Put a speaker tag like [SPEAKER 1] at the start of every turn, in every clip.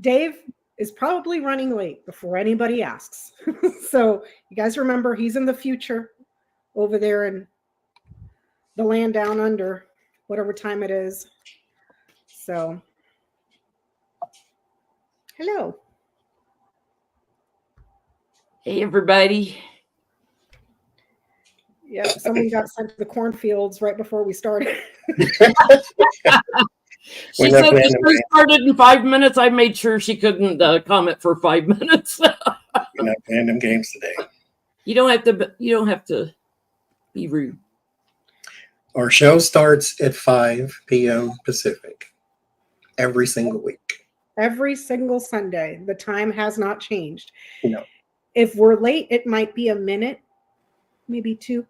[SPEAKER 1] Dave is probably running late before anybody asks. So you guys remember he's in the future over there in the land down under, whatever time it is. So, hello.
[SPEAKER 2] Hey, everybody.
[SPEAKER 1] Yeah, someone got sent to the cornfields right before we started.
[SPEAKER 2] She said the show started in 5 minutes. I made sure she couldn't comment for 5 minutes.
[SPEAKER 3] You're not playing them games today.
[SPEAKER 2] You don't have to be rude.
[SPEAKER 3] Our show starts at 5 p.m. Pacific every single week.
[SPEAKER 1] Every single Sunday. The time has not changed.
[SPEAKER 3] No.
[SPEAKER 1] If we're late, it might be a minute, maybe 2.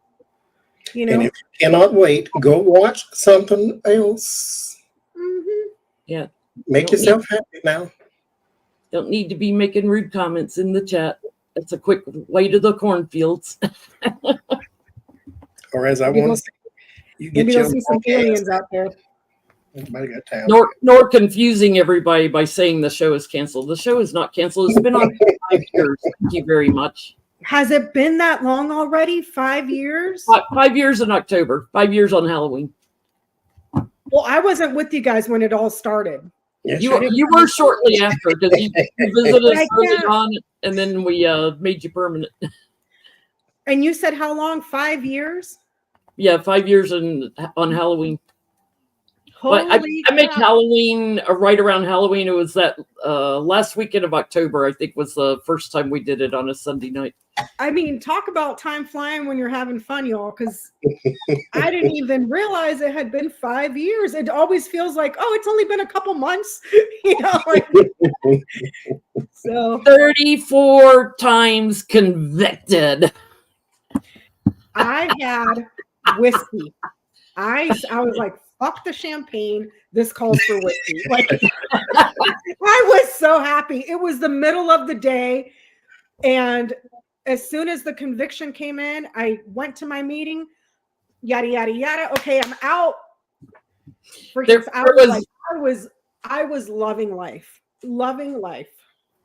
[SPEAKER 1] You know.
[SPEAKER 3] And if you cannot wait, go watch something else.
[SPEAKER 1] Mm-hmm.
[SPEAKER 2] Yeah.
[SPEAKER 3] Make yourself happy now.
[SPEAKER 2] Don't need to be making rude comments in the chat. It's a quick way to the cornfields.
[SPEAKER 3] Or as I want to say, you get
[SPEAKER 1] maybe you'll see some aliens out there.
[SPEAKER 3] Everybody got time.
[SPEAKER 2] Nor confusing everybody by saying the show is canceled. The show is not canceled. It's been on for 5 years. Thank you very much.
[SPEAKER 1] Has it been that long already? 5 years?
[SPEAKER 2] 5 years in October. 5 years on Halloween.
[SPEAKER 1] Well, I wasn't with you guys when it all started.
[SPEAKER 3] Yes,
[SPEAKER 2] you were shortly after because you visited us early on, and then we made you permanent.
[SPEAKER 1] And you said how long? 5 years?
[SPEAKER 2] Yeah, 5 years on Halloween. But I make Halloween right around Halloween. It was that last weekend of October, I think, was the first time we did it on a Sunday night.
[SPEAKER 1] I mean, talk about time flying when you're having fun, y'all, because I didn't even realize it had been 5 years. It always feels like, oh, it's only been a couple months, you know. Like, so
[SPEAKER 2] 34 times convicted.
[SPEAKER 1] I had whiskey. I was like, fuck the champagne. This calls for whiskey. Like, I was so happy. It was the middle of the day, and as soon as the conviction came in, I went to my meeting. Yada yada yada. Okay, I'm out. I was loving life. Loving life.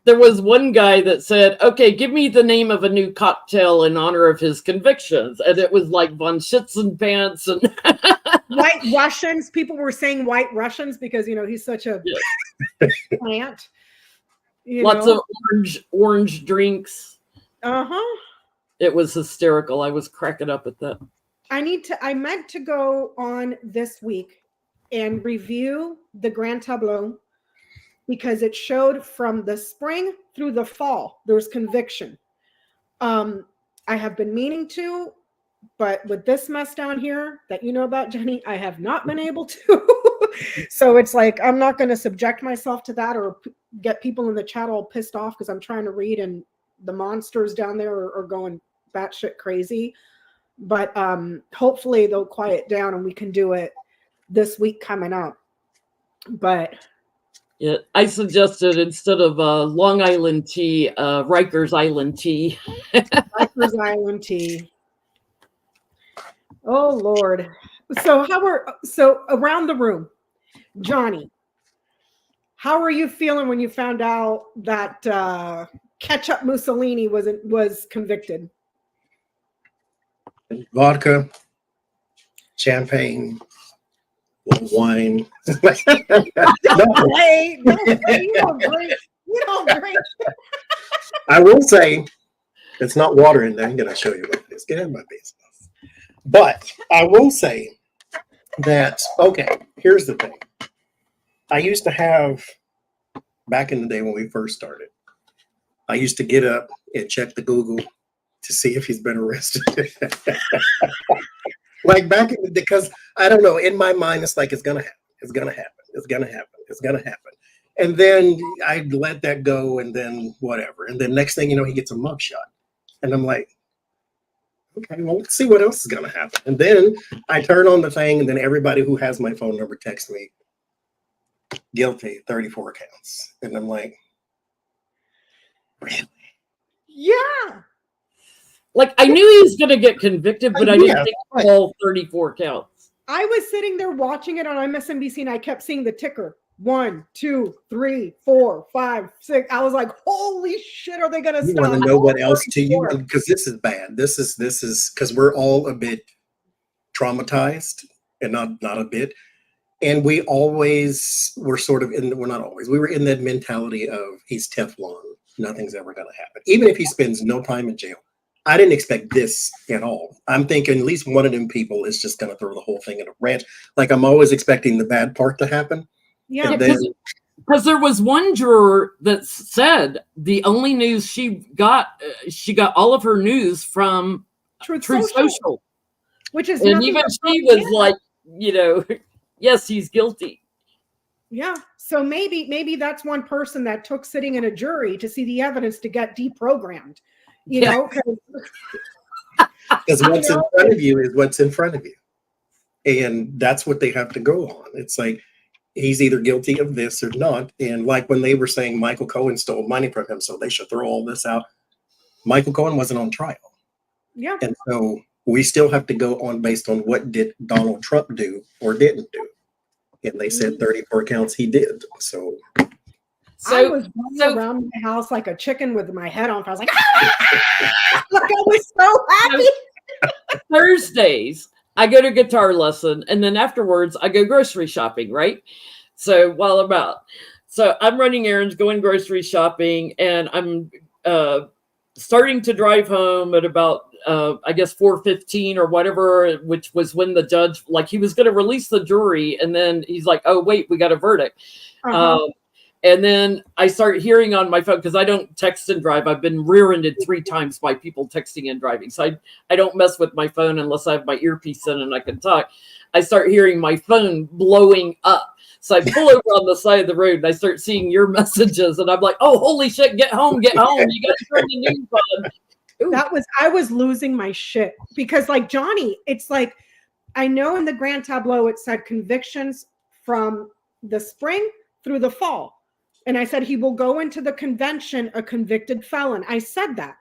[SPEAKER 2] There was one guy that said, okay, give me the name of a new cocktail in honor of his convictions. And it was like von Schützenpants and
[SPEAKER 1] White Russians. People were saying White Russians because, you know, he's such a plant.
[SPEAKER 2] Lots of orange drinks.
[SPEAKER 1] Uh-huh.
[SPEAKER 2] It was hysterical. I was cracking up at that.
[SPEAKER 1] I meant to go on this week and review the Grand Tableau because it showed from the spring through the fall. There was conviction. I have been meaning to, but with this mess down here that you know about, Jennie, I have not been able to. So it's like, I'm not going to subject myself to that or get people in the chat all pissed off because I'm trying to read and the monsters down there are going batshit crazy. But hopefully they'll quiet down and we can do it this week coming up. But
[SPEAKER 2] yeah, I suggested instead of Long Island tea, Rikers Island tea.
[SPEAKER 1] Rikers Island tea. Oh Lord. So around the room, Johnie, how are you feeling when you found out that Ketchup Mussolini was convicted?
[SPEAKER 3] Vodka, champagne, wine.
[SPEAKER 1] Don't play. You don't drink. You don't drink.
[SPEAKER 3] I will say, it's not water in there. I'm going to show you what it is. Get out of my business. But I will say that, okay, here's the thing. I used to have, back in the day when we first started, I used to get up and check the Google to see if he's been arrested. Like back in the, because I don't know, in my mind, it's like, it's going to happen. It's going to happen. It's going to happen. It's going to happen. And then I let that go and then whatever. And then next thing you know, he gets a mugshot. And I'm like, okay, well, let's see what else is going to happen. And then I turn on the thing and then everybody who has my phone number texts me, guilty, 34 counts. And I'm like, really?
[SPEAKER 1] Yeah.
[SPEAKER 2] Like, I knew he was going to get convicted, but I didn't think all 34 counts.
[SPEAKER 1] I was sitting there watching it on MSNBC and I kept seeing the ticker 1, 2, 3, 4, 5, 6. I was like, holy shit, are they gonna
[SPEAKER 3] You
[SPEAKER 1] stop?
[SPEAKER 3] want to know what else to you?
[SPEAKER 1] 34.
[SPEAKER 3] Because this is bad. This is because we're all a bit traumatized, and not a bit. And we always were sort of we're not always, we were in that mentality of he's Teflon. Nothing's ever going to happen. Even if he spends no time in jail. I didn't expect this at all. I'm thinking at least one of them people is just going to throw the whole thing in a ranch. Like I'm always expecting the bad part to happen.
[SPEAKER 1] Yeah.
[SPEAKER 2] Because there was one juror that said the only news she got all of her news from Truth Social.
[SPEAKER 1] Which is,
[SPEAKER 2] and even she was like, yes, he's guilty.
[SPEAKER 1] Yeah. So maybe that's one person that took sitting in a jury to see the evidence to get deprogrammed. You know,
[SPEAKER 3] because what's in front of you is what's in front of you. And that's what they have to go on. It's like he's either guilty of this or not. And like when they were saying Michael Cohen stole money from him, so they should throw all this out. Michael Cohen wasn't on trial.
[SPEAKER 1] Yeah.
[SPEAKER 3] And so we still have to go on based on what did Donald Trump do or didn't do. And they said 34 counts he did. So
[SPEAKER 1] I was running around my house like a chicken with my head on. I was like, ah! Like I was so happy.
[SPEAKER 2] Thursdays, I go to guitar lesson, and then afterwards I go grocery shopping, right? So while I'm out. So I'm running errands, going grocery shopping, and I'm starting to drive home at about I guess 4:15 or whatever, which was when the judge, like, he was going to release the jury, and then he's like, oh wait, we got a verdict. And then I start hearing on my phone, because I don't text and drive. I've been rear-ended 3 times by people texting and driving. So I don't mess with my phone unless I have my earpiece in and I can talk. I start hearing my phone blowing up. So I pull over on the side of the road and I start seeing your messages. And I'm like, oh, holy shit, get home. You got to turn the news on. Ooh.
[SPEAKER 1] I was losing my shit. Because like Johnie, it's like, I know in the Grand Tableau it said convictions from the spring through the fall. And I said, he will go into the convention a convicted felon. I said that.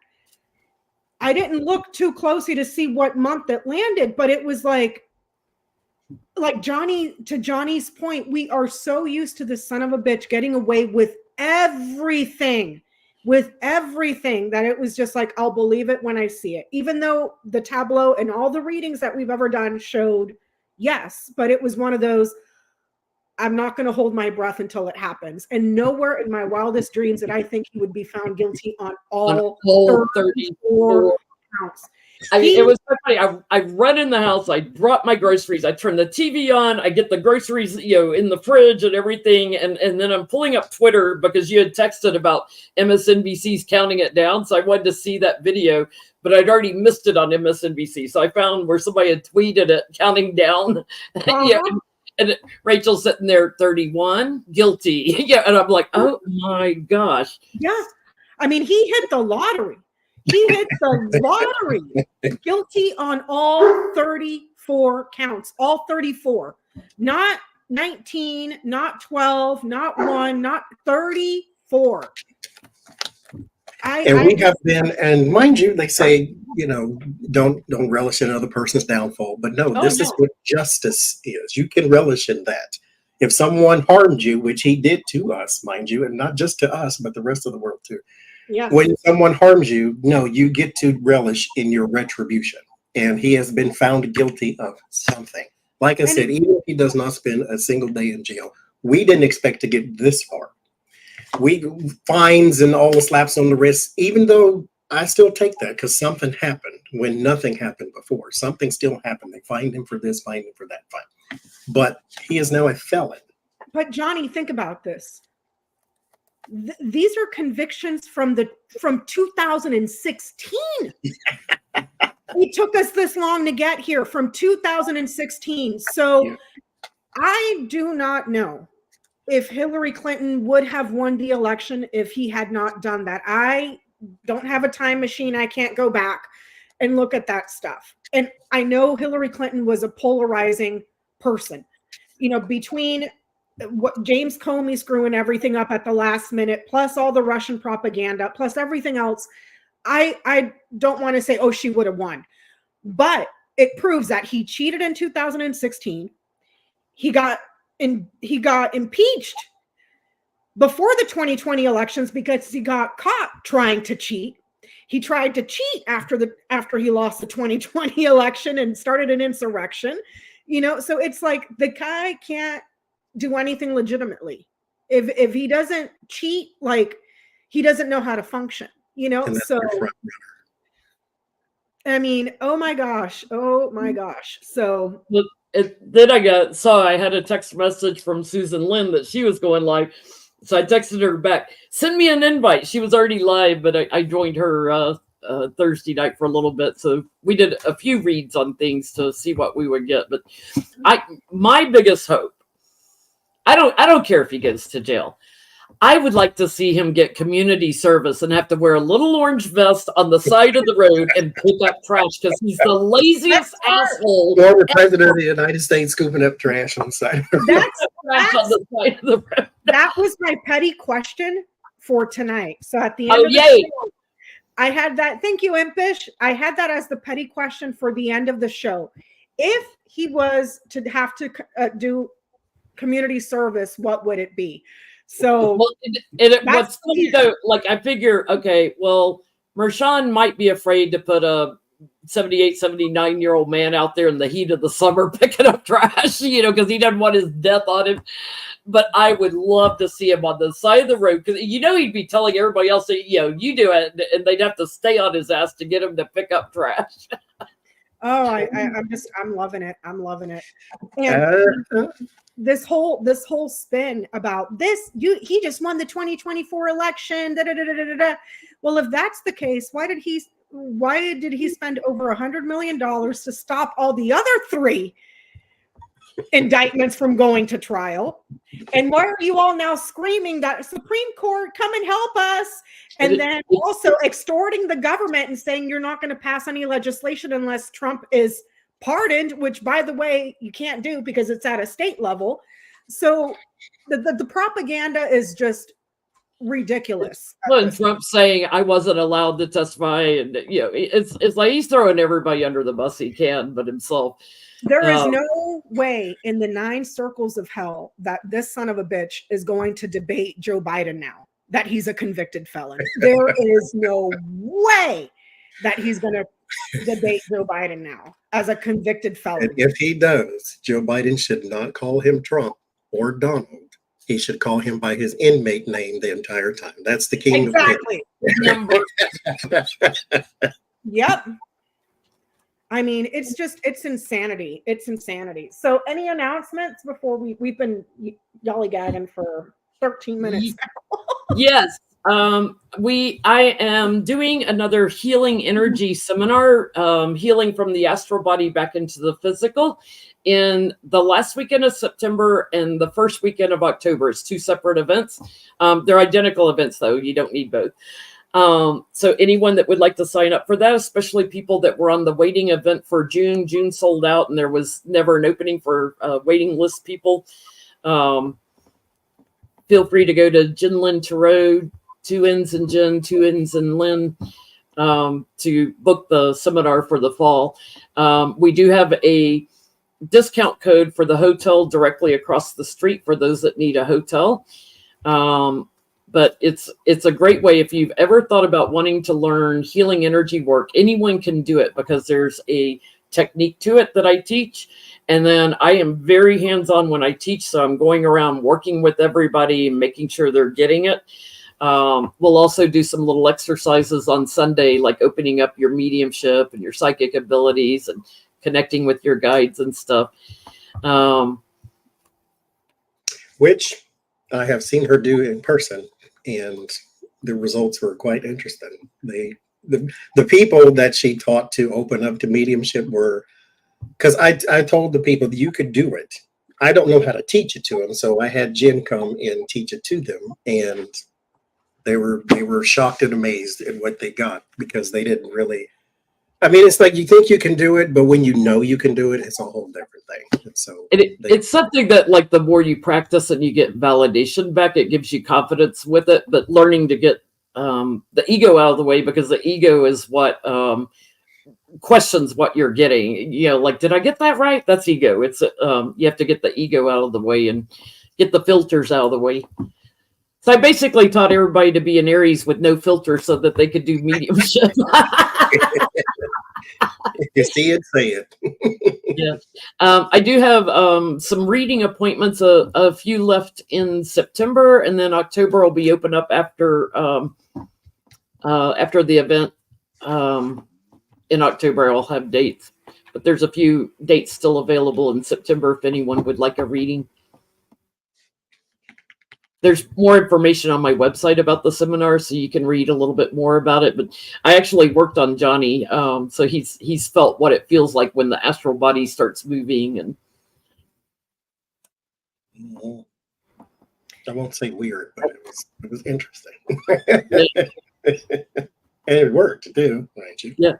[SPEAKER 1] I didn't look too closely to see what month it landed, but it was like Johnie, to Johnny's point, we are so used to the son of a bitch getting away with everything that it was just like, I'll believe it when I see it. Even though the tableau and all the readings that we've ever done showed yes, but it was one of those, I'm not going to hold my breath until it happens. And nowhere in my wildest dreams did I think he would be found guilty on all 34 counts.
[SPEAKER 2] It was so funny. I run in the house, I drop my groceries, I turn the TV on, I get the groceries, in the fridge and everything. And then I'm pulling up Twitter because you had texted about MSNBC's counting it down. So I wanted to see that video, but I'd already missed it on MSNBC. So I found where somebody had tweeted it counting down. And Rachel's sitting there, 31, guilty. And I'm like, oh my gosh.
[SPEAKER 1] Yeah. I mean, he hit the lottery. He hit the lottery. Guilty on all 34 counts, all 34. Not 19, not 12, not 1, not 34.
[SPEAKER 3] We have been, and mind you, they say, don't relish in another person's downfall. But this is what justice is. You can relish in that. If someone harmed you, which he did to us, mind you, and not just to us, but the rest of the world too.
[SPEAKER 1] Yeah.
[SPEAKER 3] When someone harms you, you get to relish in your retribution. And he has been found guilty of something. Like I said, even if he does not spend a single day in jail, we didn't expect to get this far. We fines and all the slaps on the wrist, even though I still take that because something happened when nothing happened before. Something still happened. They fined him for this, fined him for that, fine. But he is now a felon.
[SPEAKER 1] But Johnie, think about this. These are convictions from 2016. It took us this long to get here, from 2016. So I do not know if Hillary Clinton would have won the election if he had not done that. I don't have a time machine. I can't go back and look at that stuff. And I know Hillary Clinton was a polarizing person, between what James Comey screwing everything up at the last minute, plus all the Russian propaganda, plus everything else. I don't want to say, oh, she would have won, but it proves that he cheated in 2016. He got he got impeached before the 2020 elections because he got caught trying to cheat. He tried to cheat after he lost the 2020 election and started an insurrection. So it's like the guy can't do anything legitimately. If he doesn't cheat, like, he doesn't know how to function, so I mean, oh my gosh. So
[SPEAKER 2] then I had a text message from Susan Lynn that she was going live. So I texted her back, send me an invite. She was already live, but I joined her Thursday night for a little bit. So we did a few reads on things to see what we would get. But my biggest hope, I don't care if he goes to jail. I would like to see him get community service and have to wear a little orange vest on the side of the road and pick up trash because he's the laziest asshole.
[SPEAKER 3] Former president of the United States scooping up trash on the side of the road.
[SPEAKER 1] That was my petty question for tonight. So at the end of the show, I had that. Thank you, Impish. I had that as the petty question for the end of the show. If he was to have to do community service, what would it be? So
[SPEAKER 2] what's funny though, like I figure, okay, well, Mershon might be afraid to put a 78, 79-year-old man out there in the heat of the summer picking up trash, because he doesn't want his death on him. But I would love to see him on the side of the road because he'd be telling everybody else that, you do it, and they'd have to stay on his ass to get him to pick up trash.
[SPEAKER 1] Oh, I'm loving it. I'm loving it. And this whole spin about this, he just won the 2024 election. Well, if that's the case, why did he spend over $100 million to stop all the other 3 indictments from going to trial? And why are you all now screaming that Supreme Court, come and help us? And then also extorting the government and saying you're not going to pass any legislation unless Trump is pardoned, which, by the way, you can't do because it's at a state level. So the propaganda is just ridiculous.
[SPEAKER 2] Well, Trump saying I wasn't allowed to testify, and it's like he's throwing everybody under the bus he can, but himself.
[SPEAKER 1] There is no way in the 9 circles of hell that this son of a bitch is going to debate Joe Biden now that he's a convicted felon. There is no way that he's going to debate Joe Biden now as a convicted felon.
[SPEAKER 3] And if he does, Joe Biden should not call him Trump or Donald. He should call him by his inmate name the entire time. That's the king
[SPEAKER 1] exactly. Yep. I mean, it's insanity. It's insanity. So any announcements before we've been lollygagging for 13 minutes now?
[SPEAKER 2] Yes. I am doing another healing energy seminar, healing from the astral body back into the physical in the last weekend of September and the first weekend of October. It's 2 separate events. They're identical events though. You don't need both. So anyone that would like to sign up for that, especially people that were on the waiting event for June sold out and there was never an opening for waiting list people. Feel free to go to Jen Lynn Tarot, 2 N's and Jen, 2 N's and Lynn, to book the seminar for the fall. We do have a discount code for the hotel directly across the street for those that need a hotel. But it's a great way if you've ever thought about wanting to learn healing energy work. Anyone can do it because there's a technique to it that I teach. And then I am very hands-on when I teach. So I'm going around working with everybody and making sure they're getting it. We'll also do some little exercises on Sunday, like opening up your mediumship and your psychic abilities and connecting with your guides and stuff.
[SPEAKER 3] Which I have seen her do in person, and the results were quite interesting. The people that she taught to open up to mediumship were, because I told the people that you could do it. I don't know how to teach it to them, so I had Jen come and teach it to them, and they were shocked and amazed at what they got because they didn't really. I mean, it's like you think you can do it, but when you know you can do it, it's a whole different thing. And so
[SPEAKER 2] it's something that, like, the more you practice and you get validation back, it gives you confidence with it. But learning to get the ego out of the way, because the ego is what questions what you're getting. You know, like, did I get that right? That's ego. It's you have to get the ego out of the way and get the filters out of the way. So I basically taught everybody to be an Aries with no filter so that they could do mediumship.
[SPEAKER 3] If you see it, say it.
[SPEAKER 2] Yeah. I do have some reading appointments, a few left in September, and then October will be open up after the event. In October, I'll have dates, but there's a few dates still available in September if anyone would like a reading. There's more information on my website about the seminar, so you can read a little bit more about it. But I actually worked on Johnie, so he's felt what it feels like when the astral body starts moving. And
[SPEAKER 3] I won't say weird, but it was interesting, and it worked too, right?
[SPEAKER 2] Yeah.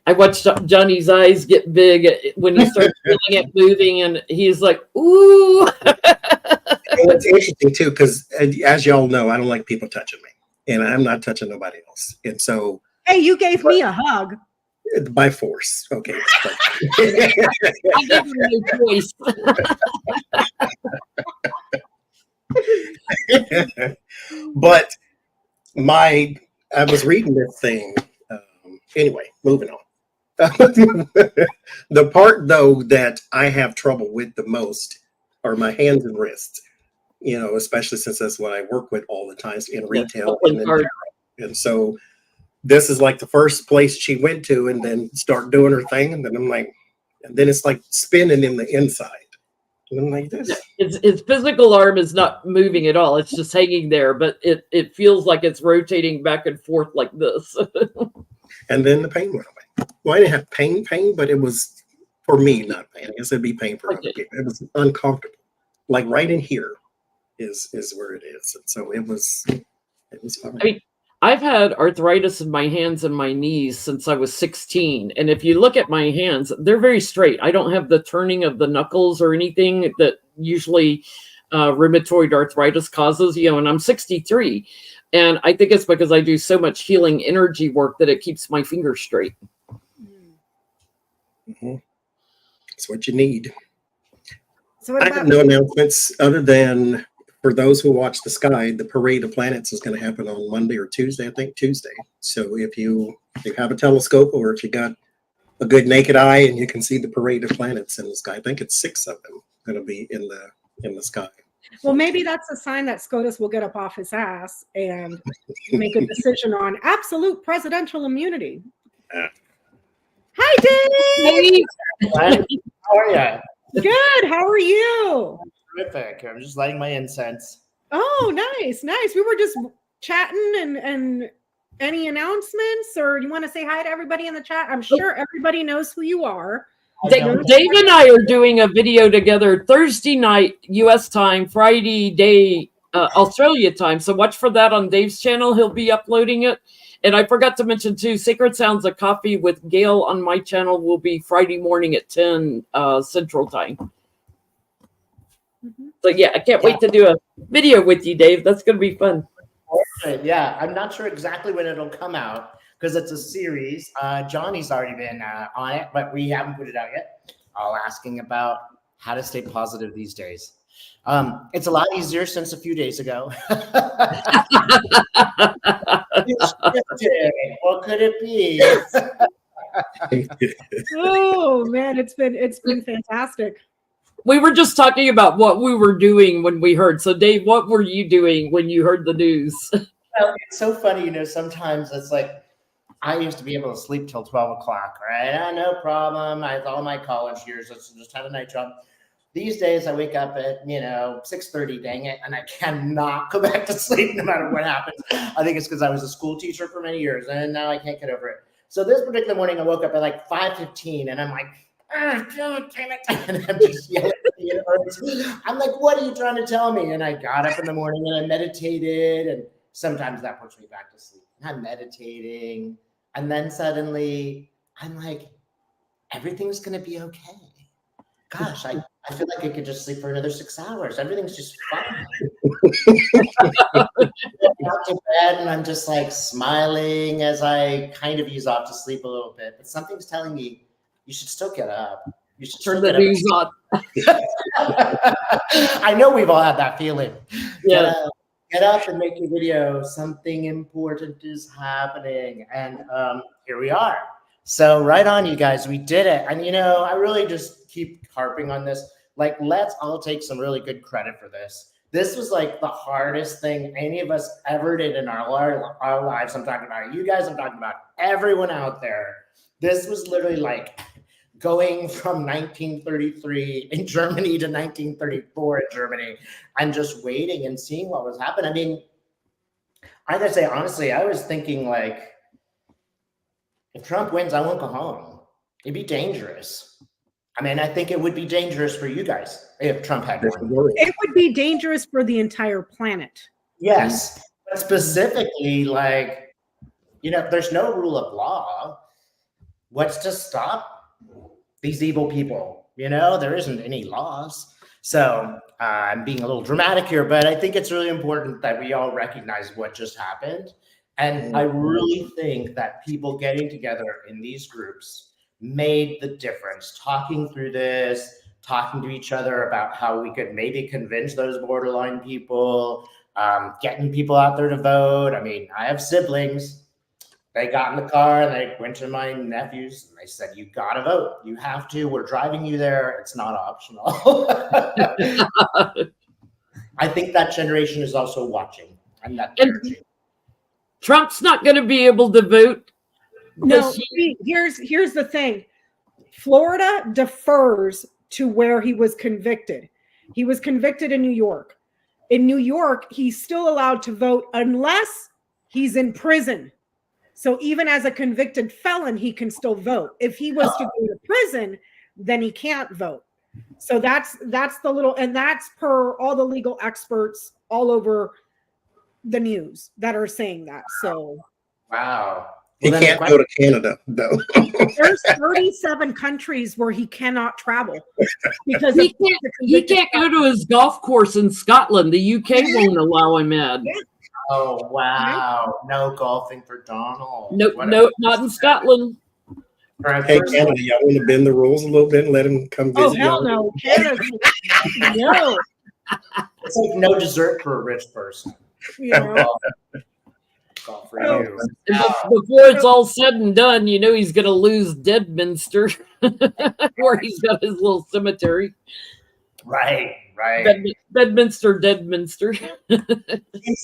[SPEAKER 2] I watched Johnny's eyes get big when he started feeling it moving, and he's like, "Ooh!"
[SPEAKER 3] And it's interesting too, because as y'all know, I don't like people touching me, and I'm not touching nobody else. And so,
[SPEAKER 1] hey, you gave me a hug
[SPEAKER 3] by force. Okay,
[SPEAKER 2] I gave him no choice.
[SPEAKER 3] But I was reading this thing. Anyway, moving on. The part though that I have trouble with the most are my hands and wrists. You know, especially since that's what I work with all the time in retail. And so this is like the first place she went to, and then start doing her thing. And then I'm like, and then it's like spinning in the inside. And I'm like, this.
[SPEAKER 2] His physical arm is not moving at all. It's just hanging there, but it feels like it's rotating back and forth like this.
[SPEAKER 3] And then the pain went away. Well, I didn't have pain, but it was for me, not pain. I guess it'd be pain for other people. It was uncomfortable. Like right in here is where it is. And so it was fun.
[SPEAKER 2] I mean, I've had arthritis in my hands and my knees since I was 16. And if you look at my hands, they're very straight. I don't have the turning of the knuckles or anything that usually rheumatoid arthritis causes, you know, and I'm 63. And I think it's because I do so much healing energy work that it keeps my fingers straight.
[SPEAKER 3] Mm-hmm. That's what you need.
[SPEAKER 1] So what
[SPEAKER 3] I have no announcements other than for those who watch the sky, the Parade of Planets is going to happen on Monday or Tuesday, I think Tuesday. So if you have a telescope, or if you got a good naked eye and you can see the Parade of Planets in the sky, I think it's 6 of them going to be in the sky.
[SPEAKER 1] Well, maybe that's a sign that SCOTUS will get up off his ass and make a decision on absolute presidential immunity. Hi, Dave.
[SPEAKER 4] How are you?
[SPEAKER 1] Good. How are you?
[SPEAKER 4] Terrific. I'm just lighting my incense.
[SPEAKER 1] Oh, nice. We were just chatting and any announcements, or you want to say hi to everybody in the chat? I'm sure everybody knows who you are.
[SPEAKER 2] Dave and I are doing a video together Thursday night, U.S. time, Friday day, Australia time. So watch for that on Dave's channel. He'll be uploading it. And I forgot to mention too, Sacred Sounds of Coffee with Gail on my channel will be Friday morning at 10 Central time.
[SPEAKER 1] Mm-hmm.
[SPEAKER 2] So yeah, I can't wait to do a video with you, Dave. That's going to be fun.
[SPEAKER 4] Yeah, I'm not sure exactly when it'll come out because it's a series. Johnny's already been on it, but we haven't put it out yet. All asking about how to stay positive these days. It's a lot easier since a few days ago. What could it be?
[SPEAKER 1] Oh man, it's been fantastic.
[SPEAKER 2] We were just talking about what we were doing when we heard. So Dave, what were you doing when you heard the news?
[SPEAKER 4] Well, it's so funny, you know, sometimes it's like I used to be able to sleep till 12 o'clock, right? No problem. I had all my college years, just had a night job. These days I wake up at, 6:30, dang it, and I cannot go back to sleep no matter what happens. I think it's because I was a school teacher for many years and now I can't get over it. So this particular morning I woke up at like 5:15 and I'm like, damn it. And I'm just yelling at the universe. I'm like, what are you trying to tell me? And I got up in the morning and I meditated, and sometimes that puts me back to sleep. I'm meditating, and then suddenly I'm like, everything's gonna be okay. Gosh, I I feel like I could just sleep for another 6 hours. Everything's just fine. I got to bed and I'm just like smiling as I kind of ease off to sleep a little bit. But something's telling me you should still get up. You should
[SPEAKER 2] Turn
[SPEAKER 4] still
[SPEAKER 2] the news on.
[SPEAKER 4] I know we've all had that feeling.
[SPEAKER 2] Yeah.
[SPEAKER 4] Get up and make a video. Something important is happening. And here we are. So right on, you guys. We did it. And, you know, I really just keep harping on this. Like, let's all take some really good credit for this. This was like the hardest thing any of us ever did in our lives. I'm talking about you guys. I'm talking about everyone out there. This was literally like going from 1933 in Germany to 1934 in Germany and just waiting and seeing what was happening. I mean, I gotta say, honestly, I was thinking like, if Trump wins, I won't go home. It'd be dangerous. I mean, I think it would be dangerous for you guys if Trump had won.
[SPEAKER 1] It would be dangerous for the entire planet.
[SPEAKER 4] Yes, but specifically, like, you know, if there's no rule of law, what's to stop these evil people? You know, there isn't any laws. So I'm being a little dramatic here, but I think it's really important that we all recognize what just happened. And I really think that people getting together in these groups made the difference, talking through this, talking to each other about how we could maybe convince those borderline people, getting people out there to vote. I mean, I have siblings. They got in the car and they went to my nephews and they said, you got to vote. You have to. We're driving you there. It's not optional. I think that generation is also watching. I'm not energy.
[SPEAKER 2] Trump's not going to be able to vote.
[SPEAKER 1] No, here's the thing. Florida defers to where he was convicted. He was convicted in New York. In New York, he's still allowed to vote unless he's in prison. So even as a convicted felon, he can still vote. If he was to go to prison, then he can't vote. So that's the little, and that's per all the legal experts all over the news that are saying that. So
[SPEAKER 4] wow.
[SPEAKER 3] He can't go to Canada, though.
[SPEAKER 1] There's 37 countries where he cannot travel because
[SPEAKER 2] he can't go to his golf course in Scotland. The UK won't allow him in.
[SPEAKER 4] Oh wow! No golfing for Donald.
[SPEAKER 2] No, not in Scotland.
[SPEAKER 3] Hey, Canada, y'all want to bend the rules a little bit and let him come visit?
[SPEAKER 1] Oh hell no, Canada, no.
[SPEAKER 4] It's like no dessert for a rich person.
[SPEAKER 1] You know?
[SPEAKER 4] For you.
[SPEAKER 2] Before it's all said and done, you know he's going to lose Deadminster, where he's got his little cemetery.
[SPEAKER 4] Right.
[SPEAKER 2] Deadminster.
[SPEAKER 4] Seems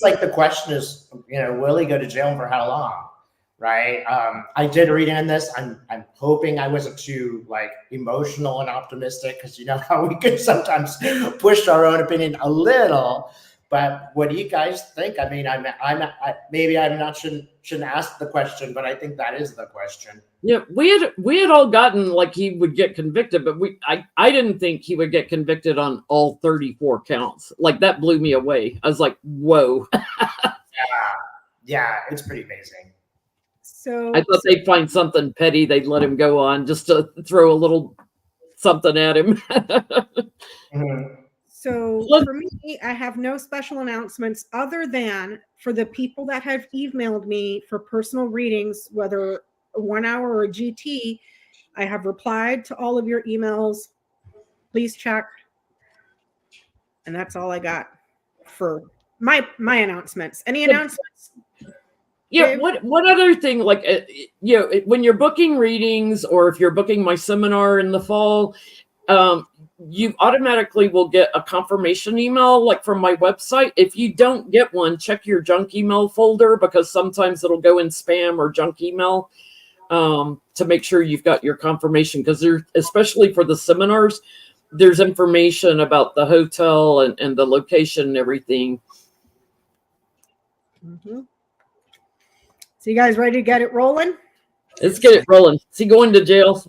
[SPEAKER 4] like the question is, you know, will he go to jail for how long? Right. I did read in this. I'm hoping I wasn't too like emotional and optimistic because you know how we could sometimes push our own opinion a little. But what do you guys think? I mean, shouldn't ask the question, but I think that is the question.
[SPEAKER 2] Yeah, we had all gotten like he would get convicted, but I didn't think he would get convicted on all 34 counts. Like that blew me away. I was like, whoa.
[SPEAKER 4] Yeah, it's pretty amazing.
[SPEAKER 1] So
[SPEAKER 2] I thought they'd find something petty they'd let him go on just to throw a little something at him.
[SPEAKER 4] Mm-hmm.
[SPEAKER 1] So for me, I have no special announcements other than for the people that have emailed me for personal readings, whether a 1 hour or a GT, I have replied to all of your emails. Please check. And that's all I got for my announcements. Any announcements?
[SPEAKER 2] Yeah. What other thing, like, you know, when you're booking readings or if you're booking my seminar in the fall, you automatically will get a confirmation email like from my website. If you don't get one, check your junk email folder because sometimes it'll go in spam or junk email to make sure you've got your confirmation because there's, especially for the seminars, there's information about the hotel and the location and everything.
[SPEAKER 1] Mm-hmm. So you guys ready to get it rolling?
[SPEAKER 2] Let's get it rolling. Is he going to jail?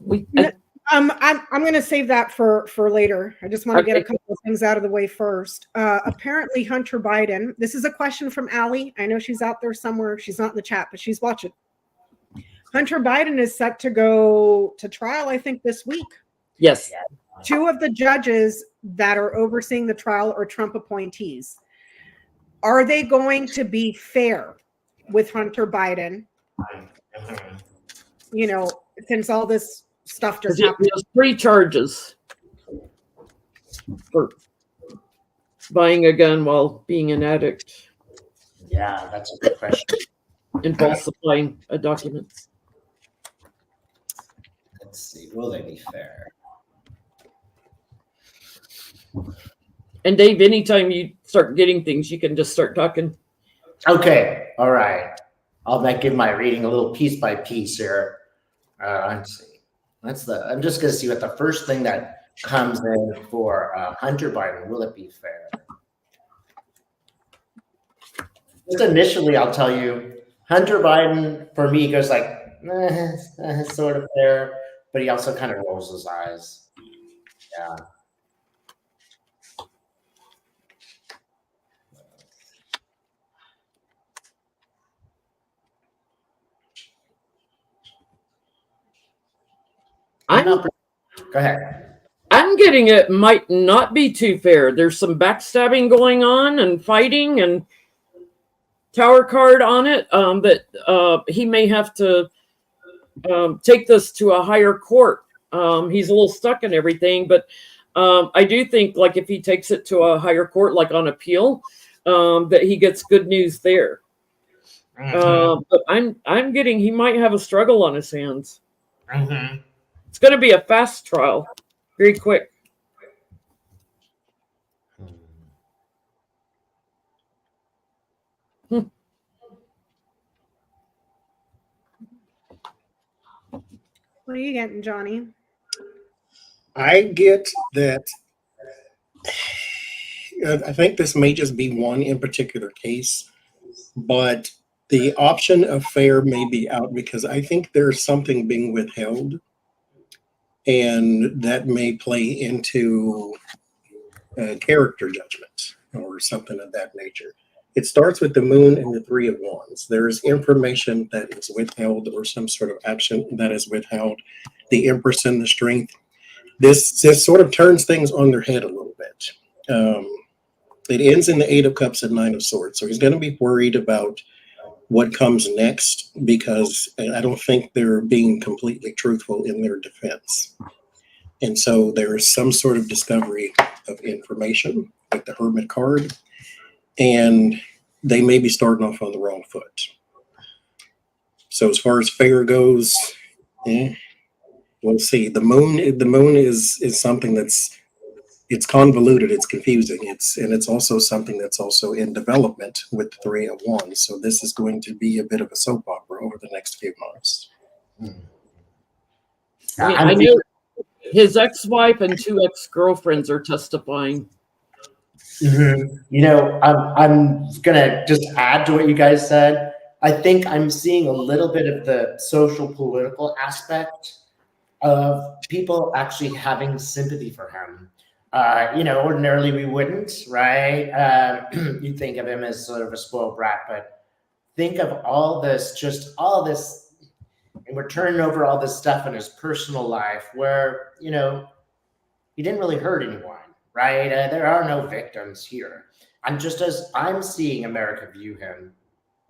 [SPEAKER 1] I'm going to save that for later. I just want to get a couple of things out of the way first. Apparently, Hunter Biden. This is a question from Allie. I know she's out there somewhere. She's not in the chat, but she's watching. Hunter Biden is set to go to trial, I think, this week.
[SPEAKER 2] Yes.
[SPEAKER 1] two of the judges that are overseeing the trial are Trump appointees. Are they going to be fair with Hunter Biden? You know, since all this stuff just happened.
[SPEAKER 2] There's 3 charges for buying a gun while being an addict
[SPEAKER 4] Yeah, that's a good question.
[SPEAKER 2] and falsifying a document.
[SPEAKER 4] Let's see. Will they be fair?
[SPEAKER 2] And Dave, anytime you start getting things, you can just start talking.
[SPEAKER 4] Okay. All right. I'll give my reading a little piece by piece here. Let's see. I'm just going to see what the first thing that comes in for Hunter Biden. Will it be fair? Just initially, I'll tell you, Hunter Biden, for me, goes like, sort of fair, but he also kind of rolls his eyes. Yeah. Go ahead.
[SPEAKER 2] I'm getting it might not be too fair. There's some backstabbing going on and fighting and tower card on it that he may have to take this to a higher court. He's a little stuck in everything, but I do think like if he takes it to a higher court, like on appeal, that he gets good news there. But I'm getting he might have a struggle on his hands. It's going to be a fast trial, very quick.
[SPEAKER 1] What are you getting, Johnie?
[SPEAKER 3] I get that. I think this may just be one in particular case, but the option of fair may be out because I think there's something being withheld, and that may play into character judgment or something of that nature. It starts with the moon and the 3 of Wands. There is information that is withheld or some sort of action that is withheld. The Empress and the Strength. This sort of turns things on their head a little bit. It ends in the 8 of Cups and 9 of Swords. So he's going to be worried about what comes next because I don't think they're being completely truthful in their defense. And so there is some sort of discovery of information with the Hermit card, and they may be starting off on the wrong foot. So as far as fair goes, we'll see. The moon is something it's convoluted, it's confusing, it's also something that's also in development with the 3 of Wands. So this is going to be a bit of a soap opera over the next few months.
[SPEAKER 2] I know his ex-wife and 2 ex-girlfriends are testifying.
[SPEAKER 4] You know, I'm gonna just add to what you guys said. I think I'm seeing a little bit of the social political aspect of people actually having sympathy for him. You know, ordinarily we wouldn't, right? You think of him as sort of a spoiled brat, but think of all this, and we're turning over all this stuff in his personal life where, you know, he didn't really hurt anyone, right? There are no victims here. And just as I'm seeing America view him,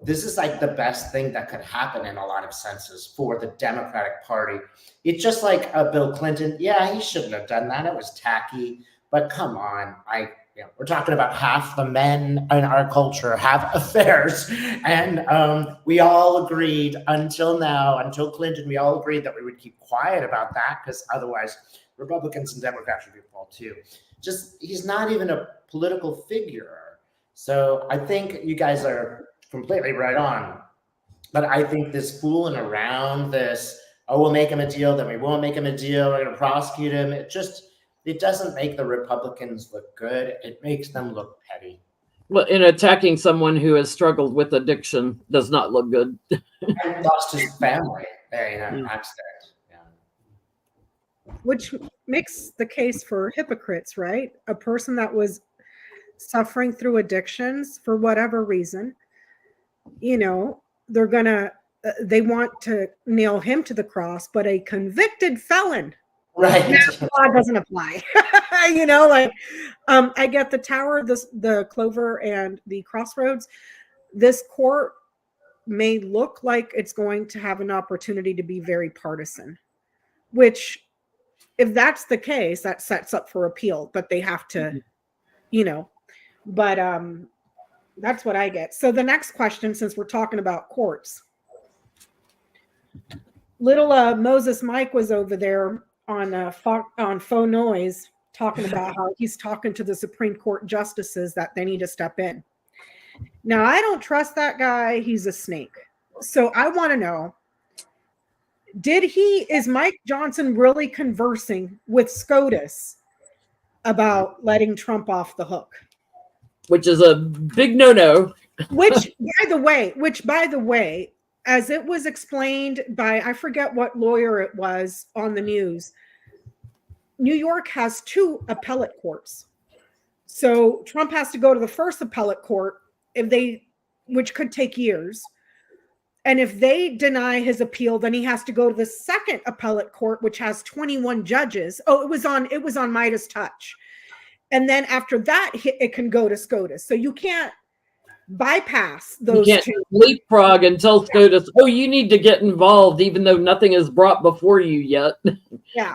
[SPEAKER 4] this is like the best thing that could happen in a lot of senses for the Democratic Party. It's just like Bill Clinton. Yeah, he shouldn't have done that. It was tacky. But come on, we're talking about half the men in our culture have affairs, and we all agreed until Clinton, we all agreed that we would keep quiet about that because otherwise Republicans and Democrats would be involved too. Just he's not even a political figure. So I think you guys are completely right on. But I think this fooling around this, we'll make him a deal, then we won't make him a deal, we're going to prosecute him. It doesn't make the Republicans look good. It makes them look petty.
[SPEAKER 2] Well, in attacking someone who has struggled with addiction does not look good.
[SPEAKER 4] And lost his family in an accident. Yeah.
[SPEAKER 1] Which makes the case for hypocrites, right? A person that was suffering through addictions for whatever reason, you know, they want to nail him to the cross, but a convicted felon
[SPEAKER 4] Right.
[SPEAKER 1] That law doesn't apply. You know, like I get the tower, the Clover, and the Crossroads. This court may look like it's going to have an opportunity to be very partisan, which, if that's the case, that sets up for appeal, but they have to, you know, but that's what I get. So the next question, since we're talking about courts, little Moses Mike was over there on faux noise talking about how he's talking to the Supreme Court justices that they need to step in. Now, I don't trust that guy. He's a snake. So I want to know, is Mike Johnson really conversing with SCOTUS about letting Trump off the hook?
[SPEAKER 2] Which is a big no-no.
[SPEAKER 1] Which, by the way, as it was explained by, I forget what lawyer it was on the news, New York has 2 appellate courts. So Trump has to go to the first appellate court which could take years. And if they deny his appeal, then he has to go to the second appellate court, which has 21 judges. Oh, it was on Midas Touch. And then after that, it can go to SCOTUS. So you can't bypass those two.
[SPEAKER 2] Leapfrog and tell SCOTUS, oh, you need to get involved, even though nothing is brought before you yet.
[SPEAKER 1] Yeah.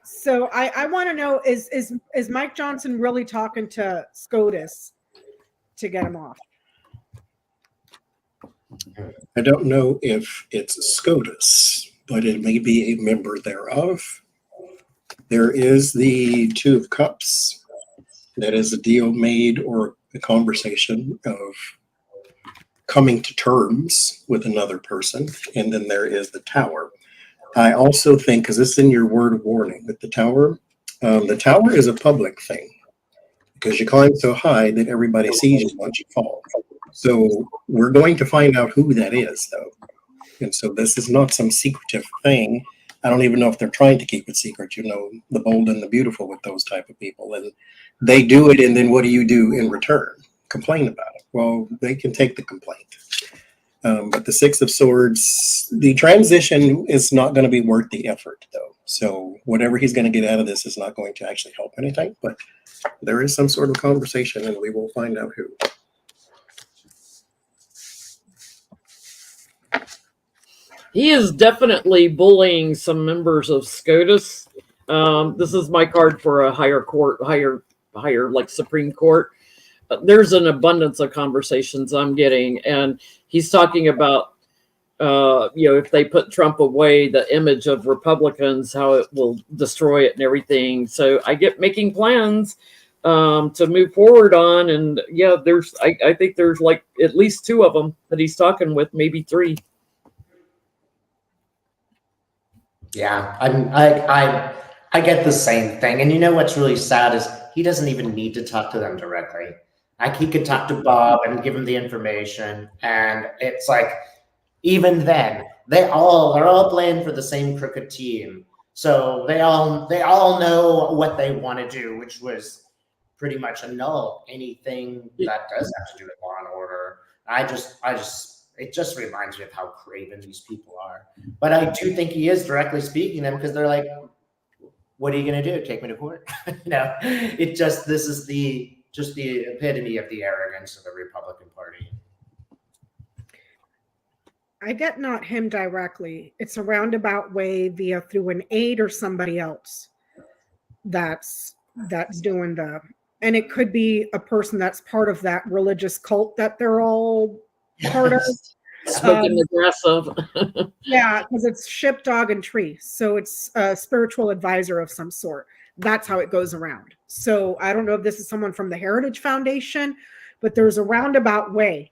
[SPEAKER 1] So I want to know, is Mike Johnson really talking to SCOTUS to get him off?
[SPEAKER 3] I don't know if it's SCOTUS, but it may be a member thereof. There is the 2 of Cups. That is a deal made or a conversation of coming to terms with another person. And then there is the Tower. I also think, because it's in your word of warning, that the Tower is a public thing, because you climb so high that everybody sees you once you fall. So we're going to find out who that is, though. And so this is not some secretive thing. I don't even know if they're trying to keep it secret, you know, the bold and the beautiful with those type of people. And they do it, and then what do you do in return? Complain about it. Well, they can take the complaint. But the 6 of Swords, the transition is not going to be worth the effort, though. So whatever he's going to get out of this is not going to actually help anything. But there is some sort of conversation, and we will find out who.
[SPEAKER 2] He is definitely bullying some members of SCOTUS. This is my card for a higher court, higher like Supreme Court. There's an abundance of conversations I'm getting, and he's talking about, if they put Trump away, the image of Republicans, how it will destroy it and everything. So I get making plans to move forward on, and yeah, I think there's like at least 2 of them that he's talking with, maybe 3.
[SPEAKER 4] Yeah, I get the same thing. And you know what's really sad is he doesn't even need to talk to them directly. Like, he could talk to Bob and give him the information, and it's like, even then, they're all playing for the same crooked team. So they all know what they want to do, which was pretty much annul anything that does have to do with law and order. It just reminds me of how craven these people are. But I do think he is directly speaking to them, because they're like, what are you going to do? Take me to court? This is the epitome of the arrogance of the Republican Party.
[SPEAKER 1] I get not him directly. It's a roundabout way through an aide or somebody else that's doing and it could be a person that's part of that religious cult that they're all part of.
[SPEAKER 2] Smoking the grass of.
[SPEAKER 1] Yeah, because it's Ship, Dog, and Tree. So it's a spiritual advisor of some sort. That's how it goes around. So I don't know if this is someone from the Heritage Foundation, but there's a roundabout way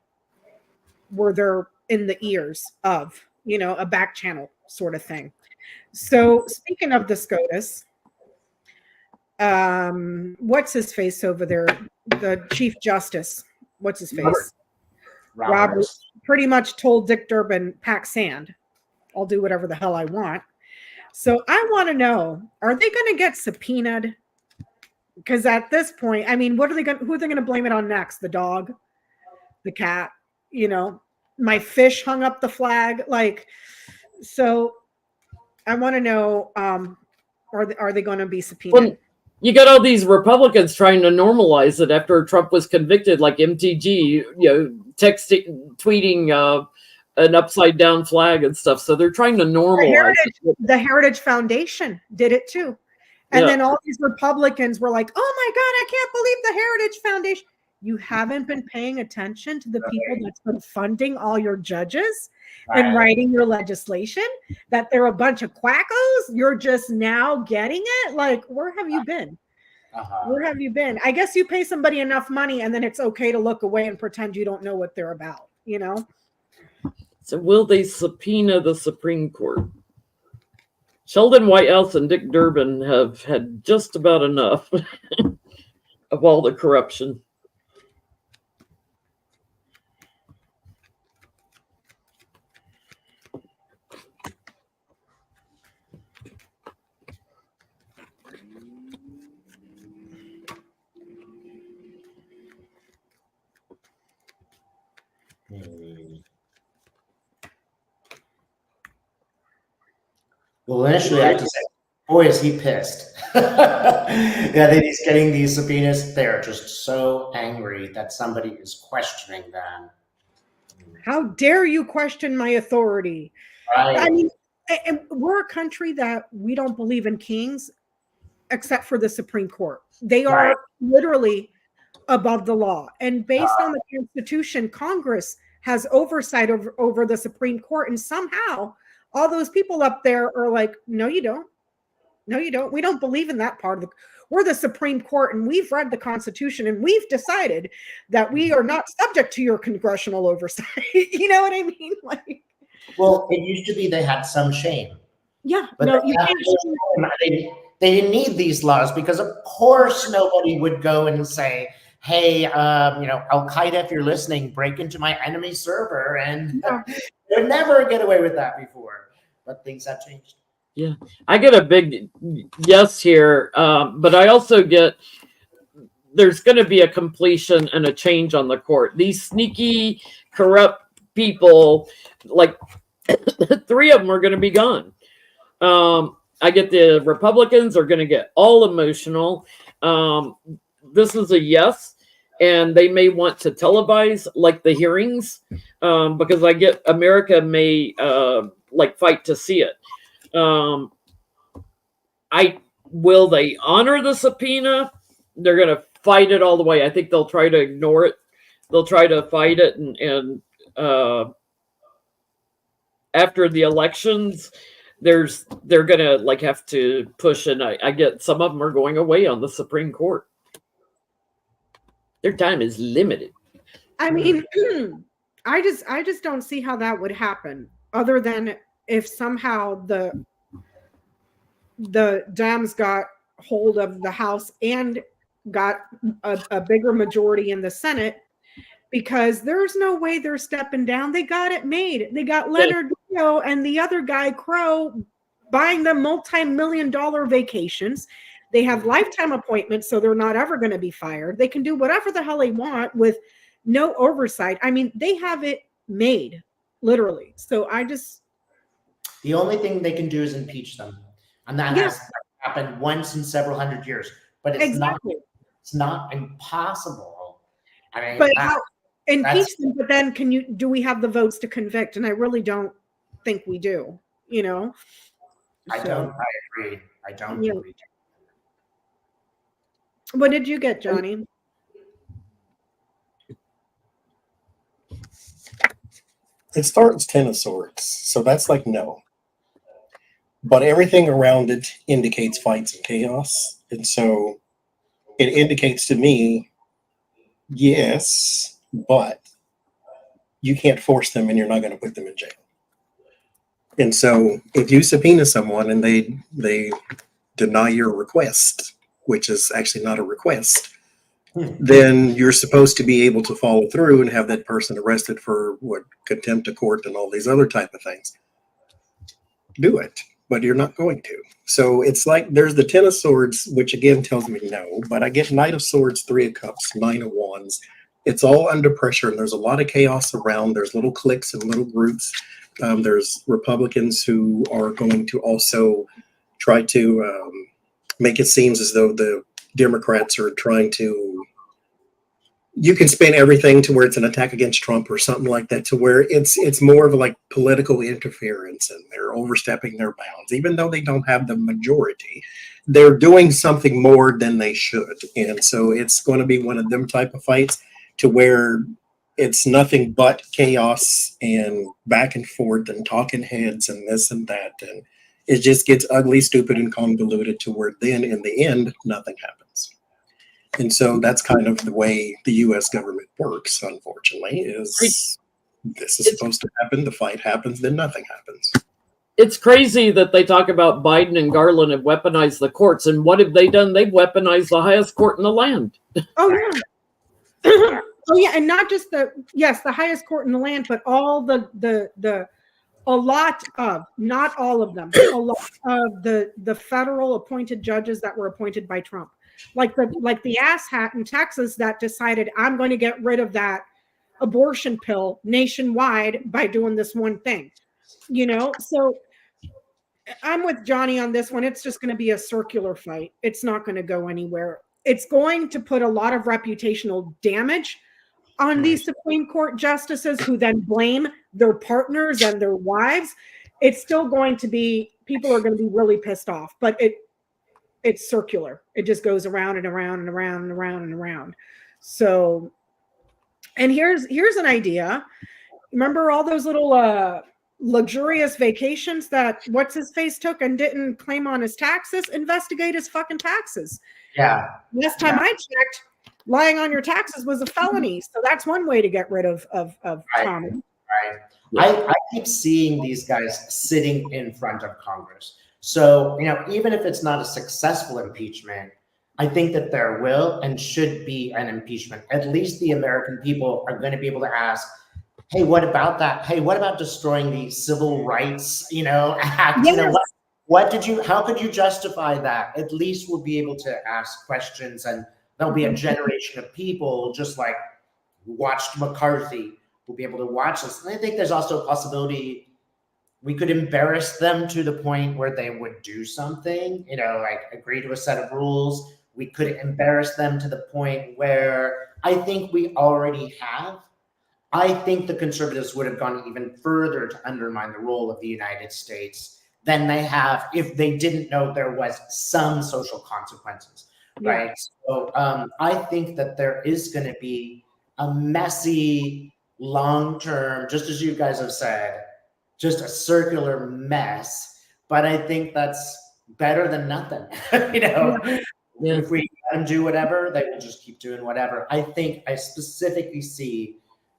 [SPEAKER 1] where they're in the ears of, a back channel sort of thing. So speaking of the SCOTUS, what's his face over there? The Chief Justice. What's his face? Robert pretty much told Dick Durbin, pack sand. I'll do whatever the hell I want. So I want to know, are they going to get subpoenaed? Because at this point, I mean, who are they going to blame it on next? The dog? The cat? My fish hung up the flag. So I want to know, are they going to be subpoenaed?
[SPEAKER 2] Well, you got all these Republicans trying to normalize it after Trump was convicted, like MTG, texting, tweeting an upside down flag and stuff. So they're trying to normalize it.
[SPEAKER 1] The Heritage Foundation did it too. And then all these Republicans were like, oh my God, I can't believe the Heritage Foundation. You haven't been paying attention to the people that's been funding all your judges and writing your legislation, that they're a bunch of quackos. You're just now getting it. Like, where have you been? Where have you been? I guess you pay somebody enough money and then it's okay to look away and pretend you don't know what they're about,
[SPEAKER 2] So will they subpoena the Supreme Court? Sheldon Whitehouse and Dick Durbin have had just about enough of all the corruption.
[SPEAKER 4] Well, initially I just said, boy, is he pissed. That he's getting these subpoenas. They're just so angry that somebody is questioning them.
[SPEAKER 1] How dare you question my authority?
[SPEAKER 4] Right.
[SPEAKER 1] I mean, and we're a country that we don't believe in kings except for the Supreme Court. They are literally above the law. And based on the Constitution, Congress has oversight over the Supreme Court. And somehow all those people up there are like, no, you don't. No, you don't. We don't believe in that part of we're the Supreme Court and we've read the Constitution and we've decided that we are not subject to your congressional oversight. You know what I mean? Like,
[SPEAKER 4] well, it used to be they had some shame.
[SPEAKER 1] Yeah,
[SPEAKER 4] but
[SPEAKER 1] no, you can't.
[SPEAKER 4] They didn't need these laws because, of course, nobody would go and say, hey, Al Qaeda, if you're listening, break into my enemy server. And they'd never get away with that before. But things have changed.
[SPEAKER 2] Yeah, I get a big yes here, but I also get there's going to be a completion and a change on the court. These sneaky, corrupt people, like 3 of them are going to be gone. I get the Republicans are going to get all emotional. This is a yes, and they may want to televise like the hearings because I get America may fight to see it. Will they honor the subpoena? They're going to fight it all the way. I think they'll try to ignore it. They'll try to fight it, and after the elections, they're going to have to push. And I get some of them are going away on the Supreme Court. Their time is limited.
[SPEAKER 1] I mean, I just don't see how that would happen, other than if somehow the Dems got hold of the House and got a bigger majority in the Senate, because there's no way they're stepping down. They got it made. They got Leonard and the other guy, Crow, buying them multi-million-dollar vacations. They have lifetime appointments, so they're not ever going to be fired. They can do whatever the hell they want with no oversight. I mean, they have it made, literally. So
[SPEAKER 4] the only thing they can do is impeach them. And that has happened once in several hundred years. But it's not impossible. I mean,
[SPEAKER 1] but how impeach them, but then do we have the votes to convict? And I really don't think we do,
[SPEAKER 4] I agree. I don't agree.
[SPEAKER 1] What did you get, Johnny?
[SPEAKER 3] It starts 10 of swords, so that's like no. But everything around it indicates fights and chaos. And so it indicates to me, yes, but you can't force them and you're not going to put them in jail. And so if you subpoena someone and they deny your request, which is actually not a request, then you're supposed to be able to follow through and have that person arrested for contempt of court and all these other type of things. Do it, but you're not going to. So it's like there's the 10 of swords, which again tells me no, but I get Knight of Swords, 3 of Cups, 9 of Wands. It's all under pressure and there's a lot of chaos around. There's little cliques and little groups. There's Republicans who are going to also try to make it seem as though the Democrats are trying to, you can spin everything to where it's an attack against Trump or something like that, to where it's more of like political interference and they're overstepping their bounds. Even though they don't have the majority, they're doing something more than they should. And so it's going to be one of them type of fights to where it's nothing but chaos and back and forth and talking heads and this and that. And it just gets ugly, stupid, and convoluted to where then in the end, nothing happens. And so that's kind of the way the U.S. government works, unfortunately, is this is supposed to happen, the fight happens, then nothing happens.
[SPEAKER 2] It's crazy that they talk about Biden and Garland have weaponized the courts. And what have they done? They've weaponized the highest court in the land.
[SPEAKER 1] Oh, yeah. Oh, yeah. And not just the highest court in the land, but all a lot of, not all of them, a lot of the federal appointed judges that were appointed by Trump. Like the asshat in Texas that decided, I'm going to get rid of that abortion pill nationwide by doing this one thing, So I'm with Johnny on this one. It's just going to be a circular fight. It's not going to go anywhere. It's going to put a lot of reputational damage on these Supreme Court justices who then blame their partners and their wives. It's still going to be, people are going to be really pissed off, but it's circular. It just goes around and around and around and around and around. So, and here's an idea. Remember all those little luxurious vacations that what's his face took and didn't claim on his taxes? Investigate his fucking taxes.
[SPEAKER 4] Yeah.
[SPEAKER 1] Last time I checked, lying on your taxes was a felony. So that's one way to get rid of Tommy.
[SPEAKER 4] Right. I keep seeing these guys sitting in front of Congress. So, even if it's not a successful impeachment, I think that there will and should be an impeachment. At least the American people are going to be able to ask, hey, what about that? Hey, what about destroying the Civil Rights, Act?
[SPEAKER 1] Yes.
[SPEAKER 4] How could you justify that? At least we'll be able to ask questions, and there'll be a generation of people just like watched McCarthy will be able to watch this. And I think there's also a possibility we could embarrass them to the point where they would do something, like agree to a set of rules. We could embarrass them to the point where I think we already have. I think the conservatives would have gone even further to undermine the role of the United States than they have if they didn't know there was some social consequences, right? Yeah. So I think that there is going to be a messy, long-term, just as you guys have said, just a circular mess. But I think that's better than nothing, Yeah. If we let them do whatever, they will just keep doing whatever. I think I specifically see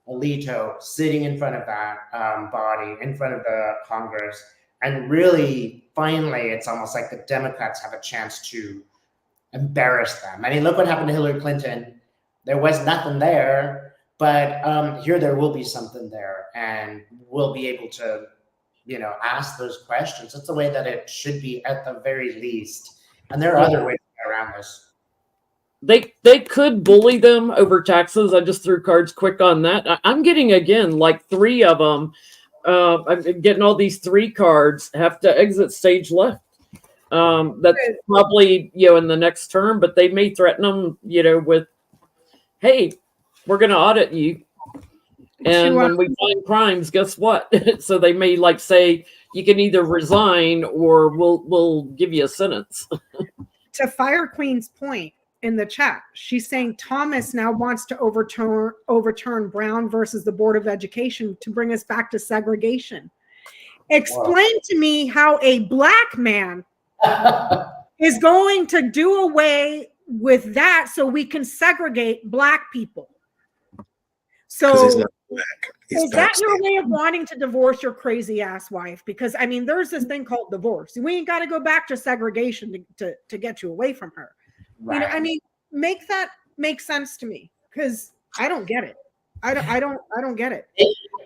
[SPEAKER 4] Alito sitting in front of that body, in front of the Congress, and really, finally, it's almost like the Democrats have a chance to embarrass them. I mean, look what happened to Hillary Clinton. There was nothing there, but here there will be something there, and we'll be able to, ask those questions. That's the way that it should be at the very least. And there are other ways to get around this.
[SPEAKER 2] They could bully them over taxes. I just threw cards quick on that. I'm getting, again, like 3 of them. I'm getting all these 3 cards have to exit stage left. That's probably, in the next term, but they may threaten them, with, hey, we're going to audit you. And when we find crimes, guess what? So they may say, you can either resign or we'll give you a sentence.
[SPEAKER 1] To Fire Queen's point in the chat, she's saying Thomas now wants to overturn Brown versus the Board of Education to bring us back to segregation. Explain to me how a black man is going to do away with that so we can segregate black people. So
[SPEAKER 3] he's not black. He's
[SPEAKER 1] is that your way of wanting to divorce your crazy ass wife? Because there's this thing called divorce. We ain't got to go back to segregation to get you away from her. Right. Make that make sense to me, because I don't get it. I don't get it.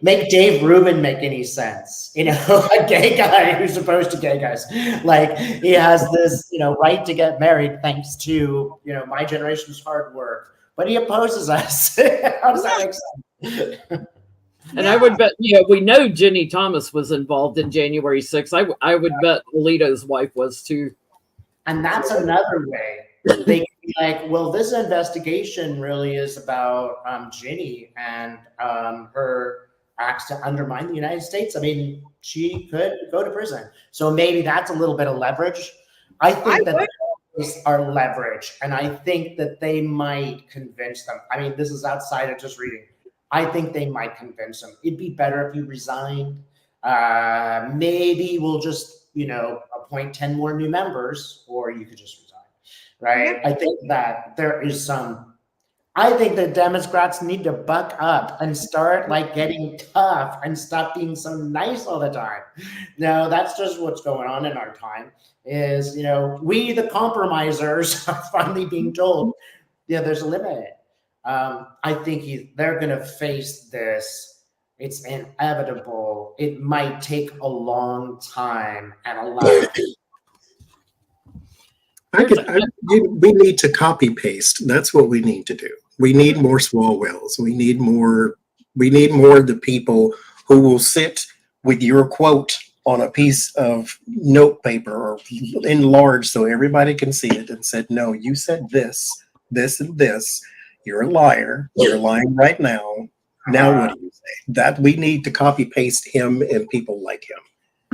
[SPEAKER 4] Make Dave Rubin make any sense? A gay guy who's opposed to gay guys. He has this, right to get married thanks to, my generation's hard work, but he opposes us. How does that make sense?
[SPEAKER 2] And I would bet, we know Jennie Thomas was involved in January 6th. I would bet Alito's wife was too.
[SPEAKER 4] And that's another way. They can be like, well, this investigation really is about Jennie and her acts to undermine the United States. I mean, she could go to prison. So maybe that's a little bit of leverage. I think that those are leverage. And I think that they might convince them. I mean, this is outside of just reading. I think they might convince them. It'd be better if you resigned. Maybe we'll just, appoint 10 more new members, or you could just resign, right? I think that there is I think the Democrats need to buck up and start getting tough and stop being so nice all the time. No, that's just what's going on in our time is, we, the compromisers, are finally being told, there's a limit. I think they're going to face this. It's inevitable. It might take a long time and a lot.
[SPEAKER 3] We need to copy paste. That's what we need to do. We need more Swalwells. We need more of the people who will sit with your quote on a piece of note paper or enlarged so everybody can see it and said, no, you said this, this, and this. You're a liar. You're lying right now. Now what do you say? That we need to copy paste him and people like him.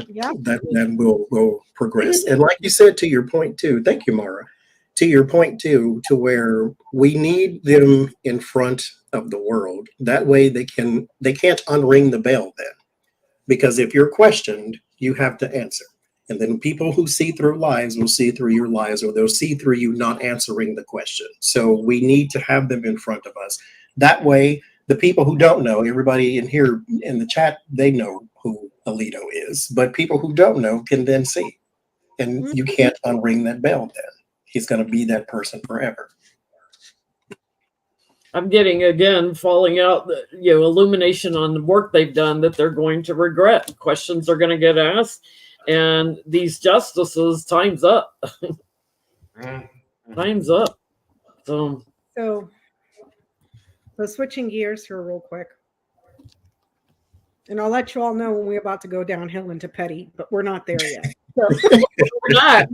[SPEAKER 1] Yeah.
[SPEAKER 3] That will progress. And like you said, to your point too, thank you, Mara. To your point too, to where we need them in front of the world. That way they can't unring the bell then. Because if you're questioned, you have to answer. And then people who see through lies will see through your lies, or they'll see through you not answering the question. So we need to have them in front of us. That way, the people who don't know, everybody in here in the chat, they know who Alito is. But people who don't know can then see. And you can't unring that bell then. He's going to be that person forever.
[SPEAKER 2] I'm getting, again, falling out, illumination on the work they've done that they're going to regret. Questions are going to get asked. And these justices, time's up. Time's up. So
[SPEAKER 1] switching gears here real quick. And I'll let you all know when we're about to go downhill into petty, but we're not there yet. So,
[SPEAKER 2] we're not.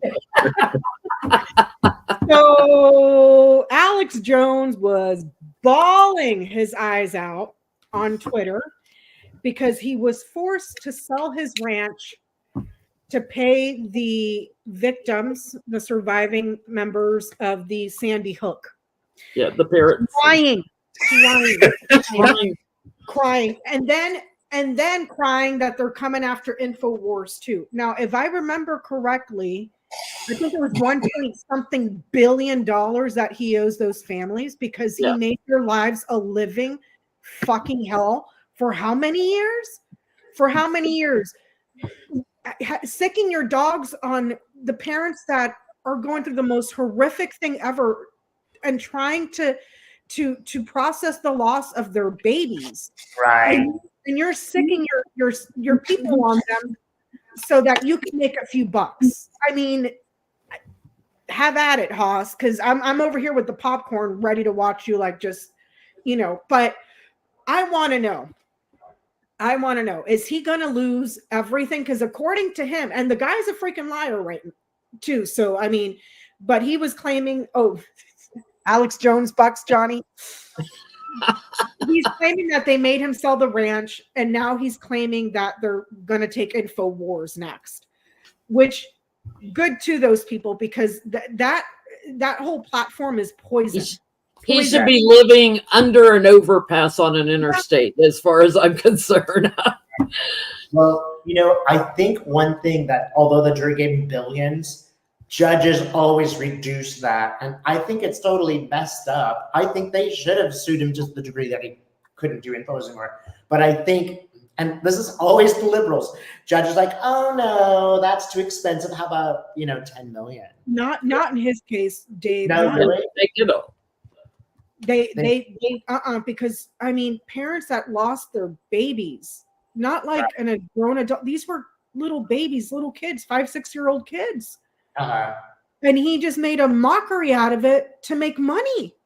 [SPEAKER 1] So Alex Jones was bawling his eyes out on Twitter because he was forced to sell his ranch to pay the victims, the surviving members of the Sandy Hook.
[SPEAKER 2] Yeah, the parents.
[SPEAKER 1] Crying. And then crying that they're coming after InfoWars too. Now, if I remember correctly, I think it was $1.something billion that he owes those families because he made their lives a living fucking hell for how many years? Sicking your dogs on the parents that are going through the most horrific thing ever and trying to process the loss of their babies.
[SPEAKER 4] Right.
[SPEAKER 1] And you're sicking your people on them so that you can make a few bucks. I mean, have at it, Haas, because I'm over here with the popcorn ready to watch you but I want to know, is he going to lose everything? Because according to him, and the guy's a freaking liar right too. So, I mean, but he was claiming, Alex Jones bucks, Johnny. He's claiming that they made him sell the ranch, and now he's claiming that they're going to take InfoWars next, which good to those people because that whole platform is poison.
[SPEAKER 2] He should be living under an overpass on an interstate, as far as I'm concerned.
[SPEAKER 4] Well, I think one thing that, although the jury gave him billions, judges always reduce that. And I think it's totally messed up. I think they should have sued him just the degree that he couldn't do infos anymore. But I think, and this is always the liberals, judges like, oh no, that's too expensive. How about, 10 million? Not
[SPEAKER 1] in his case, Dave.
[SPEAKER 4] No, really?
[SPEAKER 1] Because I mean, parents that lost their babies, not like a grown adult. These were little babies, little kids, 5-6-year-old kids. And he just made a mockery out of it to make money.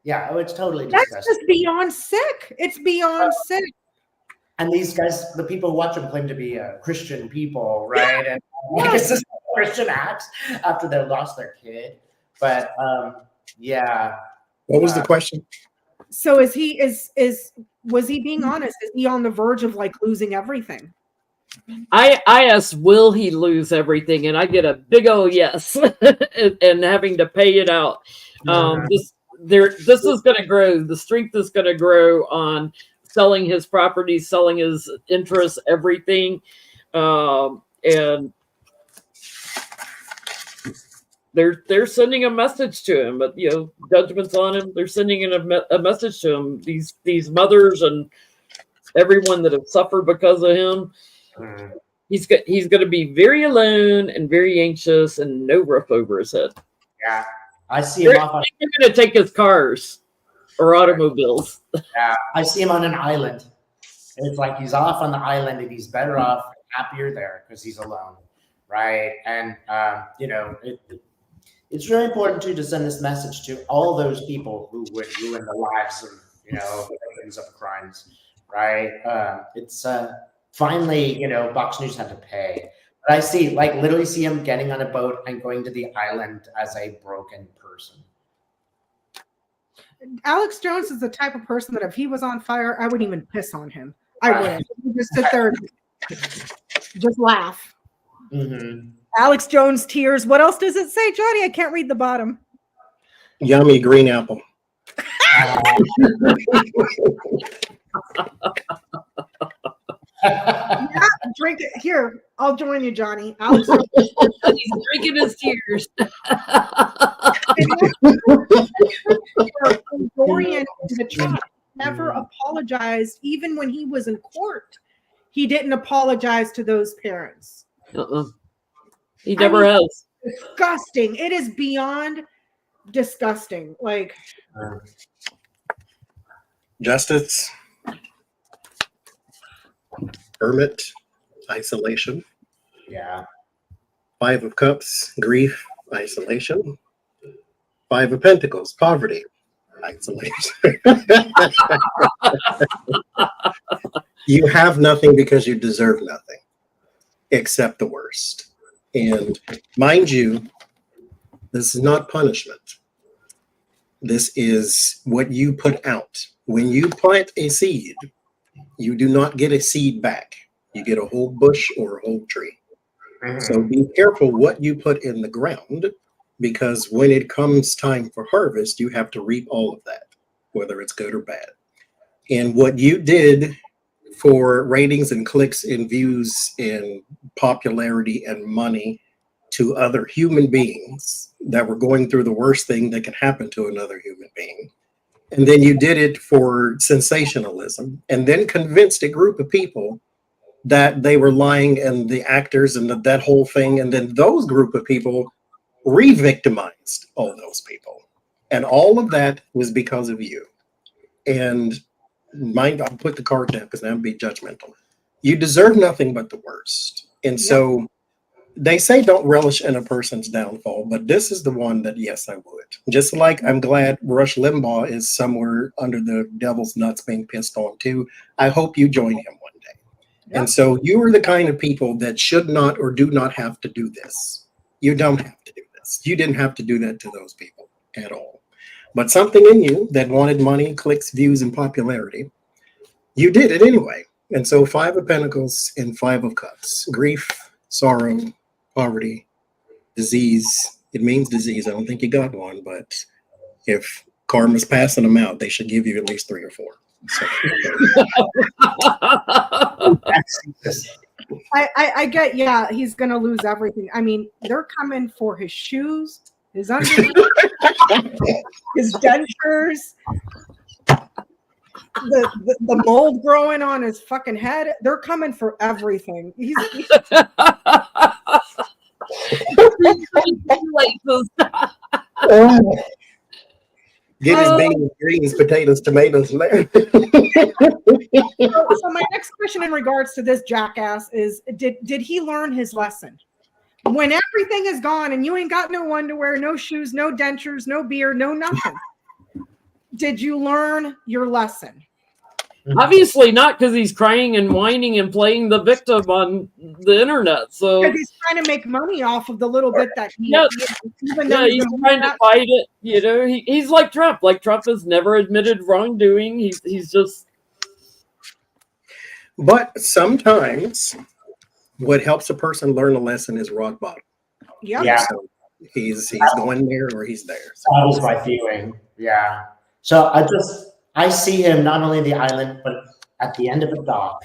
[SPEAKER 4] Yeah, it's totally
[SPEAKER 1] disgusting.
[SPEAKER 4] disgusting.
[SPEAKER 1] That's just beyond sick. It's beyond sick.
[SPEAKER 4] And these guys, the people who watch him, claim to be Christian people, right? And like, it's just Christian acts after they lost their kid. But yeah.
[SPEAKER 3] What was the question?
[SPEAKER 1] So was he being honest? Is he on the verge of like losing everything?
[SPEAKER 2] I asked, will he lose everything? And I get a big old yes, and having to pay it out. This is going to grow. The strength is going to grow on selling his property, selling his interests, everything. And they're sending a message to him, but judgment's on him. They're sending in a message to him. These mothers and everyone that have suffered because of him. He's going to be very alone and very anxious and no roof over his head.
[SPEAKER 4] Yeah, I see him off.
[SPEAKER 2] They're going to take his cars or automobiles.
[SPEAKER 4] Yeah, I see him on an island. It's like he's off on the island and he's better off, happier there because he's alone, right? And it's really important too to send this message to all those people who would ruin the lives of victims of crimes, right? It's finally Fox News had to pay, but I literally see him getting on a boat and going to the island as a broken person.
[SPEAKER 1] Alex Jones is the type of person that if he was on fire, I wouldn't even piss on him. I wouldn't. Just sit there and just laugh.
[SPEAKER 4] Mm-hmm.
[SPEAKER 1] Alex Jones tears. What else does it say, Johnie? I can't read the bottom.
[SPEAKER 3] Yummy green apple.
[SPEAKER 1] Yeah, drink it. Here, I'll join you, Johnie. Alex Jones.
[SPEAKER 2] He's drinking his tears.
[SPEAKER 1] Dorian in the chat never apologized, even when he was in court. He didn't apologize to those parents.
[SPEAKER 2] He never has.
[SPEAKER 1] Disgusting. It is beyond disgusting. Like
[SPEAKER 3] Justice, hermit, isolation.
[SPEAKER 4] Yeah.
[SPEAKER 3] 5 of Cups, grief, isolation. 5 of Pentacles, poverty, isolation. You have nothing because you deserve nothing, except the worst. And mind you, this is not punishment. This is what you put out. When you plant a seed, you do not get a seed back. You get a whole bush or a whole tree. So be careful what you put in the ground, because when it comes time for harvest, you have to reap all of that, whether it's good or bad. And what you did for ratings and clicks and views and popularity and money to other human beings that were going through the worst thing that can happen to another human being. And then you did it for sensationalism and then convinced a group of people that they were lying and the actors and that whole thing. And then those group of people re-victimized all those people. And all of that was because of you. And mind, I'll put the card down because that would be judgmental. You deserve nothing but the worst. And so they say don't relish in a person's downfall, but this is the one that, yes, I would. Just like I'm glad Rush Limbaugh is somewhere under the devil's nuts being pissed on too. I hope you join him one day. Yep. And so you are the kind of people that should not or do not have to do this. You don't have to do this. You didn't have to do that to those people at all. But something in you that wanted money, clicks, views, and popularity, you did it anyway. And so 5 of Pentacles and 5 of Cups. Grief, sorrow, poverty, disease. It means disease. I don't think you got one, but if karma's passing them out, they should give you at least 3 or 4. So,
[SPEAKER 1] I get, yeah, he's going to lose everything. I mean, they're coming for his shoes, his underwear, his dentures, the mold growing on his fucking head. They're coming for everything.
[SPEAKER 3] Get his beans, greens, potatoes, tomatoes.
[SPEAKER 1] So my next question in regards to this jackass is, did he learn his lesson? When everything is gone and you ain't got no underwear, no shoes, no dentures, no beer, no nothing, did you learn your lesson?
[SPEAKER 2] Obviously not, because he's crying and whining and playing the victim on the internet. So
[SPEAKER 1] Because he's trying to make money off of the little bit that he,
[SPEAKER 2] Yep.
[SPEAKER 1] even though
[SPEAKER 2] he's trying to fight it. You know, he's like Trump. Like Trump has never admitted wrongdoing. He's just.
[SPEAKER 3] But sometimes what helps a person learn a lesson is rock bottom.
[SPEAKER 1] Yep.
[SPEAKER 4] Yeah.
[SPEAKER 3] So he's going there or he's there. So
[SPEAKER 4] That was my feeling. Yeah. So I see him not only in the island, but at the end of a dock.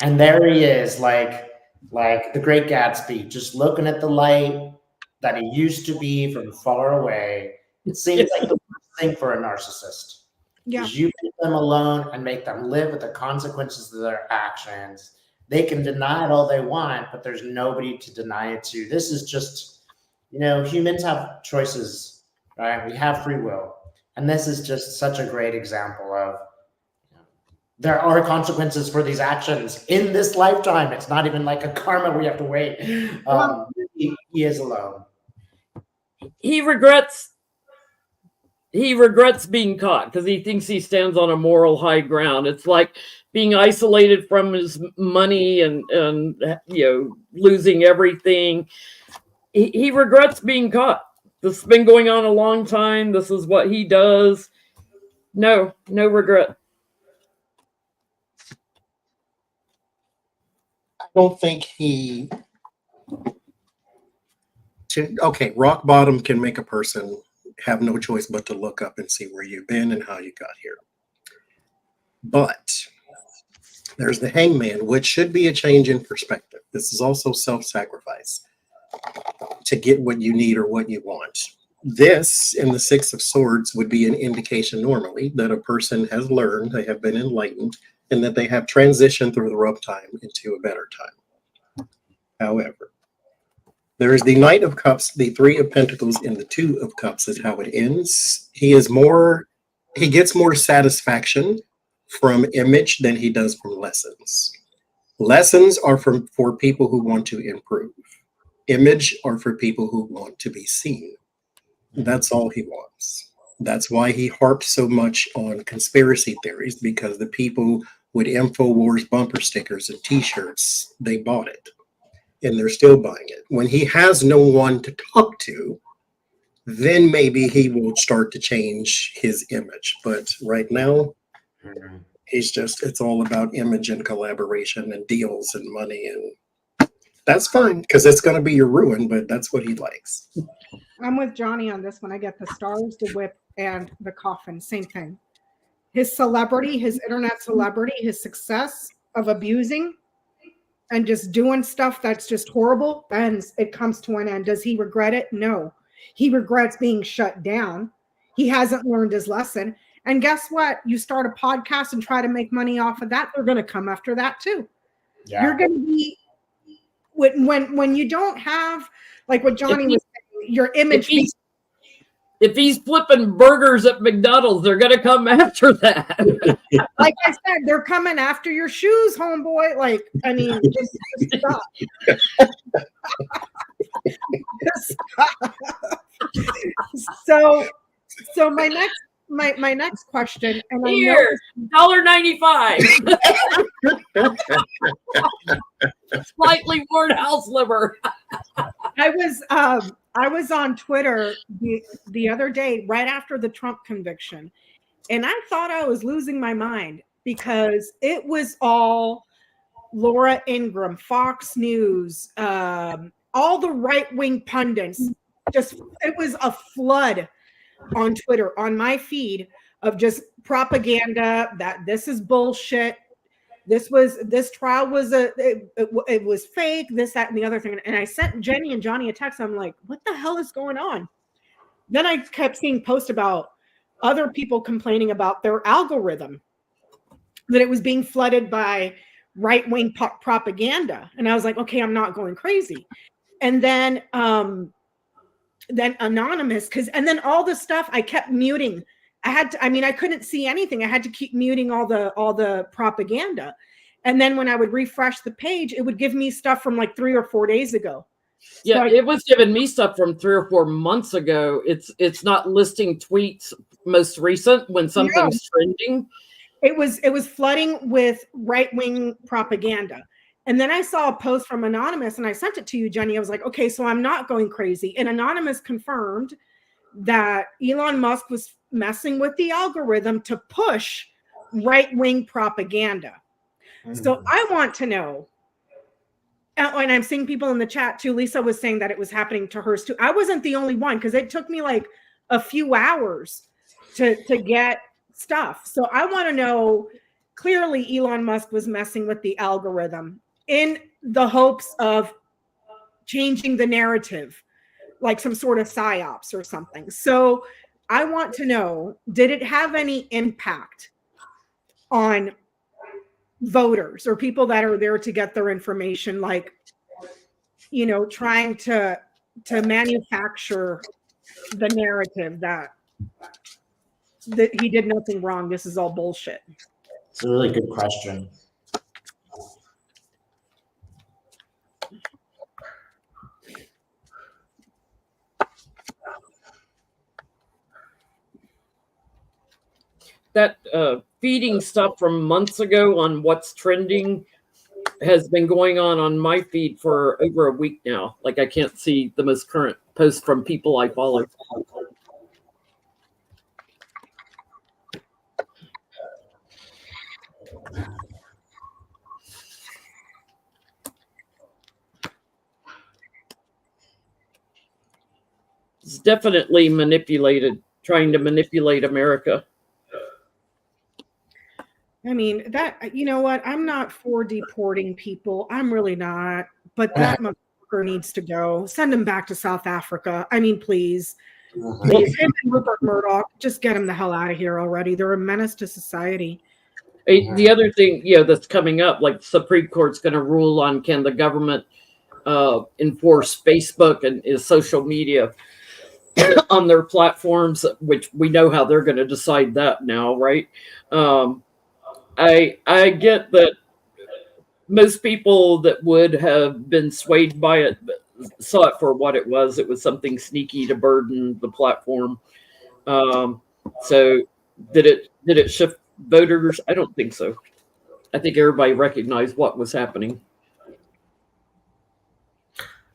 [SPEAKER 4] And there he is, like the Great Gatsby, just looking at the light that he used to be from far away. It seems like the worst thing for a narcissist.
[SPEAKER 1] Yeah.
[SPEAKER 4] Is you leave them alone and make them live with the consequences of their actions. They can deny it all they want, but there's nobody to deny it to. This is just, humans have choices, right? We have free will. And this is just such a great example of there are consequences for these actions in this lifetime. It's not even like a karma we have to wait. He is alone.
[SPEAKER 2] He regrets being caught because he thinks he stands on a moral high ground. It's like being isolated from his money and losing everything. He regrets being caught. This has been going on a long time. This is what he does. No regret.
[SPEAKER 3] I don't think okay, rock bottom can make a person have no choice but to look up and see where you've been and how you got here. But there's the hangman, which should be a change in perspective. This is also self-sacrifice to get what you need or what you want. This, in the Six of Swords, would be an indication normally that a person has learned, they have been enlightened, and that they have transitioned through the rough time into a better time. However, there is the Knight of Cups, the Three of Pentacles, and the Two of Cups is how it ends. He gets more satisfaction from image than he does from lessons. Lessons are for people who want to improve. Image are for people who want to be seen. That's all he wants. That's why he harped so much on conspiracy theories, because the people with InfoWars bumper stickers and t-shirts, they bought it. And they're still buying it. When he has no one to talk to, then maybe he will start to change his image. But right now, it's all about image and collaboration and deals and money. And that's fine, because it's going to be your ruin, but that's what he likes.
[SPEAKER 1] I'm with Johnie on this one. I get the stars, the whip, and the coffin. Same thing. His celebrity, his internet celebrity, his success of abusing and just doing stuff that's just horrible, and it comes to an end. Does he regret it? No. He regrets being shut down. He hasn't learned his lesson. And guess what? You start a podcast and try to make money off of that, they're going to come after that too. Yeah. You're going to be, when you don't have, like what Johnie was saying, your image.
[SPEAKER 2] If he's flipping burgers at McDonald's, they're going to come after that.
[SPEAKER 1] Like I said, they're coming after your shoes, homeboy. Like, I mean, just stop. So my next question, and
[SPEAKER 2] here, $1.95. Slightly worn house liver.
[SPEAKER 1] I was on Twitter the other day, right after the Trump conviction, and I thought I was losing my mind because it was all Laura Ingraham, Fox News, all the right-wing pundits. It was a flood on Twitter, on my feed, of just propaganda that this is bullshit. This trial was it was fake, this, that, and the other thing. And I sent Jennie and Johnie a text. I'm like, what the hell is going on? Then I kept seeing posts about other people complaining about their algorithm, that it was being flooded by right-wing propaganda. And I was like, okay, I'm not going crazy. And then anonymous, and then all the stuff I kept muting. I couldn't see anything. I had to keep muting all the propaganda. And then when I would refresh the page, it would give me stuff from like 3 or 4 days ago.
[SPEAKER 2] Yeah, it was giving me stuff from 3 or 4 months ago. It's not listing tweets most recent when something's trending.
[SPEAKER 1] It was flooding with right-wing propaganda. And then I saw a post from Anonymous, and I sent it to you, Jenny. I was like, okay, so I'm not going crazy. And Anonymous confirmed that Elon Musk was messing with the algorithm to push right-wing propaganda. So I want to know, and I'm seeing people in the chat too. Lisa was saying that it was happening to hers too. I wasn't the only one, because it took me like a few hours to get stuff. So I want to know, clearly Elon Musk was messing with the algorithm in the hopes of changing the narrative, like some sort of psyops or something. So I want to know, did it have any impact on voters or people that are there to get their information, like, you know, trying to manufacture the narrative that he did nothing wrong, this is all bullshit?
[SPEAKER 4] It's a really good question.
[SPEAKER 2] That feeding stuff from months ago on what's trending has been going on my feed for over a week now. Like, I can't see the most current posts from people I follow. It's definitely manipulated, trying to manipulate America.
[SPEAKER 1] I mean, that, you know what? I'm not for deporting people. I'm really not. But that motherfucker needs to go. Send him back to South Africa. I mean, please. Please. Him and Rupert Murdoch, just get him the hell out of here already. They're a menace to society.
[SPEAKER 2] The other thing, that's coming up, like the Supreme Court's going to rule on, can the government enforce Facebook and social media on their platforms, which we know how they're going to decide that now, right? I get that most people that would have been swayed by it saw it for what it was. It was something sneaky to burden the platform. So did it shift voters? I don't think so. I think everybody recognized what was happening.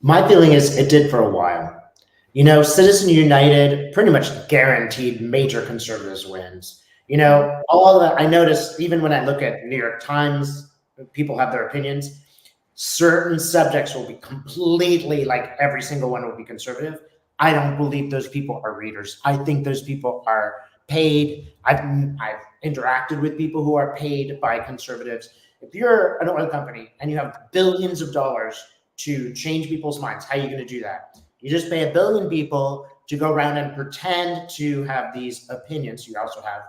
[SPEAKER 4] My feeling is it did for a while. You know, Citizen United pretty much guaranteed major conservatives wins. You know, all of that. I noticed even when I look at New York Times, people have their opinions. Certain subjects will be completely, like, every single one will be conservative. I don't believe those people are readers. I think those people are paid. I've interacted with people who are paid by conservatives. If you're an oil company and you have billions of dollars to change people's minds, how are you going to do that? You just pay 1 billion people to go around and pretend to have these opinions. You also have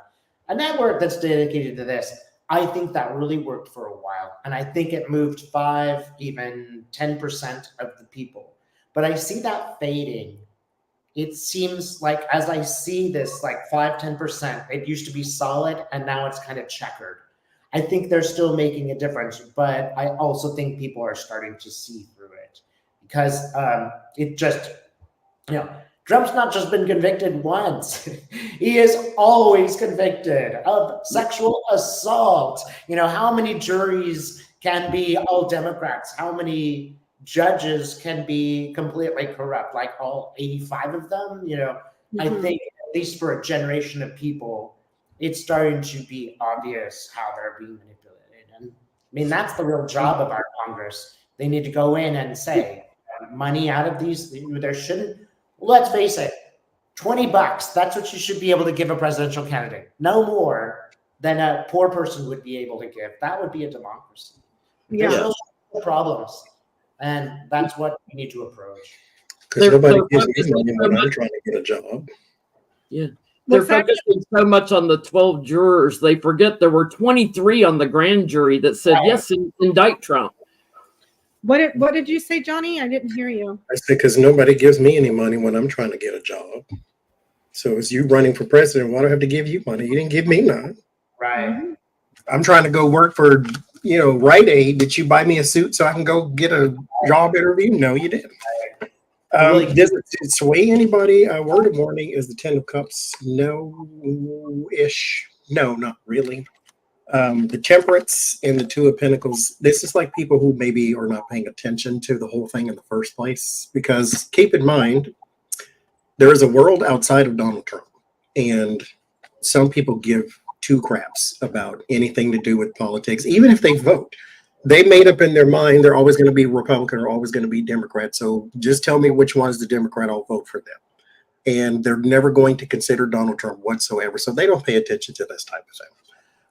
[SPEAKER 4] a network that's dedicated to this. I think that really worked for a while. And I think it moved 5, even 10% of the people. But I see that fading. It seems like, as I see this, like 5, 10%, it used to be solid and now it's kind of checkered. I think they're still making a difference, but I also think people are starting to see through it, because it just, you know, Trump's not just been convicted once. He is always convicted of sexual assault. You know, how many juries can be all Democrats? How many judges can be completely corrupt? Like all 85 of them? You know, I think at least for a generation of people, it's starting to be obvious how they're being manipulated. And I mean, that's the real job of our Congress. They need to go in and say, money out of these, there shouldn't. Let's face it, $20, that's what you should be able to give a presidential candidate. No more than a poor person would be able to give. That would be a democracy.
[SPEAKER 1] Yeah.
[SPEAKER 4] There's no problems. And that's what we need to approach.
[SPEAKER 3] Because nobody gives me money when I'm trying to get a job.
[SPEAKER 2] Yeah. They're focusing so much on the 12 jurors, they forget there were 23 on the grand jury that said, yes, indict Trump.
[SPEAKER 1] What did you say, Johnny? I didn't hear you.
[SPEAKER 3] I said, because nobody gives me any money when I'm trying to get a job. So as you running for president, why do I have to give you money? You didn't give me none.
[SPEAKER 4] Right.
[SPEAKER 3] I'm trying to go work for, Rite Aid. Did you buy me a suit so I can go get a job interview? No, you didn't. Does it sway anybody? A word of warning is the 10 of Cups. No-ish. No, not really. The Temperance and the Two of Pentacles, this is like people who maybe are not paying attention to the whole thing in the first place. Because keep in mind, there is a world outside of Donald Trump. And some people give two craps about anything to do with politics, even if they vote. They made up in their mind they're always going to be Republican or always going to be Democrat. So just tell me which one's the Democrat, I'll vote for them. And they're never going to consider Donald Trump whatsoever. So they don't pay attention to this type of thing.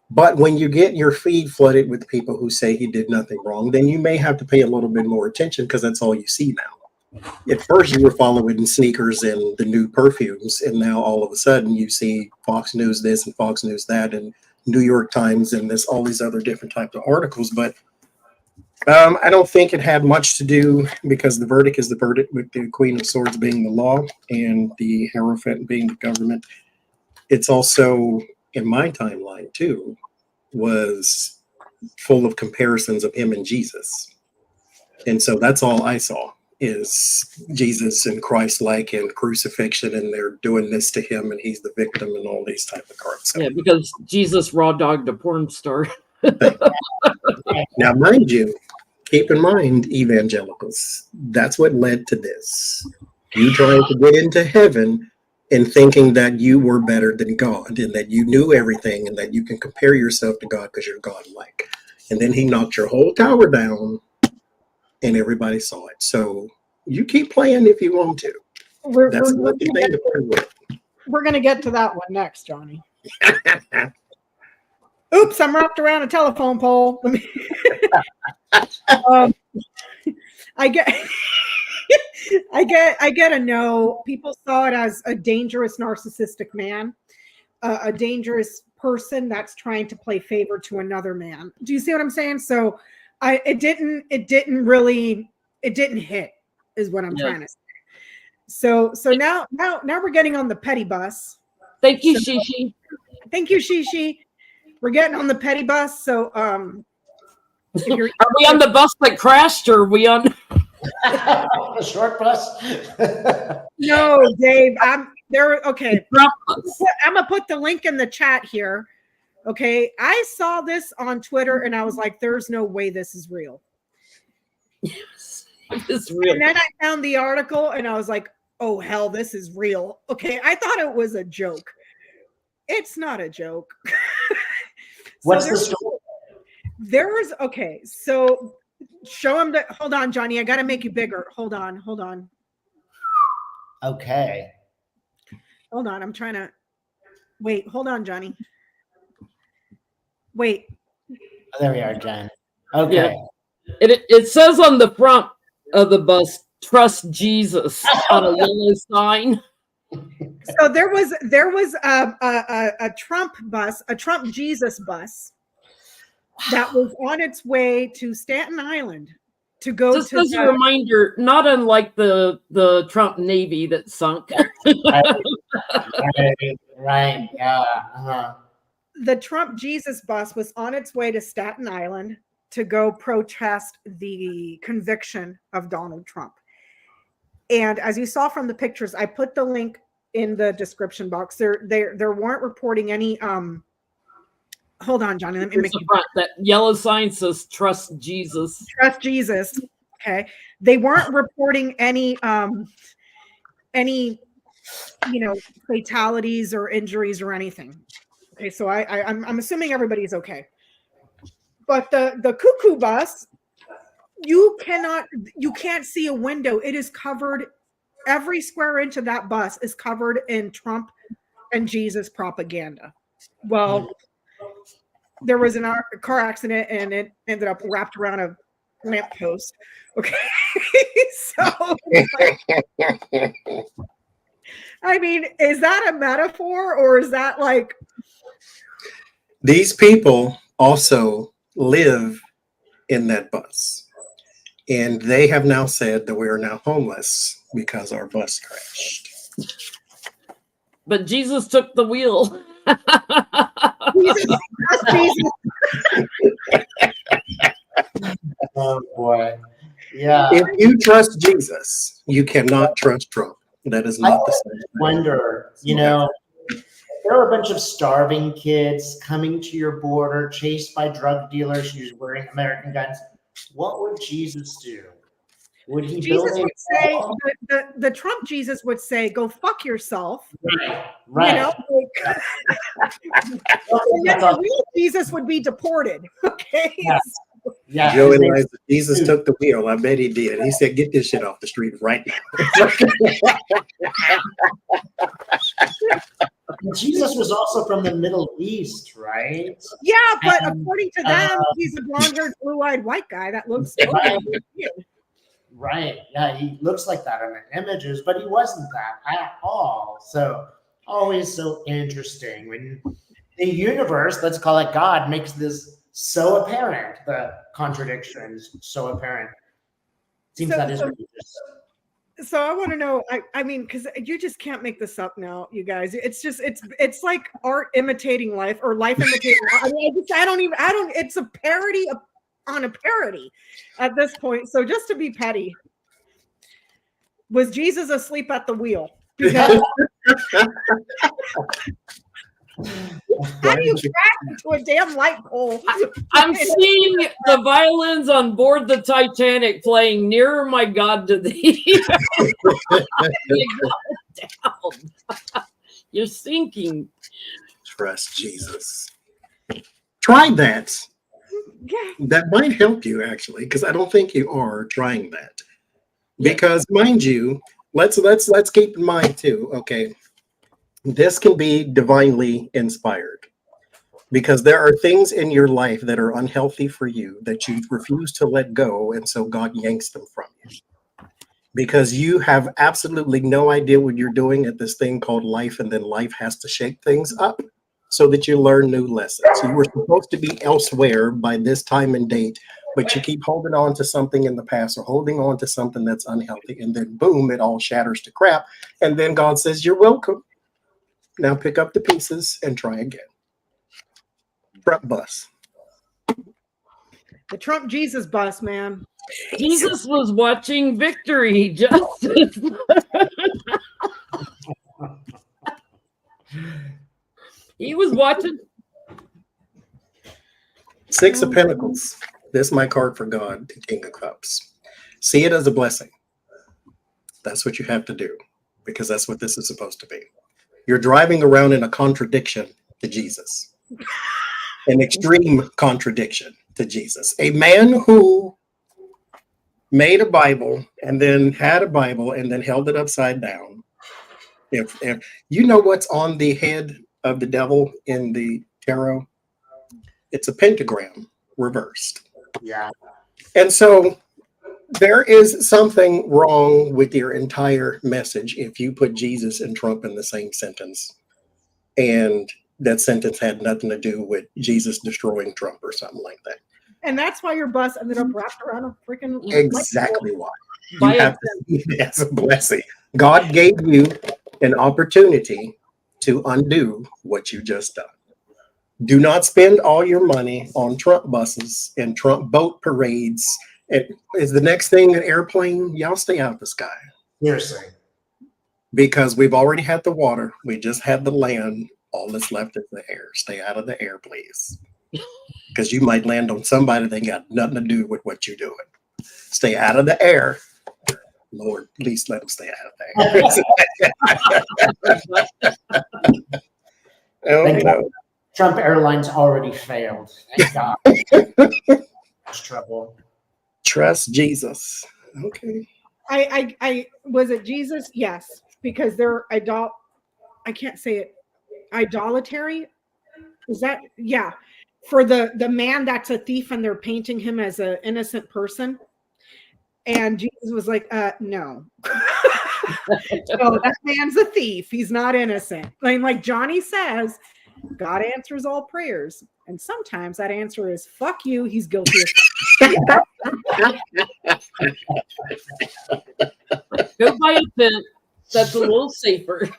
[SPEAKER 3] But when you get your feed flooded with people who say he did nothing wrong, then you may have to pay a little bit more attention because that's all you see now. At first, you were following sneakers and the new perfumes, and now all of a sudden you see Fox News this and Fox News that, and New York Times and this, all these other different types of articles. But I don't think it had much to do, because the verdict is the verdict, with the Queen of Swords being the law and the Hierophant being the government. It's also, in my timeline too, was full of comparisons of him and Jesus. And so that's all I saw, is Jesus and Christ-like and crucifixion, and they're doing this to him and he's the victim and all these type of cards. So,
[SPEAKER 2] Yeah, because Jesus raw dogged a porn star.
[SPEAKER 3] now, mind you, keep in mind, evangelicals, that's what led to this. You trying to get into heaven and thinking that you were better than God and that you knew everything and that you can compare yourself to God because you're God-like. And then he knocked your whole tower down and everybody saw it. So you keep playing if you want to. We're going
[SPEAKER 1] to get to that one next, Johnny. Oops, I'm wrapped around a telephone pole. I get a no. People saw it as a dangerous narcissistic man, a dangerous person that's trying to play favor to another man. Do you see what I'm saying? So it didn't hit, is what I'm trying to say. So now we're getting on the petty bus.
[SPEAKER 2] Thank you, Shishi.
[SPEAKER 1] Thank you, Shishi. We're getting on the petty bus. So are
[SPEAKER 2] we on the bus that crashed, or are we on
[SPEAKER 4] a short bus?
[SPEAKER 1] No, Dave. I'm there. Okay. I'm gonna put the link in the chat here. Okay. I saw this on Twitter and I was like, there's no way this is real.
[SPEAKER 2] Yes, it's real.
[SPEAKER 1] And then I found the article and I was like, oh hell, this is real. Okay. I thought it was a joke. It's not a joke.
[SPEAKER 4] What's the story?
[SPEAKER 1] Okay, so show him that. Hold on, Johnny. I got to make you bigger. Hold on.
[SPEAKER 4] Okay.
[SPEAKER 1] Hold on. I'm trying to wait. Hold on, Johnny. Wait.
[SPEAKER 4] Oh, there we are, John. Okay.
[SPEAKER 2] Yeah. It says on the front of the bus, "Trust Jesus" on a yellow sign.
[SPEAKER 1] So there was a Trump bus, a Trump Jesus bus, that was on its way to Staten Island to go
[SPEAKER 2] Just as a reminder, not unlike the Trump Navy that sunk.
[SPEAKER 4] Right. Yeah. Uh-huh.
[SPEAKER 1] The Trump Jesus bus was on its way to Staten Island to go protest the conviction of Donald Trump. And as you saw from the pictures, I put the link in the description box. There weren't reporting any. Hold on, Johnny. Let me make
[SPEAKER 2] that yellow sign says "Trust Jesus."
[SPEAKER 1] Trust Jesus. Okay. They weren't reporting any fatalities or injuries or anything. Okay, so I'm assuming everybody's okay. But the cuckoo bus, you can't see a window. It is covered. Every square inch of that bus is covered in Trump and Jesus propaganda. Well, there was a car accident and it ended up wrapped around a lamppost. Okay. So, I mean, is that a metaphor or is that like.
[SPEAKER 3] These people also live in that bus. And they have now said that we are now homeless because our bus crashed.
[SPEAKER 2] But Jesus took the wheel.
[SPEAKER 1] Jesus.
[SPEAKER 4] Oh boy. Yeah.
[SPEAKER 3] If you trust Jesus, you cannot trust Trump. That is not the same.
[SPEAKER 4] Wonder, there are a bunch of starving kids coming to your border, chased by drug dealers who's wearing American guns. What would Jesus do? Would he
[SPEAKER 1] Jesus
[SPEAKER 4] build
[SPEAKER 1] would say, the Trump Jesus would say, go fuck yourself.
[SPEAKER 4] Right.
[SPEAKER 1] You know, and then the real Jesus would be deported. Okay.
[SPEAKER 4] Yes. Yeah.
[SPEAKER 3] Joey lies. Jesus took the wheel. I bet he did. He said, "Get this shit off the street right now."
[SPEAKER 4] Jesus was also from the Middle East, right?
[SPEAKER 1] Yeah, but according to them, he's a blonde-haired, blue-eyed white guy that looks
[SPEAKER 4] Right. Yeah, he looks like that in the images, but he wasn't that at all. So always so interesting when the universe, let's call it God, makes this so apparent. The contradictions so apparent. Seems that is religious.
[SPEAKER 1] So I want to know. I mean, because you just can't make this up now, you guys. It's just it's like art imitating life or life imitating. I mean, I don't. It's a parody on a parody at this point. So just to be petty, was Jesus asleep at the wheel? Because how do you crash into a damn light pole?
[SPEAKER 2] I'm seeing the violins on board the Titanic playing "Nearer, My God, to Thee." Down. You're sinking.
[SPEAKER 3] Trust Jesus. Try that.
[SPEAKER 1] Yeah.
[SPEAKER 3] That might help you actually, because I don't think you are trying that. Because mind you, let's keep in mind too. Okay, this can be divinely inspired, because there are things in your life that are unhealthy for you that you refuse to let go, and so God yanks them from you. Because you have absolutely no idea what you're doing at this thing called life, and then life has to shake things up so that you learn new lessons. You were supposed to be elsewhere by this time and date, but you keep holding on to something in the past or holding on to something that's unhealthy, and then boom, it all shatters to crap. And then God says, "You're welcome. Now pick up the pieces and try again." Trump bus.
[SPEAKER 1] The Trump Jesus bus, man.
[SPEAKER 2] Jesus was watching Victory, Justice. He was watching.
[SPEAKER 3] Six of Pentacles. This is my card for God, the King of Cups. See it as a blessing. That's what you have to do, because that's what this is supposed to be. You're driving around in a contradiction to Jesus. An extreme contradiction to Jesus. A man who made a Bible and then had a Bible and then held it upside down. If you know what's on the head of the devil in the tarot, it's a pentagram reversed.
[SPEAKER 4] Yeah.
[SPEAKER 3] And so there is something wrong with your entire message if you put Jesus and Trump in the same sentence, and that sentence had nothing to do with Jesus destroying Trump or something like that.
[SPEAKER 1] And that's why your bus ended up wrapped around a freaking
[SPEAKER 3] Exactly why. You have to see it as a blessing. God gave you an opportunity to undo what you just done. Do not spend all your money on Trump buses and Trump boat parades. Is the next thing an airplane? Y'all stay out of the sky.
[SPEAKER 4] Seriously.
[SPEAKER 3] Because we've already had the water. We just had the land. All that's left is the air. Stay out of the air, please. Because you might land on somebody that ain't got nothing to do with what you're doing. Stay out of the air. Lord, please let them stay out of the air.
[SPEAKER 4] Thank God. Trump Airlines already failed. Thank God. That's trouble.
[SPEAKER 3] Trust Jesus. Okay.
[SPEAKER 1] I was it Jesus? Yes, because they're I can't say it. Idolatry? Is that for the man that's a thief, and they're painting him as an innocent person? And Jesus was like, no. No, that man's a thief. He's not innocent. Like Johnie says, God answers all prayers. And sometimes that answer is, fuck you, he's guilty of
[SPEAKER 2] Go buy a tent. That's a little safer.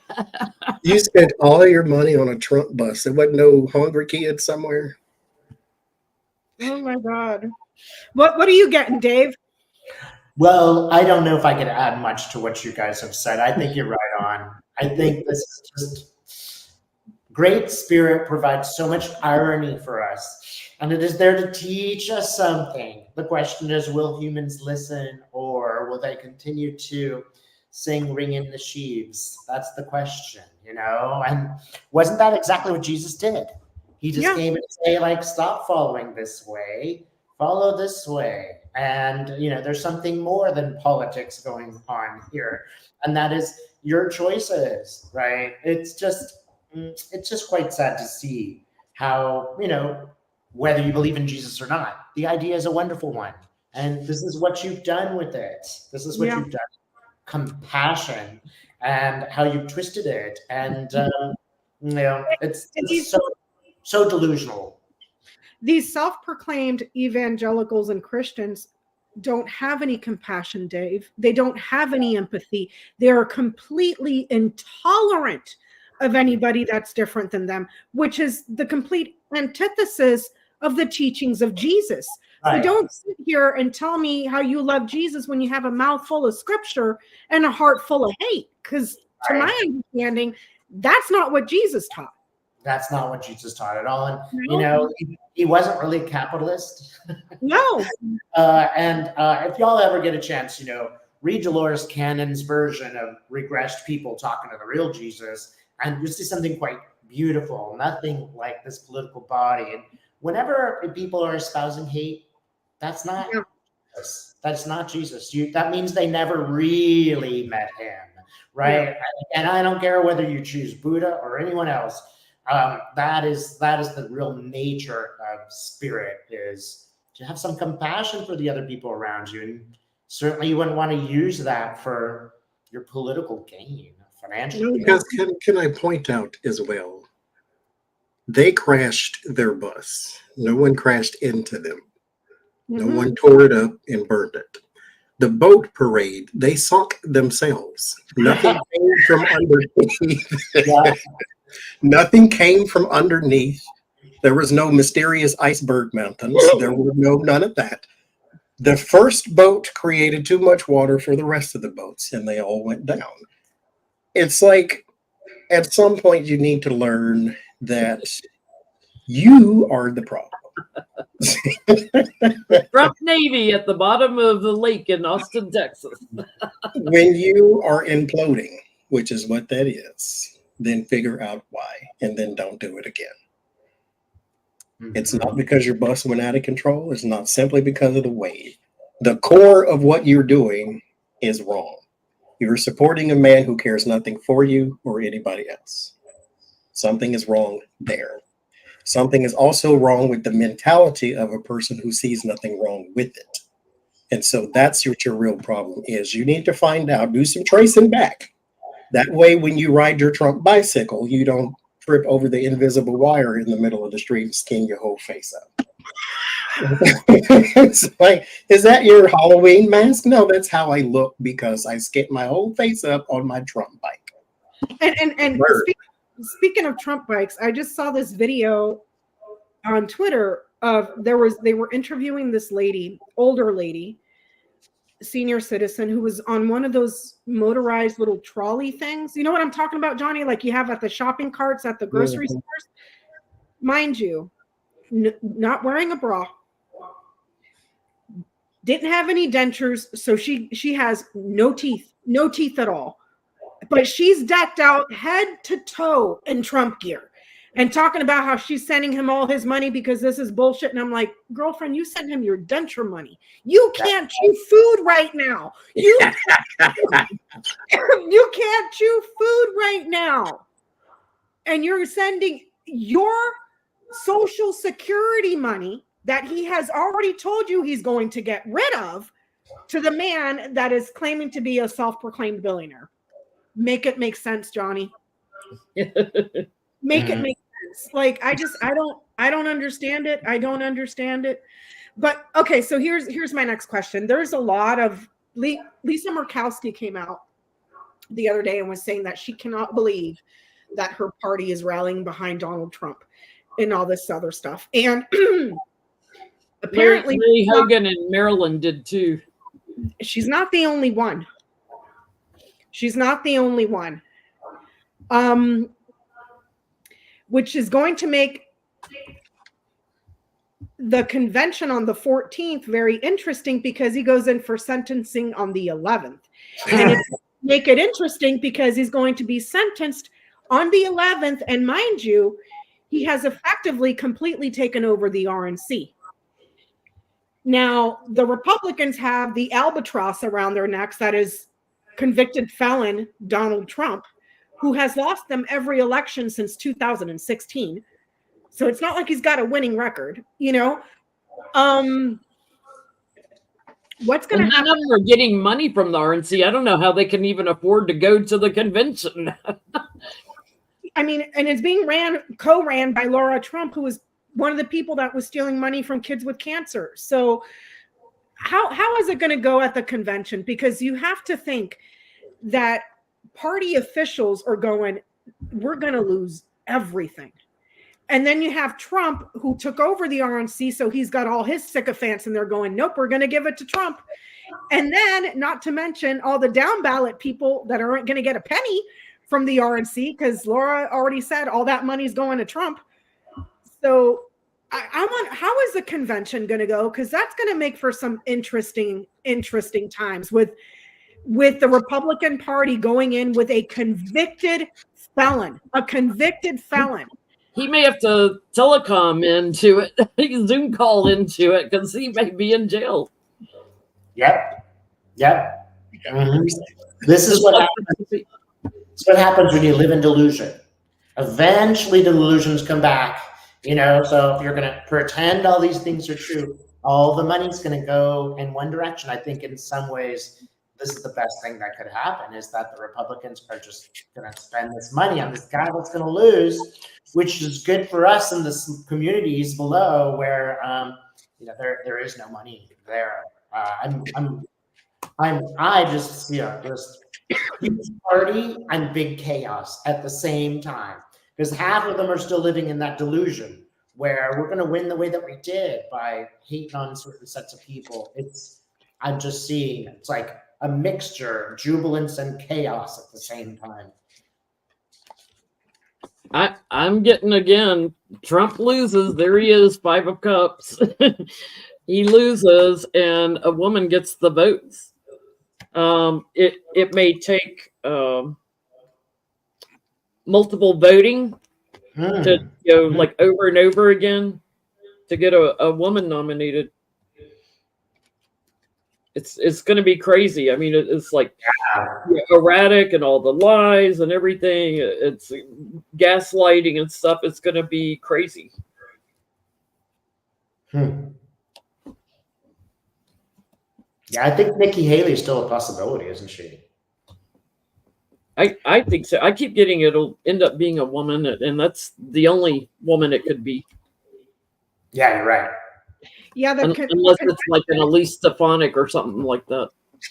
[SPEAKER 3] You spent all your money on a Trump bus. There wasn't no hungry kid somewhere.
[SPEAKER 1] Oh my God. What are you getting, Dave?
[SPEAKER 4] Well, I don't know if I could add much to what you guys have said. I think you're right on. I think this is just Great Spirit provides so much irony for us, and it is there to teach us something. The question is, will humans listen, or will they continue to sing Ring in the Sheaves? That's the question, you know? And wasn't that exactly what Jesus did? He just came and say, like, stop following this way, follow this way. And, you know, there's something more than politics going on here. And that is your choices, right? It's just quite sad to see how, you know, whether you believe in Jesus or not, the idea is a wonderful one. And this is what you've done with it. This is what you've done. Compassion and how you've twisted it. And, you know, it's so delusional.
[SPEAKER 1] These self-proclaimed evangelicals and Christians don't have any compassion, Dave. They don't have any empathy. They are completely intolerant of anybody that's different than them, which is the complete antithesis of the teachings of Jesus. Right. So don't sit here and tell me how you love Jesus when you have a mouth full of scripture and a heart full of hate, because to my understanding, that's not what Jesus taught.
[SPEAKER 4] That's not what Jesus taught at all. And, you know, he wasn't really a capitalist.
[SPEAKER 1] No.
[SPEAKER 4] And if y'all ever get a chance, you know, read Dolores Cannon's version of Regressed People talking to the real Jesus, and you see something quite beautiful, nothing like this political body. And whenever people are espousing hate, that's not Jesus. That's not Jesus. That means they never really met him, right? Yeah. And I don't care whether you choose Buddha or anyone else. That is the real nature of spirit, is to have some compassion for the other people around you. And certainly you wouldn't want to use that for your political gain, financial gain.
[SPEAKER 3] Because can I point out as well, they crashed their bus. No one crashed into them. No one tore it up and burned it. The boat parade, they sunk themselves. Nothing came from underneath. Nothing came from underneath. There was no mysterious iceberg mountains. There were none of that. The first boat created too much water for the rest of the boats, and they all went down. It's like, at some point, you need to learn that you are the problem.
[SPEAKER 2] Trump Navy at the bottom of the lake in Austin, Texas.
[SPEAKER 3] When you are imploding, which is what that is, then figure out why, and then don't do it again. It's not because your bus went out of control. It's not simply because of the wave. The core of what you're doing is wrong. You're supporting a man who cares nothing for you or anybody else. Something is wrong there. Something is also wrong with the mentality of a person who sees nothing wrong with it. And so that's what your real problem is. You need to find out, do some tracing back. That way, when you ride your Trump bicycle, you don't trip over the invisible wire in the middle of the street and skin your whole face up. It's like, is that your Halloween mask? No, that's how I look because I skint my whole face up on my Trump bike.
[SPEAKER 1] And speaking of Trump bikes, I just saw this video on Twitter of they were interviewing this lady, older lady, senior citizen, who was on one of those motorized little trolley things. You know what I'm talking about, Johnny? Like you have at the shopping carts at the grocery stores. Mind you, not wearing a bra, didn't have any dentures, so she has no teeth at all. But she's decked out head to toe in Trump gear and talking about how she's sending him all his money because this is bullshit. And I'm like, girlfriend, you sent him your denture money. You can't chew food right now. You can't chew food right now. And you're sending your Social Security money that he has already told you he's going to get rid of to the man that is claiming to be a self-proclaimed billionaire. Make it make sense, Johnny. Make it make sense. Like I don't understand it. I don't understand it. But okay, so here's my next question. There's a lot of Lisa Murkowski came out the other day and was saying that she cannot believe that her party is rallying behind Donald Trump and all this other stuff. And apparently
[SPEAKER 2] Larry Hogan in Maryland did too.
[SPEAKER 1] She's not the only one. She's not the only one. which is going to make the convention on the 14th very interesting because he goes in for sentencing on the 11th. And it's make it interesting because he's going to be sentenced on the 11th. And mind you, he has effectively completely taken over the RNC. Now, the Republicans have the albatross around their necks, that is convicted felon Donald Trump, who has lost them every election since 2016. So it's not like he's got a winning record, you know. What's going to happen?
[SPEAKER 2] None of them are getting money from the RNC. I don't know how they can even afford to go to the convention.
[SPEAKER 1] I mean, and it's being co-ran by Laura Trump, who was one of the people that was stealing money from kids with cancer. So how is it going to go at the convention? Because you have to think that party officials are going, we're going to lose everything. And then you have Trump, who took over the RNC, so he's got all his sycophants, and they're going, nope, we're going to give it to Trump. And then, not to mention all the down ballot people that aren't going to get a penny from the RNC, because Laura already said all that money's going to Trump. So I want, how is the convention going to go? Because that's going to make for some interesting times with the Republican Party going in with a convicted felon.
[SPEAKER 2] He may have to telecom into it, Zoom call into it, because he may be in jail.
[SPEAKER 4] Yep. Mm-hmm. This is what happens. It's what happens when you live in delusion. Eventually, the delusions come back. You know, so if you're going to pretend all these things are true, all the money's going to go in one direction. I think in some ways, this is the best thing that could happen, is that the Republicans are just going to spend this money on this guy that's going to lose, which is good for us in the communities below where, you know, there is no money there. I just see this huge party and big chaos at the same time, because half of them are still living in that delusion where we're going to win the way that we did by hating on certain sets of people. I'm just seeing it's like a mixture of jubilance and chaos at the same time.
[SPEAKER 2] I'm getting, again, Trump loses. There he is, 5 of Cups. He loses, and a woman gets the votes. It may take multiple voting to go like over and over again to get a woman nominated. It's going to be crazy. I mean, it's like erratic and all the lies and everything. It's gaslighting and stuff. It's going to be crazy.
[SPEAKER 4] Yeah, I think Nikki Haley is still a possibility, isn't she?
[SPEAKER 2] I think so. I keep getting it'll end up being a woman, and that's the only woman it could be.
[SPEAKER 4] Yeah, you're right.
[SPEAKER 1] Yeah,
[SPEAKER 2] unless it's like an Elise Stefanik or something like that.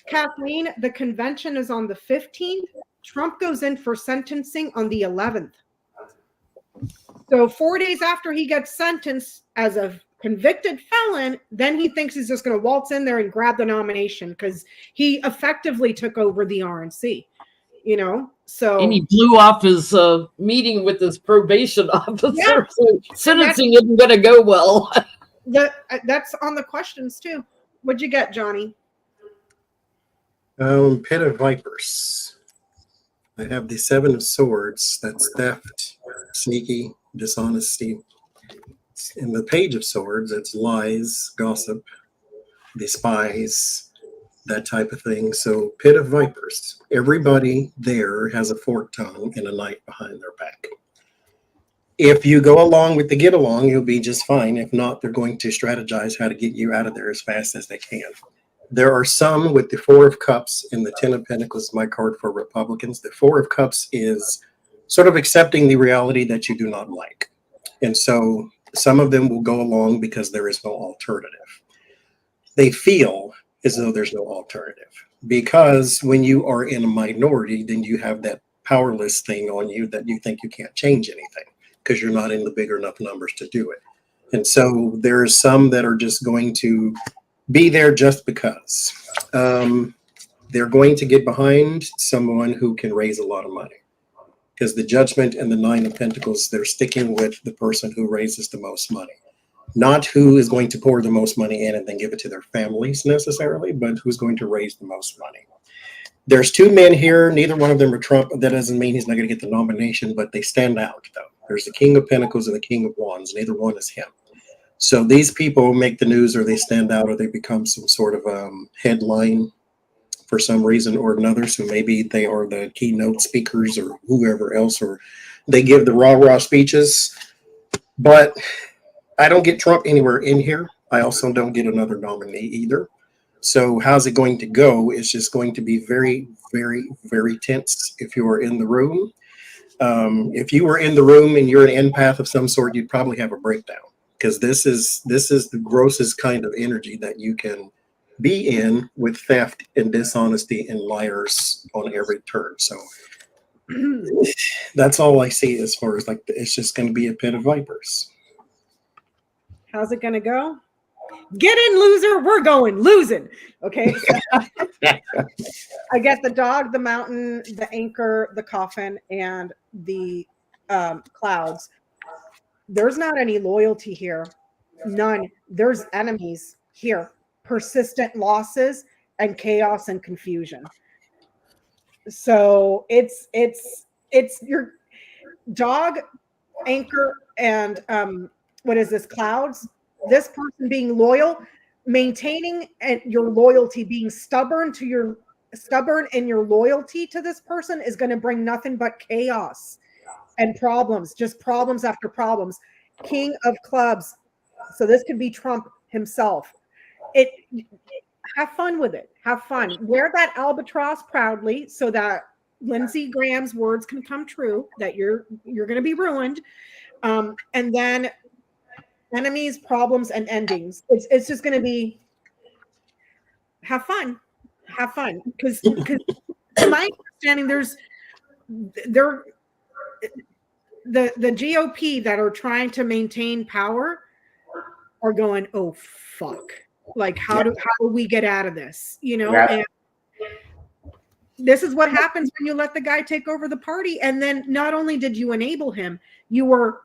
[SPEAKER 1] Kathleen, the convention is on the 15th. Trump goes in for sentencing on the 11th. So 4 days after he gets sentenced as a convicted felon, then he thinks he's just going to waltz in there and grab the nomination because he effectively took over the RNC. You know, so
[SPEAKER 2] and he blew off his meeting with his probation officer.
[SPEAKER 1] Yeah.
[SPEAKER 2] So sentencing isn't going to go well.
[SPEAKER 1] That's on the questions too. What'd you get, Johnny?
[SPEAKER 3] Pit of Vipers. I have the 7 of Swords. That's theft, sneaky, dishonesty. In the Page of Swords, it's lies, gossip, despise, that type of thing. So Pit of Vipers. Everybody there has a forked tongue and a knife behind their back. If you go along with the get along, you'll be just fine. If not, they're going to strategize how to get you out of there as fast as they can. There are some with the 4 of Cups and the 10 of Pentacles, my card for Republicans. The 4 of Cups is sort of accepting the reality that you do not like. And so some of them will go along because there is no alternative. They feel as though there's no alternative. Because when you are in a minority, then you have that powerless thing on you that you think you can't change anything because you're not in the big enough numbers to do it. And so there's some that are just going to be there just because. They're going to get behind someone who can raise a lot of money. because the Judgment and the Nine of Pentacles, they're sticking with the person who raises the most money. Not who is going to pour the most money in and then give it to their families necessarily, but who's going to raise the most money. There's two men here. Neither one of them are Trump. That doesn't mean he's not going to get the nomination, but they stand out, though. There's the King of Pentacles and the King of Wands. Neither one is him. So these people make the news, or they stand out, or they become some sort of headline for some reason or another. So maybe they are the keynote speakers or whoever else, or they give the rah-rah speeches. But I don't get Trump anywhere in here. I also don't get another nominee either. So how's it going to go? It's just going to be very, very, very tense if you are in the room. If you were in the room and you're an empath of some sort, you'd probably have a breakdown, because this is the grossest kind of energy that you can be in, with theft and dishonesty and liars on every turn. So that's all I see as far as, like, it's just going to be a pit of vipers.
[SPEAKER 1] How's it going to go? Get in, loser. We're going losing. Okay. I get the dog, the mountain, the anchor, the coffin, and the clouds. There's not any loyalty here. None. There's enemies here. Persistent losses and chaos and confusion. So it's your dog, anchor, and what is this? Clouds. This person being loyal, maintaining your loyalty, being stubborn in your loyalty to this person is going to bring nothing but chaos and problems, just problems after problems. King of Clubs. So this could be Trump himself. Have fun with it. Have fun. Wear that albatross proudly so that Lindsey Graham's words can come true, that you're going to be ruined. And then enemies, problems, and endings. It's just going to be have fun. Because to my understanding, the GOP that are trying to maintain power are going, oh fuck, like how do we get out of this? You know, and this is what happens when you let the guy take over the party. And then not only did you enable him, you are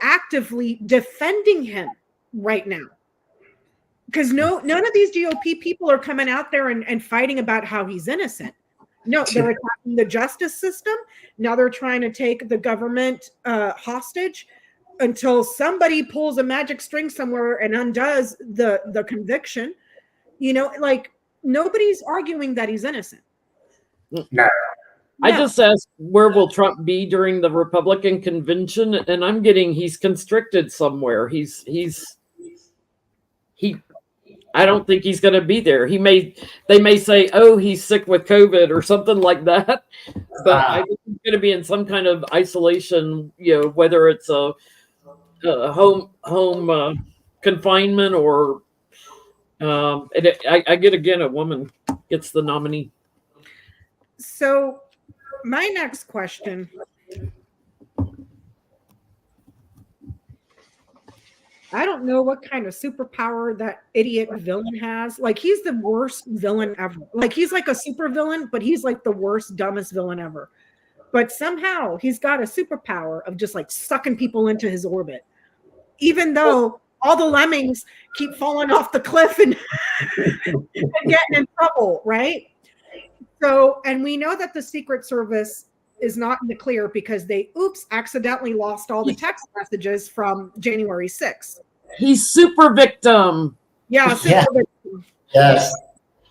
[SPEAKER 1] actively defending him right now, because none of these GOP people are coming out there and fighting about how he's innocent. No, they're attacking the justice system. Now they're trying to take the government hostage until somebody pulls a magic string somewhere and undoes the conviction. You know, like, nobody's arguing that he's innocent.
[SPEAKER 4] No.
[SPEAKER 2] I just asked, where will Trump be during the Republican convention? And I'm getting he's constricted somewhere. I don't think he's going to be there. They may say, oh, he's sick with COVID or something like that. But I think he's going to be in some kind of isolation, you know, whether it's a home confinement or I get, again, a woman gets the nominee.
[SPEAKER 1] So my next question. I don't know what kind of superpower that idiot villain has. Like, he's the worst villain ever. Like, he's like a super villain, but he's like the worst, dumbest villain ever. But somehow he's got a superpower of just like sucking people into his orbit, even though all the lemmings keep falling off the cliff and getting in trouble, right? So, and we know that the Secret Service is not in the clear because they, accidentally lost all the text messages from January 6th.
[SPEAKER 2] He's super victim.
[SPEAKER 1] Yeah, victim.
[SPEAKER 4] Yes.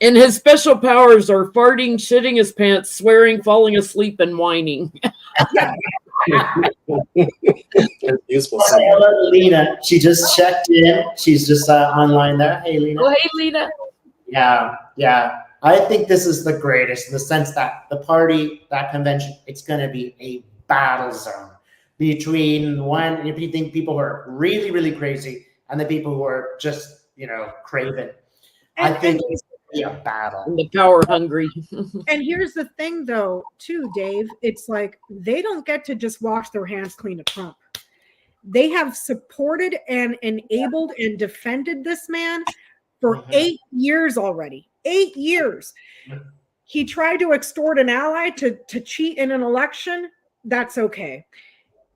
[SPEAKER 2] And his special powers are farting, shitting his pants, swearing, falling asleep, and whining.
[SPEAKER 3] Useful.
[SPEAKER 4] Lena, she just checked in. She's just online there. Hey, Lena.
[SPEAKER 2] Oh, hey, Lena.
[SPEAKER 4] Yeah. I think this is the greatest in the sense that the party, that convention, it's going to be a battle zone between if you think people who are really, really crazy and the people who are just, craven. I think it's going to be a battle.
[SPEAKER 2] And the power hungry.
[SPEAKER 1] And here's the thing, though, too, Dave. It's like they don't get to just wash their hands clean of Trump. They have supported and enabled and defended this man for 8 years already. 8 years. He tried to extort an ally to cheat in an election. That's okay.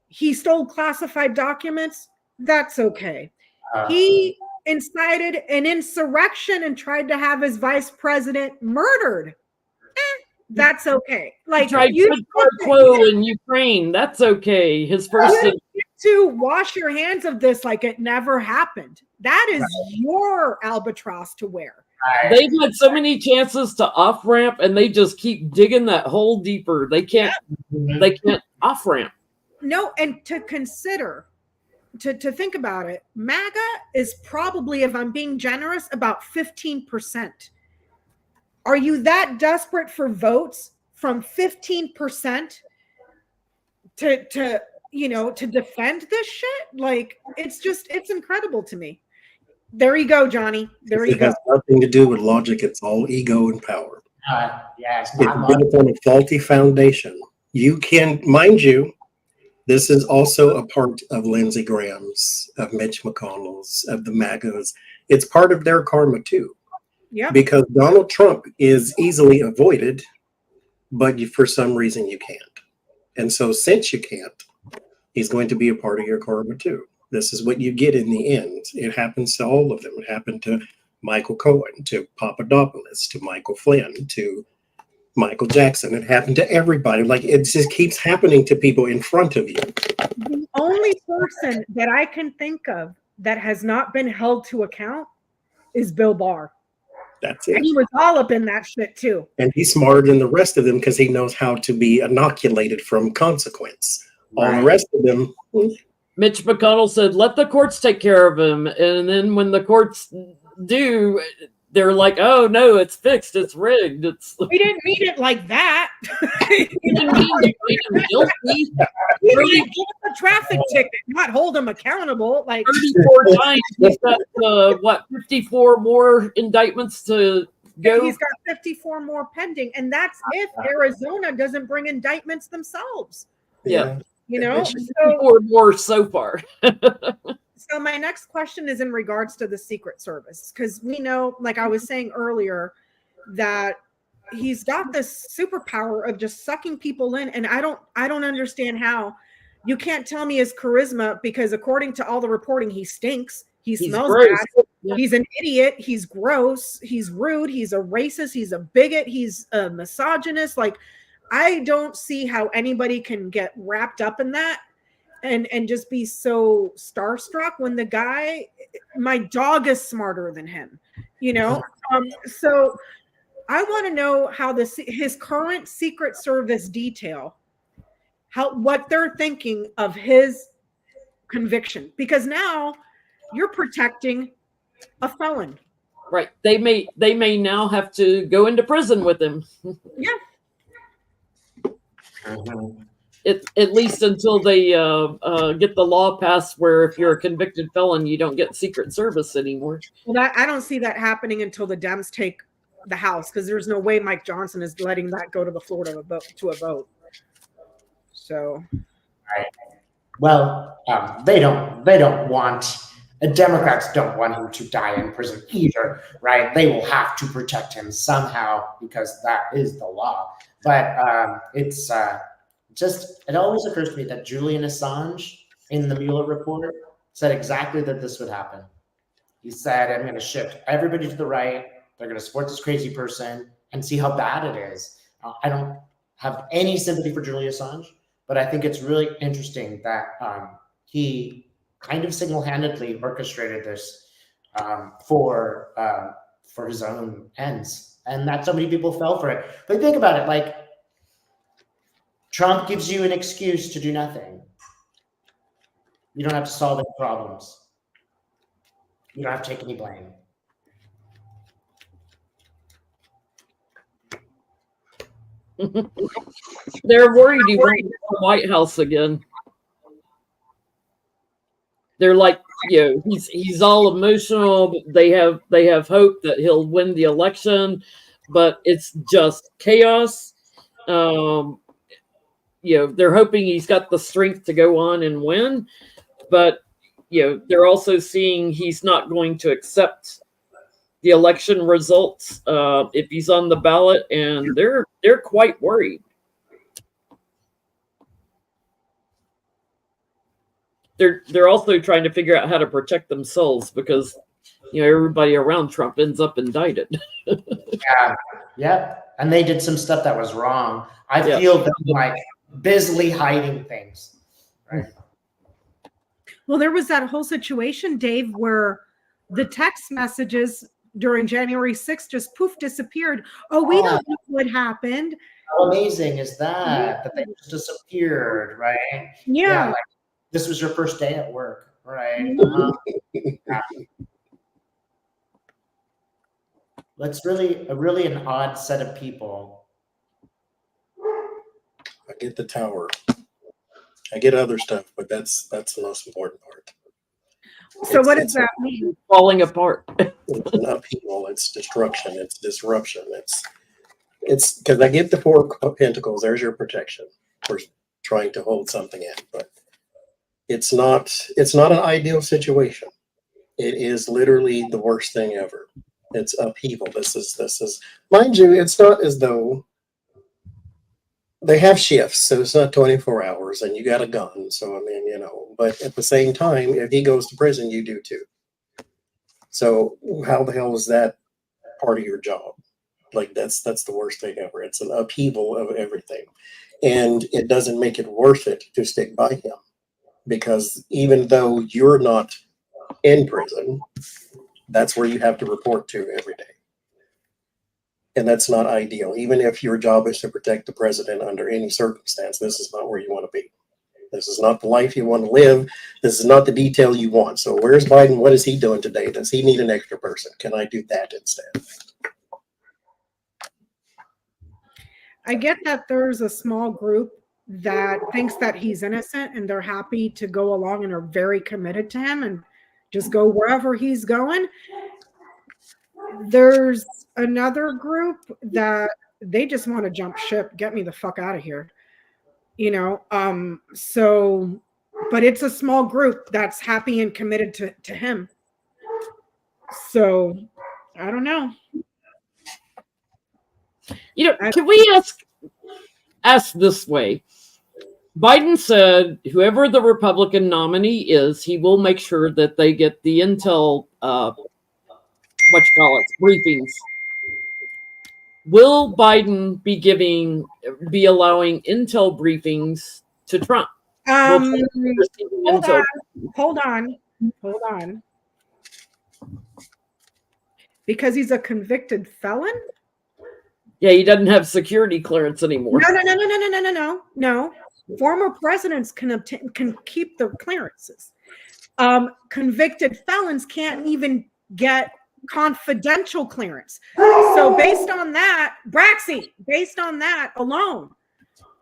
[SPEAKER 1] He stole classified documents. That's okay. He incited an insurrection and tried to have his vice president murdered. That's okay. Like,
[SPEAKER 2] tried
[SPEAKER 1] you
[SPEAKER 2] quid pro quo in Ukraine. That's okay. His first
[SPEAKER 1] get to wash your hands of this like it never happened. That is your albatross to wear.
[SPEAKER 2] They've had so many chances to off ramp, and they just keep digging that hole deeper. They can't. They can't off ramp.
[SPEAKER 1] No, and to consider, to think about it, MAGA is probably, if I'm being generous, about 15%. Are you that desperate for votes from 15% to defend this shit? Like, it's incredible to me. There you go, Johnny. There you go.
[SPEAKER 3] It has nothing to do with logic. It's all ego and power.
[SPEAKER 4] Yes,
[SPEAKER 3] It's built on a faulty foundation. You can, mind you, this is also a part of Lindsey Graham's, of Mitch McConnell's, of the MAGAs. It's part of their karma too.
[SPEAKER 1] Yeah.
[SPEAKER 3] Because Donald Trump is easily avoided, but for some reason you can't. And so since you can't, he's going to be a part of your karma too. This is what you get in the end. It happens to all of them. It happened to Michael Cohen, to Papadopoulos, to Michael Flynn, to Michael Jackson. It happened to everybody. Like, it just keeps happening to people in front of you.
[SPEAKER 1] The only person that I can think of that has not been held to account is Bill Barr.
[SPEAKER 3] That's it.
[SPEAKER 1] And he was all up in that shit too.
[SPEAKER 3] And he's smarter than the rest of them because he knows how to be inoculated from consequence. All the rest of them.
[SPEAKER 2] Mitch McConnell said, let the courts take care of him. And then when the courts do, they're like, oh, no, it's fixed. It's rigged.
[SPEAKER 1] We didn't mean it like that.
[SPEAKER 2] We didn't mean to make him guilty.
[SPEAKER 1] We didn't give him a traffic ticket, not hold him accountable. Like
[SPEAKER 2] 34 times. He's got, 54 more indictments to go?
[SPEAKER 1] He's got 54 more pending. And that's if Arizona doesn't bring indictments themselves.
[SPEAKER 2] Yeah.
[SPEAKER 1] You know,
[SPEAKER 2] or more so far.
[SPEAKER 1] So my next question is in regards to the Secret Service, because we know, like I was saying earlier, that he's got this superpower of just sucking people in, and I don't understand how. You can't tell me his charisma, because according to all the reporting, he stinks. He smells bad. Yeah. He's an idiot. He's gross. He's rude. He's a racist. He's a bigot. He's a misogynist. Like, I don't see how anybody can get wrapped up in that and just be so starstruck when the guy, my dog is smarter than him, you know? So I want to know how his current Secret Service detail, what they're thinking of his conviction, because now you're protecting a felon.
[SPEAKER 2] Right. They may now have to go into prison with him.
[SPEAKER 1] Yeah.
[SPEAKER 2] At least until they get the law passed where if you're a convicted felon, you don't get Secret Service anymore.
[SPEAKER 1] Well, I don't see that happening until the Dems take the House, because there's no way Mike Johnson is letting that go to the floor to a vote. So,
[SPEAKER 4] right. Well, they don't want. Democrats don't want him to die in prison either, right? They will have to protect him somehow because that is the law. But it's it always occurs to me that Julian Assange in the Mueller report said exactly that this would happen. He said, I'm going to shift everybody to the right. They're going to support this crazy person and see how bad it is. I don't have any sympathy for Julian Assange, but I think it's really interesting that he kind of single-handedly orchestrated this for his own ends. And that so many people fell for it. But think about it, like, Trump gives you an excuse to do nothing. You don't have to solve any problems. You don't have to take any blame.
[SPEAKER 2] They're worried he won't get the White House again. They're like, he's all emotional. They have hope that he'll win the election, but it's just chaos. They're hoping he's got the strength to go on and win, but they're also seeing he's not going to accept the election results if he's on the ballot, and they're quite worried. they're also trying to figure out how to protect themselves because everybody around Trump ends up indicted.
[SPEAKER 4] Yeah. And they did some stuff that was wrong. I
[SPEAKER 2] Yeah.
[SPEAKER 4] feel them like busily hiding things. Right.
[SPEAKER 1] Well, there was that whole situation, Dave, where the text messages during January 6th just poof disappeared. Oh, we don't know what happened.
[SPEAKER 4] How amazing is that? That they just disappeared, right?
[SPEAKER 1] Yeah.
[SPEAKER 4] Like, this was your first day at work, right? That's really an odd set of people.
[SPEAKER 3] I get the tower. I get other stuff, but that's the most important part.
[SPEAKER 1] So what does that mean?
[SPEAKER 2] Falling apart.
[SPEAKER 3] It's an upheaval. It's destruction. It's disruption. It's because I get the Four of Pentacles. There's your protection for trying to hold something in, but it's not an ideal situation. It is literally the worst thing ever. It's upheaval. This is, mind you, it's not as though they have shifts, so it's not 24 hours and you got a gun. So, I mean, but at the same time, if he goes to prison, you do too. So how the hell is that part of your job? Like that's the worst thing ever. It's an upheaval of everything. And it doesn't make it worth it to stick by him, because even though you're not in prison, that's where you have to report to every day. And that's not ideal. Even if your job is to protect the president under any circumstance, this is not where you want to be. This is not the life you want to live. This is not the detail you want. So where's Biden? What is he doing today? Does he need an extra person? Can I do that instead?
[SPEAKER 1] I get that there's a small group that thinks that he's innocent and they're happy to go along and are very committed to him and just go wherever he's going. There's another group that they just want to jump ship, get me the fuck out of here. So, but it's a small group that's happy and committed to him. So I don't know.
[SPEAKER 2] Can we ask this way? Biden said whoever the Republican nominee is, he will make sure that they get the intel, briefings. Will Biden be allowing intel briefings to Trump?
[SPEAKER 1] Hold on. Because he's a convicted felon?
[SPEAKER 2] Yeah, he doesn't have security clearance anymore.
[SPEAKER 1] No. Former presidents can keep their clearances. Convicted felons can't even get confidential clearance. So based on that alone,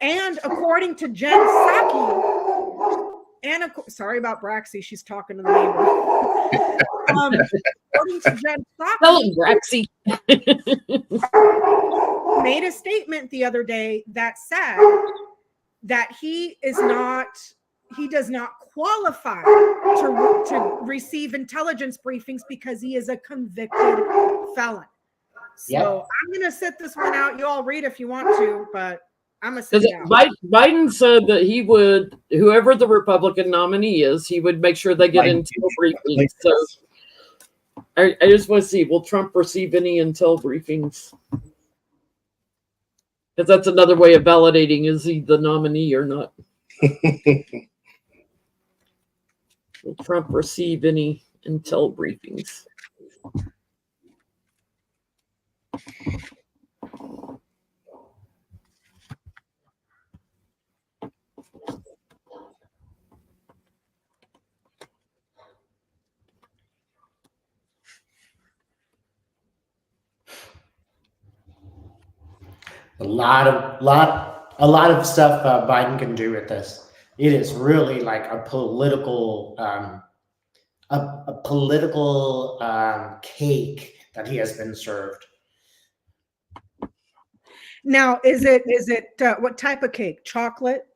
[SPEAKER 1] and according to Jen Psaki, sorry about Braxy, she's talking to the neighbor. According to Jen Psaki,
[SPEAKER 2] hello, Braxy.
[SPEAKER 1] made a statement the other day that said that he does not qualify to receive intelligence briefings because he is a convicted felon. So I'm going to sit this one out. You all read if you want to, but I'm going to sit it out.
[SPEAKER 2] Biden said that he would, whoever the Republican nominee is, he would make sure they get intel briefings. So I just want to see, will Trump receive any intel briefings? Because that's another way of validating, is he the nominee or not? Will Trump receive any intel briefings?
[SPEAKER 4] A lot of stuff Biden can do with this. It is really like a political cake that he has been served.
[SPEAKER 1] Now, is it what type of cake? Chocolate?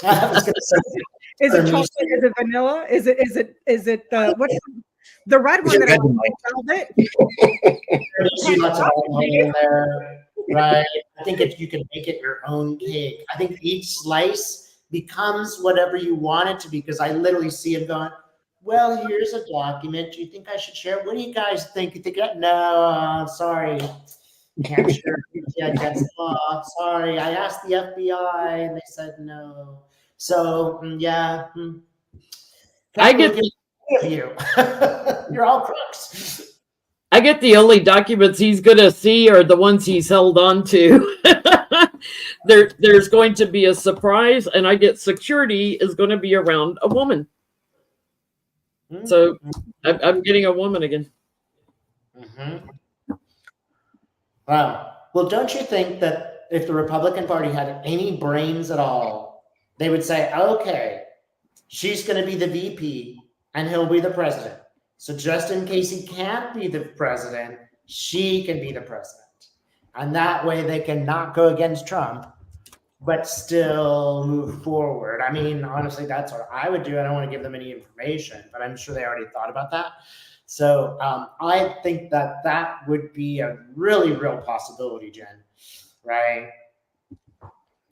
[SPEAKER 4] I was going to say,
[SPEAKER 1] is it chocolate? Is it vanilla? Is it what's the red one that I velvet?
[SPEAKER 4] There's lots of alcohol in there, right? I think if you can make it your own cake, I think each slice becomes whatever you want it to be. Because I literally see him going, well, here's a document. Do you think I should share it? What do you guys think? You think, no, sorry. Can't share it yet. Oh, sorry. I asked the FBI and they said no. So, yeah.
[SPEAKER 2] I get
[SPEAKER 4] you. You're all crooks.
[SPEAKER 2] I get the only documents he's going to see are the ones he's held on to. There's going to be a surprise, and I get security is going to be around a woman. So I'm getting a woman again.
[SPEAKER 4] Wow. Well, don't you think that if the Republican Party had any brains at all, they would say, okay, she's going to be the VP and he'll be the president. So just in case he can't be the president, she can be the president. And that way they can not go against Trump, but still move forward. I mean, honestly, that's what I would do. I don't want to give them any information, but I'm sure they already thought about that. So I think that would be a really real possibility, Jen, right?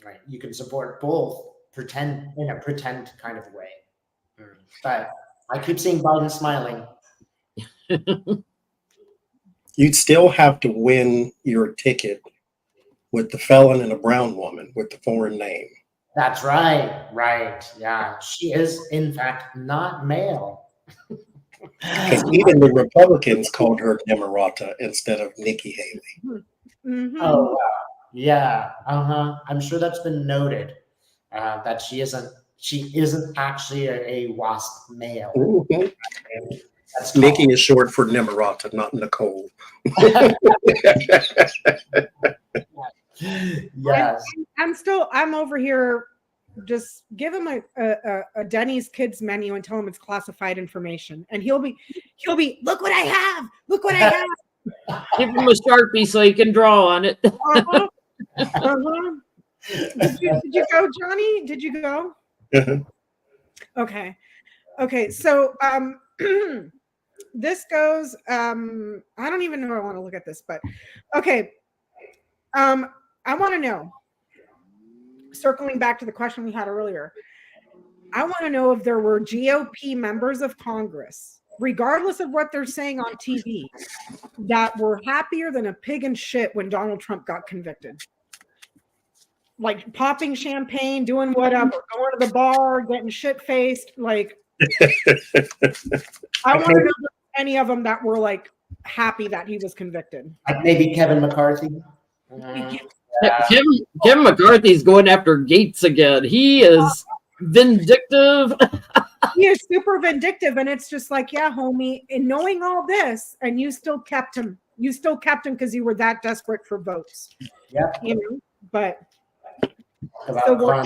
[SPEAKER 4] Right. You can support both in a pretend kind of way. But I keep seeing Biden smiling.
[SPEAKER 3] You'd still have to win your ticket with the felon and a brown woman with the foreign name.
[SPEAKER 4] That's right. Right. Yeah. She is, in fact, not male.
[SPEAKER 3] Because even the Republicans called her Demerata instead of Nikki Haley.
[SPEAKER 4] Oh, wow. Yeah. I'm sure that's been noted that she isn't actually a WASP male.
[SPEAKER 3] Nikki is short for Demerata, not Nicole.
[SPEAKER 4] Yes.
[SPEAKER 1] I'm over here. Just give him a Denny's kids menu and tell him it's classified information, and he'll be look what I have, look what I have.
[SPEAKER 2] Give him a Sharpie so he can draw on it.
[SPEAKER 1] Did you go, Johnny? Did you go? Okay. So this goes. I don't even know if I want to look at this, but okay. I want to know. Circling back to the question we had earlier, I want to know if there were GOP members of Congress, regardless of what they're saying on TV, that were happier than a pig in shit when Donald Trump got convicted. Like popping champagne, doing whatever, going to the bar, getting shit-faced. Like, I want to know if any of them that were like happy that he was convicted.
[SPEAKER 4] Like maybe Kevin McCarthy.
[SPEAKER 2] Kevin McCarthy's going after Gates again. He is vindictive.
[SPEAKER 1] He is super vindictive, and it's just like, yeah, homie, and knowing all this, and you still kept him because you were that desperate for votes.
[SPEAKER 4] Yeah.
[SPEAKER 1] But so were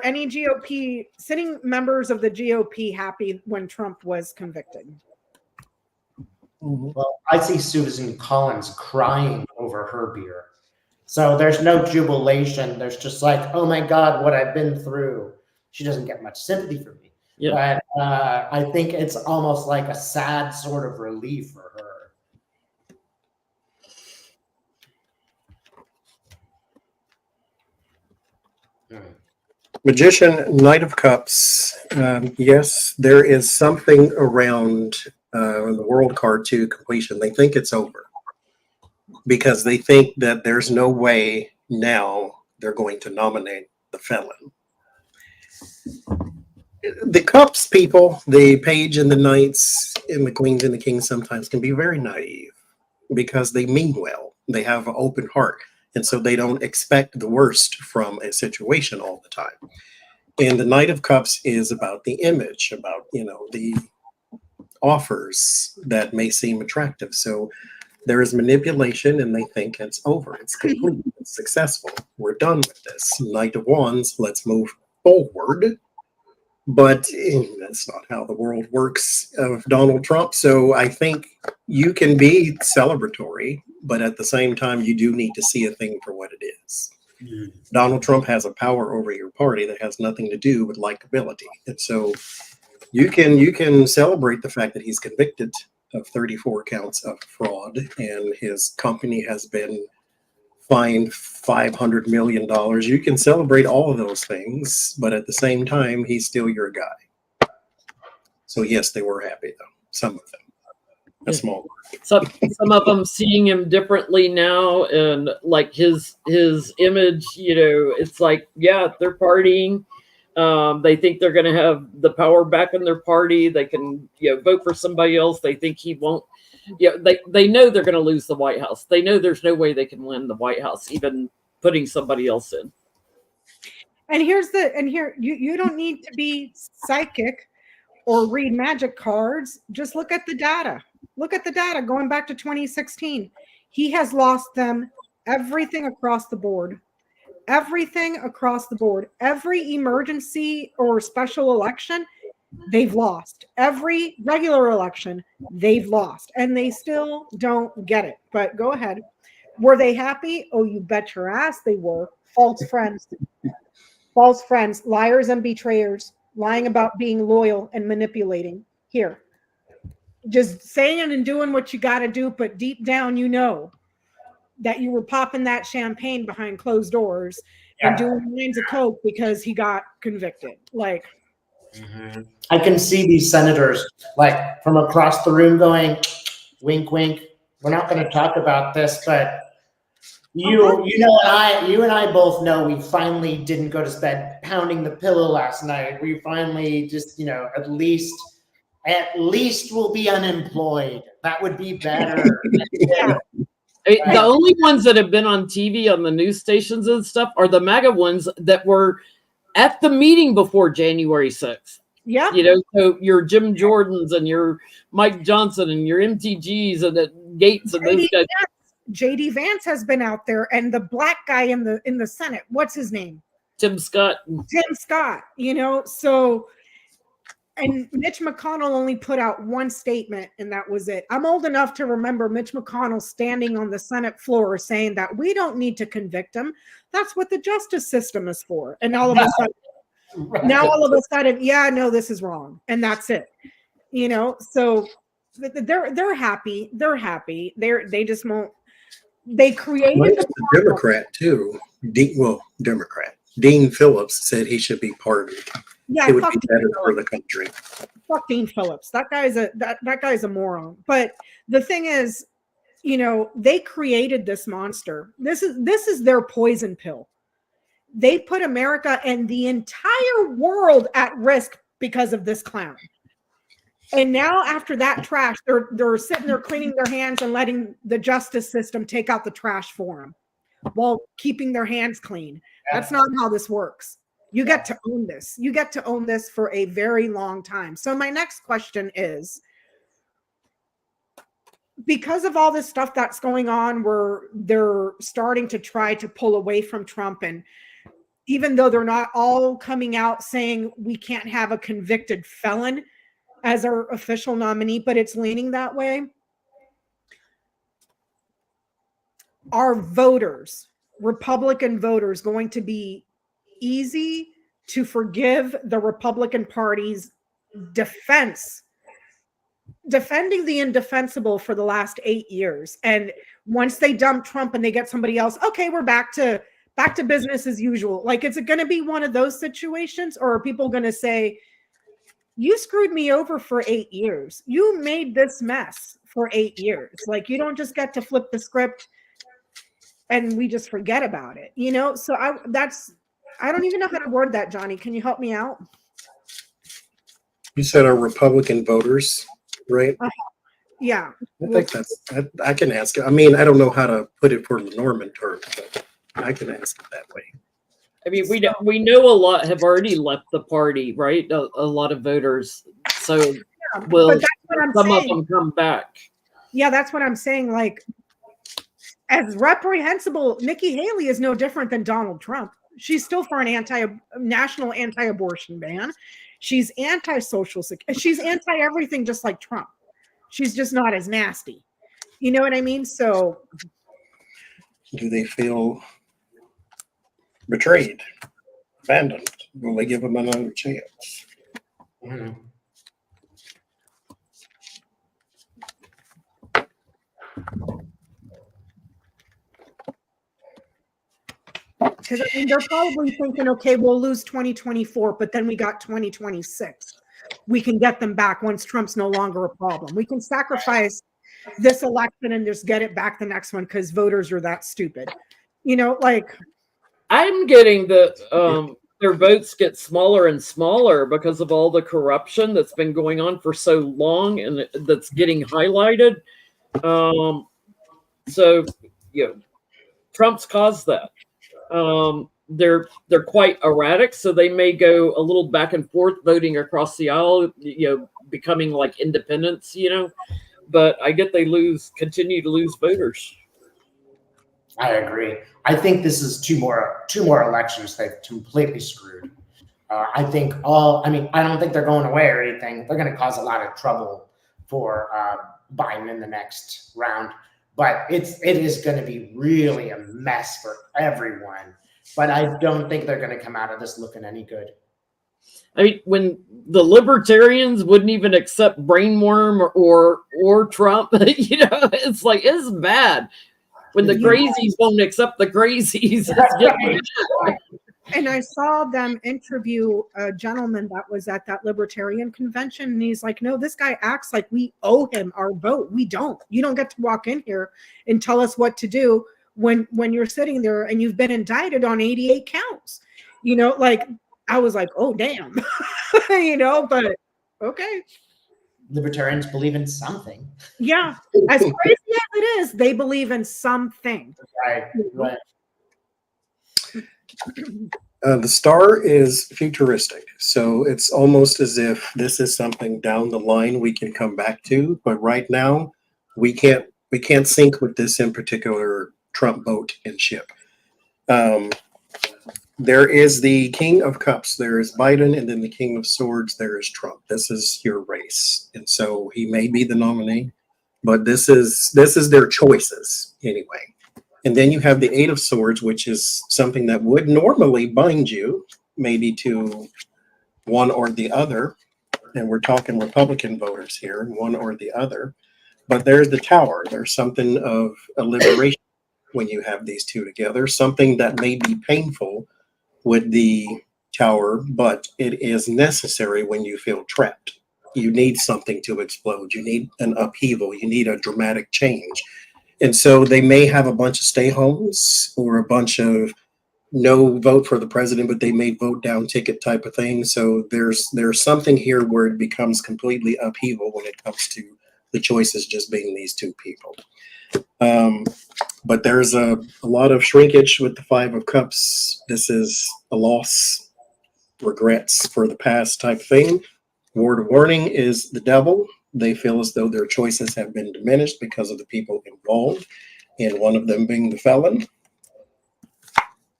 [SPEAKER 1] any GOP sitting members of the GOP happy when Trump was convicted?
[SPEAKER 4] Well, I see Susan Collins crying over her beer. So there's no jubilation. There's just like, oh my God, what I've been through. She doesn't get much sympathy from me. Yeah. But I think it's almost like a sad sort of relief for her.
[SPEAKER 3] Magician, Knight of Cups. Yes, there is something around the World Card 2 completion. They think it's over because they think that there's no way now they're going to nominate the felon. The Cups people, the Page and the Knights and the Queens and the Kings sometimes can be very naive because they mean well. They have an open heart. And so they don't expect the worst from a situation all the time. And the Knight of Cups is about the image, about, the offers that may seem attractive. So there is manipulation and they think it's over. It's complete. It's successful. We're done with this. Knight of Wands, let's move forward. But that's not how the world works of Donald Trump. So I think you can be celebratory, but at the same time, you do need to see a thing for what it is. Donald Trump has a power over your party that has nothing to do with likability. And so you can celebrate the fact that he's convicted of 34 counts of fraud and his company has been fined $500 million. You can celebrate all of those things, but at the same time, he's still your guy. So yes, they were happy though. Some of them, a small group.
[SPEAKER 2] Some of them seeing him differently now, and like his image, it's like, yeah, they're partying. They think they're going to have the power back in their party. They can, vote for somebody else. They think he won't. They know they're going to lose the White House. They know there's no way they can win the White House, even putting somebody else in.
[SPEAKER 1] And here you don't need to be psychic or read magic cards. Just look at the data. Look at the data going back to 2016. He has lost them everything across the board. Everything across the board. Every emergency or special election, they've lost. Every regular election, they've lost. And they still don't get it. But go ahead. Were they happy? Oh, you bet your ass they were. False friends. False friends. Liars and betrayers. Lying about being loyal and manipulating. Here. Just saying and doing what you got to do, but deep down you know that you were popping that champagne behind closed doors and doing lines of coke because he got convicted. Like,
[SPEAKER 4] I can see these senators like from across the room going, wink, wink. We're not going to talk about this, but you and I both know we finally didn't go to bed pounding the pillow last night. We finally just, at least we'll be unemployed. That would be better.
[SPEAKER 1] yeah.
[SPEAKER 2] The only ones that have been on TV on the news stations and stuff are the MAGA ones that were at the meeting before January 6th.
[SPEAKER 1] Yeah.
[SPEAKER 2] So your Jim Jordans and your Mike Johnson and your MTGs and the Gates and those guys.
[SPEAKER 1] JD Vance has been out there, and the black guy in the Senate, what's his name?
[SPEAKER 2] Tim Scott.
[SPEAKER 1] So, and Mitch McConnell only put out one statement, and that was it. I'm old enough to remember Mitch McConnell standing on the Senate floor saying that we don't need to convict him. That's what the justice system is for. And all of a sudden, yeah, no, this is wrong. And that's it. So they're happy. They're happy. They just won't. They created
[SPEAKER 3] the Democrat too. Democrat. Dean Phillips said he should be pardoned.
[SPEAKER 1] Yeah,
[SPEAKER 3] it would be better for the country.
[SPEAKER 1] Fuck Dean Phillips. That guy's a moron. But the thing is, they created this monster. This is their poison pill. They put America and the entire world at risk because of this clown. And now after that trash, they're sitting there cleaning their hands and letting the justice system take out the trash for them while keeping their hands clean. That's not how this works. You get to own this. You get to own this for a very long time. So my next question is, because of all this stuff that's going on where they're starting to try to pull away from Trump, and even though they're not all coming out saying we can't have a convicted felon as our official nominee, but it's leaning that way, are voters, Republican voters, going to be easy to forgive the Republican Party's defending the indefensible for the last 8 years? And once they dump Trump and they get somebody else, okay, we're back to business as usual. Like, is it going to be one of those situations, or are people going to say, you screwed me over for 8 years. You made this mess for 8 years. Like, you don't just get to flip the script and we just forget about it, So I don't even know how to word that, Johnny. Can you help me out?
[SPEAKER 3] You said our Republican voters, right?
[SPEAKER 1] Yeah.
[SPEAKER 3] I think I can ask it. I mean, I don't know how to put it for Lenormand terms, but I can ask it that way.
[SPEAKER 2] I mean, we know a lot have already left the party, right? A lot of voters. So will some of them come back? Yeah,
[SPEAKER 1] that's what I'm saying. Like, as reprehensible, Nikki Haley is no different than Donald Trump. She's still for an national anti-abortion ban. She's anti-social security. She's anti-everything, just like Trump. She's just not as nasty. You know what I mean? So,
[SPEAKER 3] do they feel betrayed, abandoned? Will they give them another chance?
[SPEAKER 4] Mm-hmm.
[SPEAKER 1] Because I mean, they're probably thinking, okay, we'll lose 2024, but then we got 2026. We can get them back once Trump's no longer a problem. We can sacrifice this election and just get it back the next one because voters are that stupid. You know, like
[SPEAKER 2] I'm getting the their votes get smaller and smaller because of all the corruption that's been going on for so long and that's getting highlighted. So, you know, Trump's caused that. They're quite erratic, so they may go a little back and forth voting across the aisle, you know, becoming like independents, you know. But I get they continue to lose voters.
[SPEAKER 4] I agree. I think this is two more elections they've completely screwed. I don't think they're going away or anything. They're going to cause a lot of trouble for Biden in the next round, but it is going to be really a mess for everyone. But I don't think they're going to come out of this looking any good.
[SPEAKER 2] I mean, when the libertarians wouldn't even accept Brainworm or Trump, you know, it's like, it's bad. When the crazies won't accept the crazies.
[SPEAKER 1] And I saw them interview a gentleman that was at that libertarian convention, and he's like, no, this guy acts like we owe him our vote. We don't. You don't get to walk in here and tell us what to do when you're sitting there and you've been indicted on 88 counts. You know, like, I was like, oh, damn. You know, but okay.
[SPEAKER 4] Libertarians believe in something.
[SPEAKER 1] Yeah. As crazy as it is, they believe in something.
[SPEAKER 4] Right.
[SPEAKER 3] The star is futuristic, so it's almost as if this is something down the line we can come back to, but right now we can't sync with this in particular Trump boat and ship. There is the King of Cups, there is Biden, and then the King of Swords, there is Trump. This is your race, and so he may be the nominee, but this is their choices anyway. And then you have the Eight of Swords, which is something that would normally bind you maybe to one or the other, and we're talking Republican voters here, one or the other. But there's the Tower. There's something of a liberation when you have these two together, something that may be painful with the Tower, but it is necessary when you feel trapped. You need something to explode. You need an upheaval. You need a dramatic change. And so they may have a bunch of stay homes or a bunch of no vote for the president, but they may vote down ticket type of thing. So there's something here where it becomes completely upheaval when it comes to the choices just being these two people. But there's a lot of shrinkage with the Five of Cups. This is a loss, regrets for the past type thing. Word of warning is the Devil. They feel as though their choices have been diminished because of the people involved, and one of them being the felon.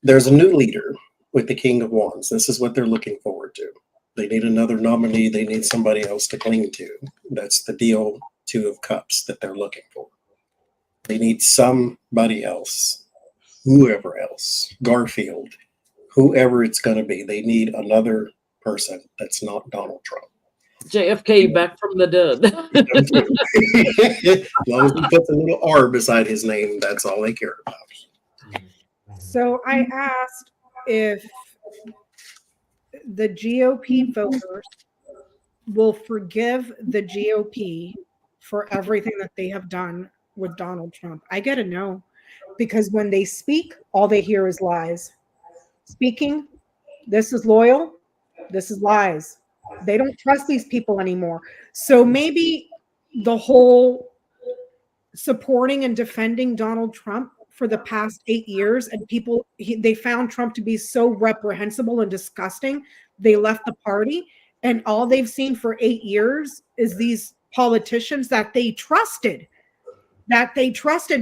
[SPEAKER 3] There's a new leader with the King of Wands. This is what they're looking forward to. They need another nominee. They need somebody else to cling to. That's the deal, Two of Cups, that they're looking for. They need somebody else, whoever else, Garfield, whoever it's going to be. They need another person that's not Donald Trump.
[SPEAKER 2] JFK back from the dead.
[SPEAKER 3] As long as he puts a little R beside his name, that's all they care about.
[SPEAKER 1] So I asked if the GOP voters will forgive the GOP for everything that they have done with Donald Trump. I get a no, because when they speak, all they hear is lies. Speaking, this is loyal, this is lies. They don't trust these people anymore. So maybe the whole supporting and defending Donald Trump for the past 8 years, and people, they found Trump to be so reprehensible and disgusting, they left the party. And all they've seen for 8 years is these politicians that they trusted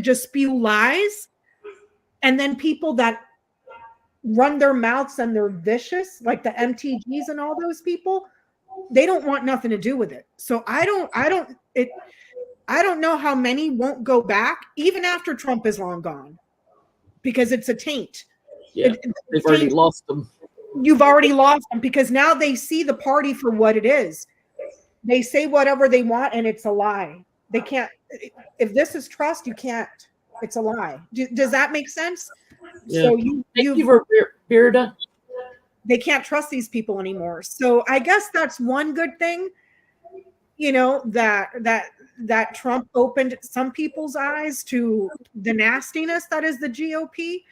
[SPEAKER 1] just spew lies. And then people that run their mouths and they're vicious, like the MTGs and all those people, they don't want nothing to do with it. So I don't know how many won't go back even after Trump is long gone, because it's a taint.
[SPEAKER 2] Yeah, they've already lost them.
[SPEAKER 1] You've already lost them, because now they see the party for what it is. They say whatever they want and it's a lie. They can't, if this is trust, you can't, it's a lie. Does that make sense?
[SPEAKER 2] Yeah.
[SPEAKER 1] So
[SPEAKER 2] Thank you for Bearda.
[SPEAKER 1] they can't trust these people anymore. So I guess that's one good thing, you know, that Trump opened some people's eyes to the nastiness that is the GOP.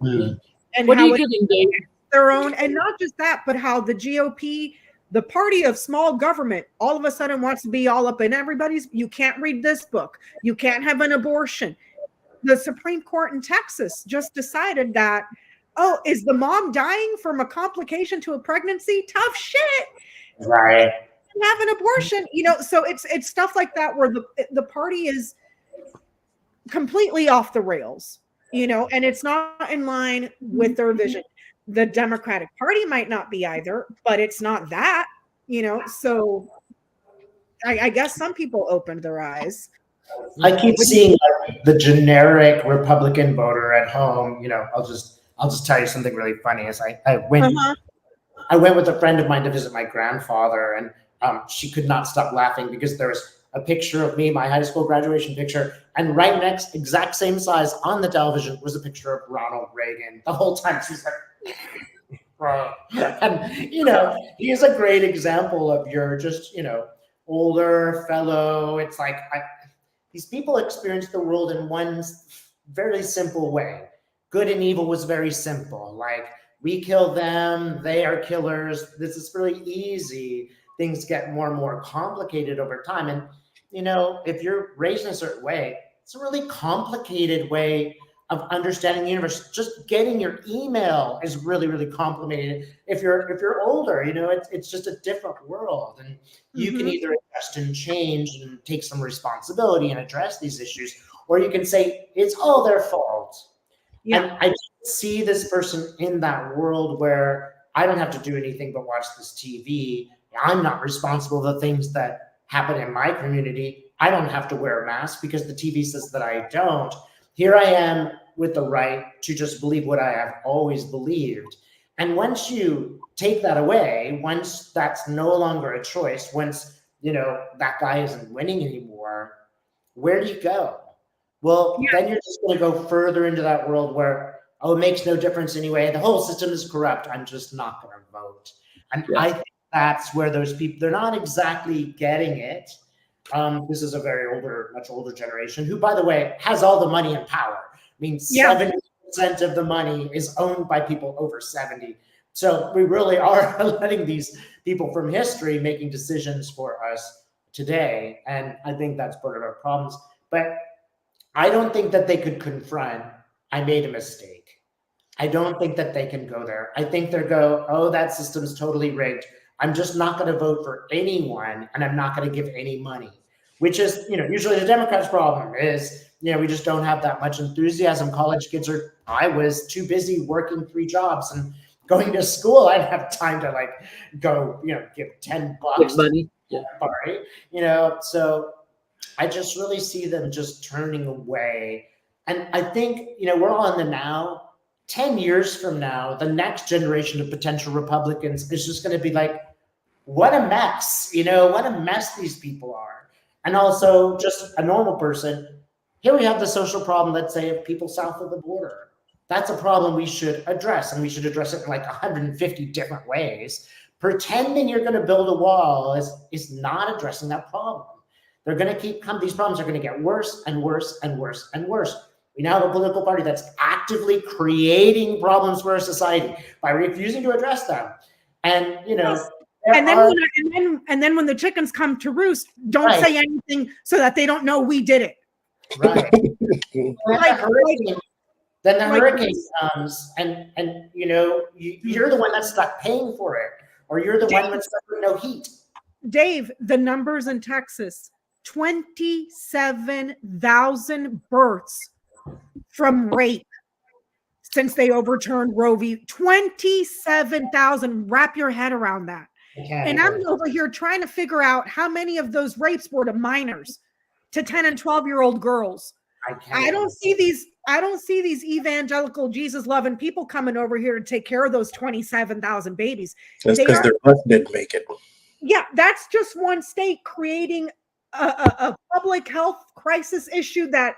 [SPEAKER 1] And
[SPEAKER 2] What are
[SPEAKER 1] how
[SPEAKER 2] you
[SPEAKER 1] it's
[SPEAKER 2] getting, Dave?
[SPEAKER 1] their own, and not just that, but how the GOP, the party of small government, all of a sudden wants to be all up in everybody's. You can't read this book. You can't have an abortion. The Supreme Court in Texas just decided that, oh, is the mom dying from a complication to a pregnancy? Tough shit.
[SPEAKER 4] Right.
[SPEAKER 1] Have an abortion, you know. So it's stuff like that where the party is completely off the rails, you know, and it's not in line with their vision. The Democratic Party might not be either, but it's not that, you know. So I guess some people opened their eyes.
[SPEAKER 4] I keep seeing like, the generic Republican voter at home. You know, I'll just tell you something really funny. Is I went with a friend of mine to visit my grandfather, and she could not stop laughing because there was a picture of me, my high school graduation picture, and right next, exact same size on the television, was a picture of Ronald Reagan. The whole time she's like, bro. And, you know, he is a great example of your just, you know, older fellow. It's like, these people experience the world in one very simple way. Good and evil was very simple. Like, we kill them, they are killers. This is really easy. Things get more and more complicated over time. And, you know, if you're raised in a certain way, it's a really complicated way of understanding the universe. Just getting your email is really, really complicated. If you're older, you know, it's just a different world. And you can either adjust and change and take some responsibility and address these issues, or you can say it's all their fault. Yeah. And I see this person in that world where I don't have to do anything but watch this TV. I'm not responsible for the things that happen in my community. I don't have to wear a mask because the TV says that I don't. Here I am with the right to just believe what I have always believed. And once you take that away, once that's no longer a choice, once, you know, that guy isn't winning anymore, where do you go? Well, then you're just going to go further into that world where, oh, it makes no difference anyway. The whole system is corrupt. I'm just not going to vote. And I think that's where those people, they're not exactly getting it. This is a very much older generation who, by the way, has all the money and power. I mean, 70% of the money is owned by people over 70. So we really are letting these people from history making decisions for us today. And I think that's part of our problems. But I don't think that they could confront, I made a mistake. I don't think that they can go there. I think they'll go, oh, that system's totally rigged. I'm just not going to vote for anyone, and I'm not going to give any money, which is, you know, usually the Democrats' problem is, you know, we just don't have that much enthusiasm. College kids I was too busy working 3 jobs and going to school. I didn't have time to like go, you know, give $10
[SPEAKER 2] money.
[SPEAKER 4] Party, you know, so I just really see them just turning away. And I think, you know, we're all in the now. 10 years from now, the next generation of potential Republicans is just going to be like, what a mess, you know, what a mess these people are. And also just a normal person. Here we have the social problem, let's say, of people south of the border. That's a problem we should address, and we should address it in like 150 different ways. Pretending you're going to build a wall is not addressing that problem. They're going to keep coming. These problems are going to get worse and worse and worse and worse. We now have a political party that's actively creating problems for our society by refusing to address them. And, you know,
[SPEAKER 1] and then when the chickens come to roost, don't say anything so that they don't know we did it.
[SPEAKER 4] Right. Then the hurricane comes, and you know, you're the one that's stuck paying for it, or you're the one that's stuck with no heat.
[SPEAKER 1] Dave, the numbers in Texas, 27,000 births from rape since they overturned Roe v. 27,000. Wrap your head around that. And I'm over here trying to figure out how many of those rapes were to minors, to 10 and 12-year-old girls. I don't see these evangelical Jesus-loving people coming over here to take care of those 27,000 babies.
[SPEAKER 3] That's because their bus didn't make it.
[SPEAKER 1] Yeah, that's just one state creating a public health crisis issue that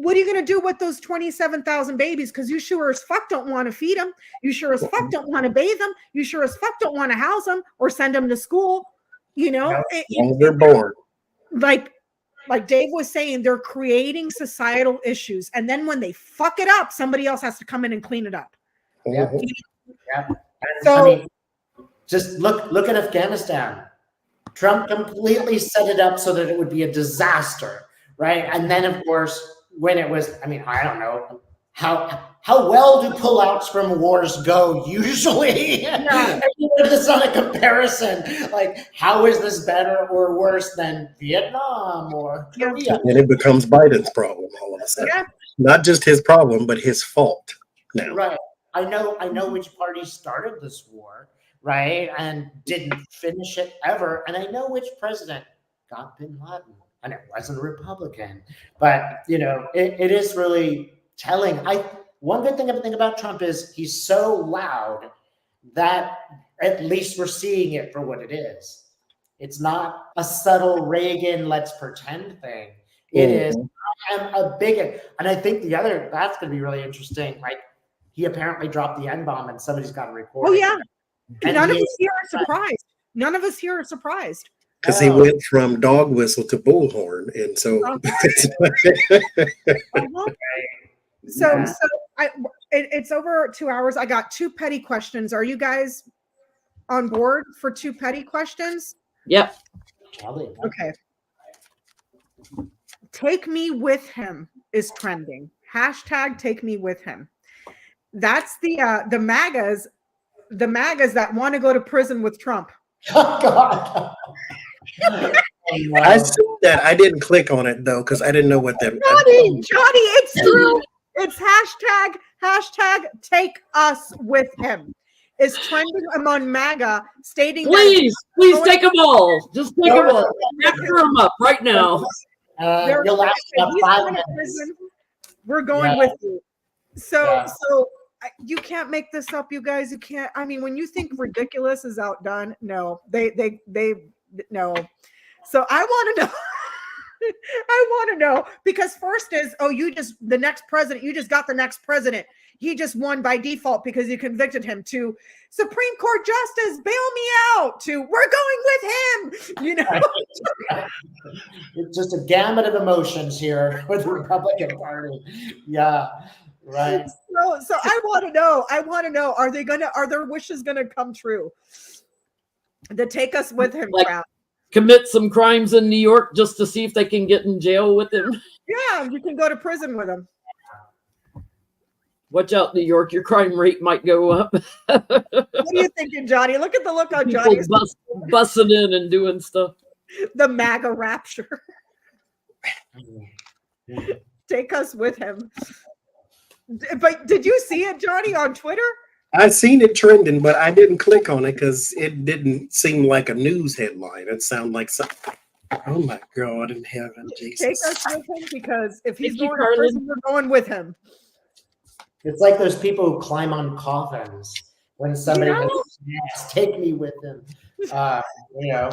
[SPEAKER 1] what are you going to do with those 27,000 babies? Because you sure as fuck don't want to feed them. You sure as fuck don't want to bathe them. You sure as fuck don't want to house them or send them to school. You know,
[SPEAKER 3] they're born.
[SPEAKER 1] Like Dave was saying, they're creating societal issues. And then when they fuck it up, somebody else has to come in and clean it up.
[SPEAKER 4] Yeah. Yeah.
[SPEAKER 1] So,
[SPEAKER 4] I mean, just look at Afghanistan. Trump completely set it up so that it would be a disaster, right? And then, of course, when it was, I mean, I don't know how well do pullouts from wars go usually? Yeah. It's not a comparison. Like, how is this better or worse than Vietnam or Korea?
[SPEAKER 3] And it becomes Biden's problem all of a sudden. Yeah. Not just his problem, but his fault now.
[SPEAKER 4] Right. I know which party started this war, right? And didn't finish it ever. And I know which president got bin Laden. And it wasn't a Republican. But, you know, it is really telling. One good thing I think about Trump is he's so loud that at least we're seeing it for what it is. It's not a subtle Reagan, let's pretend thing. It is, I am a bigot. And I think that's going to be really interesting. Like, he apparently dropped the N-bomb and somebody's got to report.
[SPEAKER 1] Oh, yeah. None of us here are surprised. None of us here are surprised.
[SPEAKER 3] Because he went from dog whistle to bullhorn, and so.
[SPEAKER 1] It's over 2 hours. I got 2 petty questions. Are you guys on board for 2 petty questions?
[SPEAKER 2] Yep.
[SPEAKER 1] Okay. Take me with him is trending. Hashtag take me with him. That's the MAGAs that want to go to prison with Trump.
[SPEAKER 4] Oh, God.
[SPEAKER 3] I saw that. I didn't click on it though because I didn't know what that.
[SPEAKER 1] Johnny, it's true. It's hashtag take us with him. Is trending among MAGA, stating
[SPEAKER 2] please take them all. Just take them all. After them up right now.
[SPEAKER 4] You'll last about 5 minutes.
[SPEAKER 1] We're going with you. So you can't make this up, you guys. You can't. I mean, when you think ridiculous is outdone, no, they no. So I want to know. I want to know because first is, you just got the next president. He just won by default because you convicted him. To Supreme Court Justice, bail me out. To we're going with him. You know,
[SPEAKER 4] it's just a gamut of emotions here with the Republican Party. Yeah. Right.
[SPEAKER 1] So I want to know. Are their wishes gonna come true? To take us with him, crowd.
[SPEAKER 2] Commit some crimes in New York just to see if they can get in jail with him.
[SPEAKER 1] Yeah, you can go to prison with him.
[SPEAKER 2] Watch out, New York. Your crime rate might go up.
[SPEAKER 1] What are you thinking, Johnny? Look at the look on Johnny's
[SPEAKER 2] busting in and doing stuff.
[SPEAKER 1] The MAGA rapture. Take us with him. But did you see it, Johnny, on Twitter?
[SPEAKER 3] I seen it trending, but I didn't click on it because it didn't seem like a news headline. It sounded like something. Oh my God in heaven, Jesus!
[SPEAKER 1] Take us with him because if he's going to prison, we're going with him.
[SPEAKER 4] It's like those people who climb on coffins when somebody goes, yes, take me with them. You know.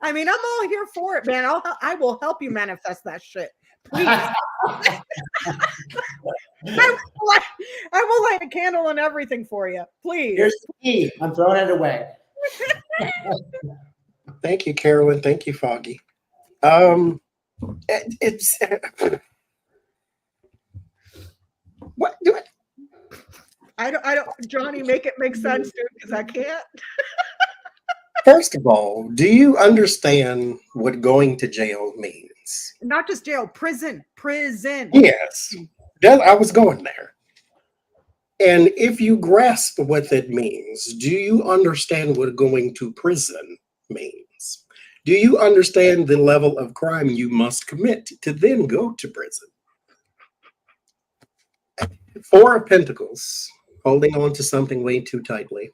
[SPEAKER 1] I mean, I'm all here for it, man. I will help you manifest that shit. Please. I will light a candle and everything for you. Please.
[SPEAKER 4] Here's the key. I'm throwing it away.
[SPEAKER 3] Thank you, Carolyn. Thank you, Foggy. It's what do it?
[SPEAKER 1] I don't. Johnny, make it make sense, dude, because I can't.
[SPEAKER 3] First of all, do you understand what going to jail means?
[SPEAKER 1] Not just jail, prison.
[SPEAKER 3] Yes, I was going there. And if you grasp what that means, do you understand what going to prison means? Do you understand the level of crime you must commit to then go to prison? 4 of Pentacles, holding on to something way too tightly.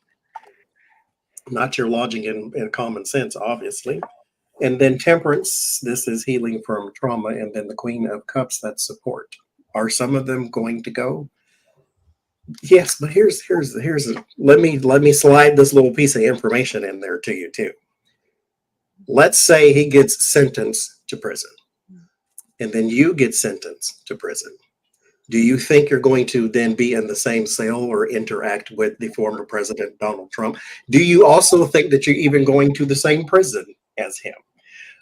[SPEAKER 3] Not your logic and common sense, obviously. And then Temperance, this is healing from trauma. And then the Queen of Cups, that's support. Are some of them going to go? Yes, but here's let me slide this little piece of information in there to you too. Let's say he gets sentenced to prison. and then you get sentenced to prison, do you think you're going to then be in the same cell or interact with the former President Donald Trump? Do you also think that you're even going to the same prison as him?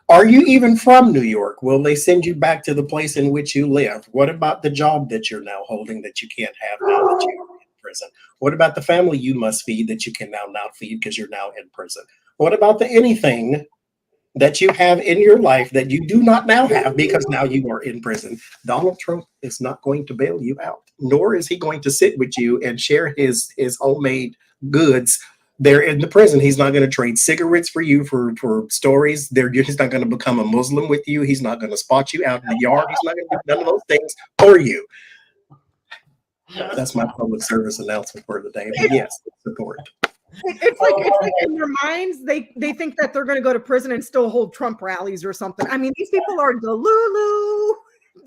[SPEAKER 3] Are you even from New York? Will they send you back to the place in which you live? What about the job that you're now holding that you can't have now that you're in prison? What about the family you must feed that you can now not feed because you're now in prison? What about the anything that you have in your life that you do not now have because now you are in prison? Donald Trump is not going to bail you out, nor is he going to sit with you and share his homemade goods there in the prison. He's not going to trade cigarettes for you for stories. He's not going to become a Muslim with you. He's not going to spot you out in the yard. He's not going to do none of those things for you. That's my public service announcement for the day. But yes, support.
[SPEAKER 1] It's like in their minds, they think that they're going to go to prison and still hold Trump rallies or something. I mean, these people are delulu.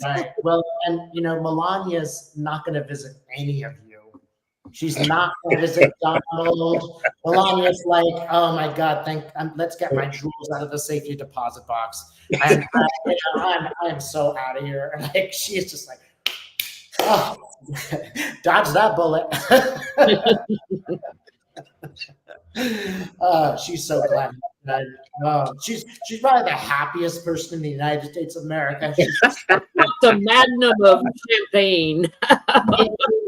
[SPEAKER 4] Right. Well, and Melania's not going to visit any of you. She's not going to visit Donald. Melania's like, oh my God, let's get my jewels out of the safety deposit box. I am so out of here. Like, she's just like, oh, dodge that bullet. She's so glad. She's probably the happiest person in the United States of America. She's
[SPEAKER 2] the magnum of champagne.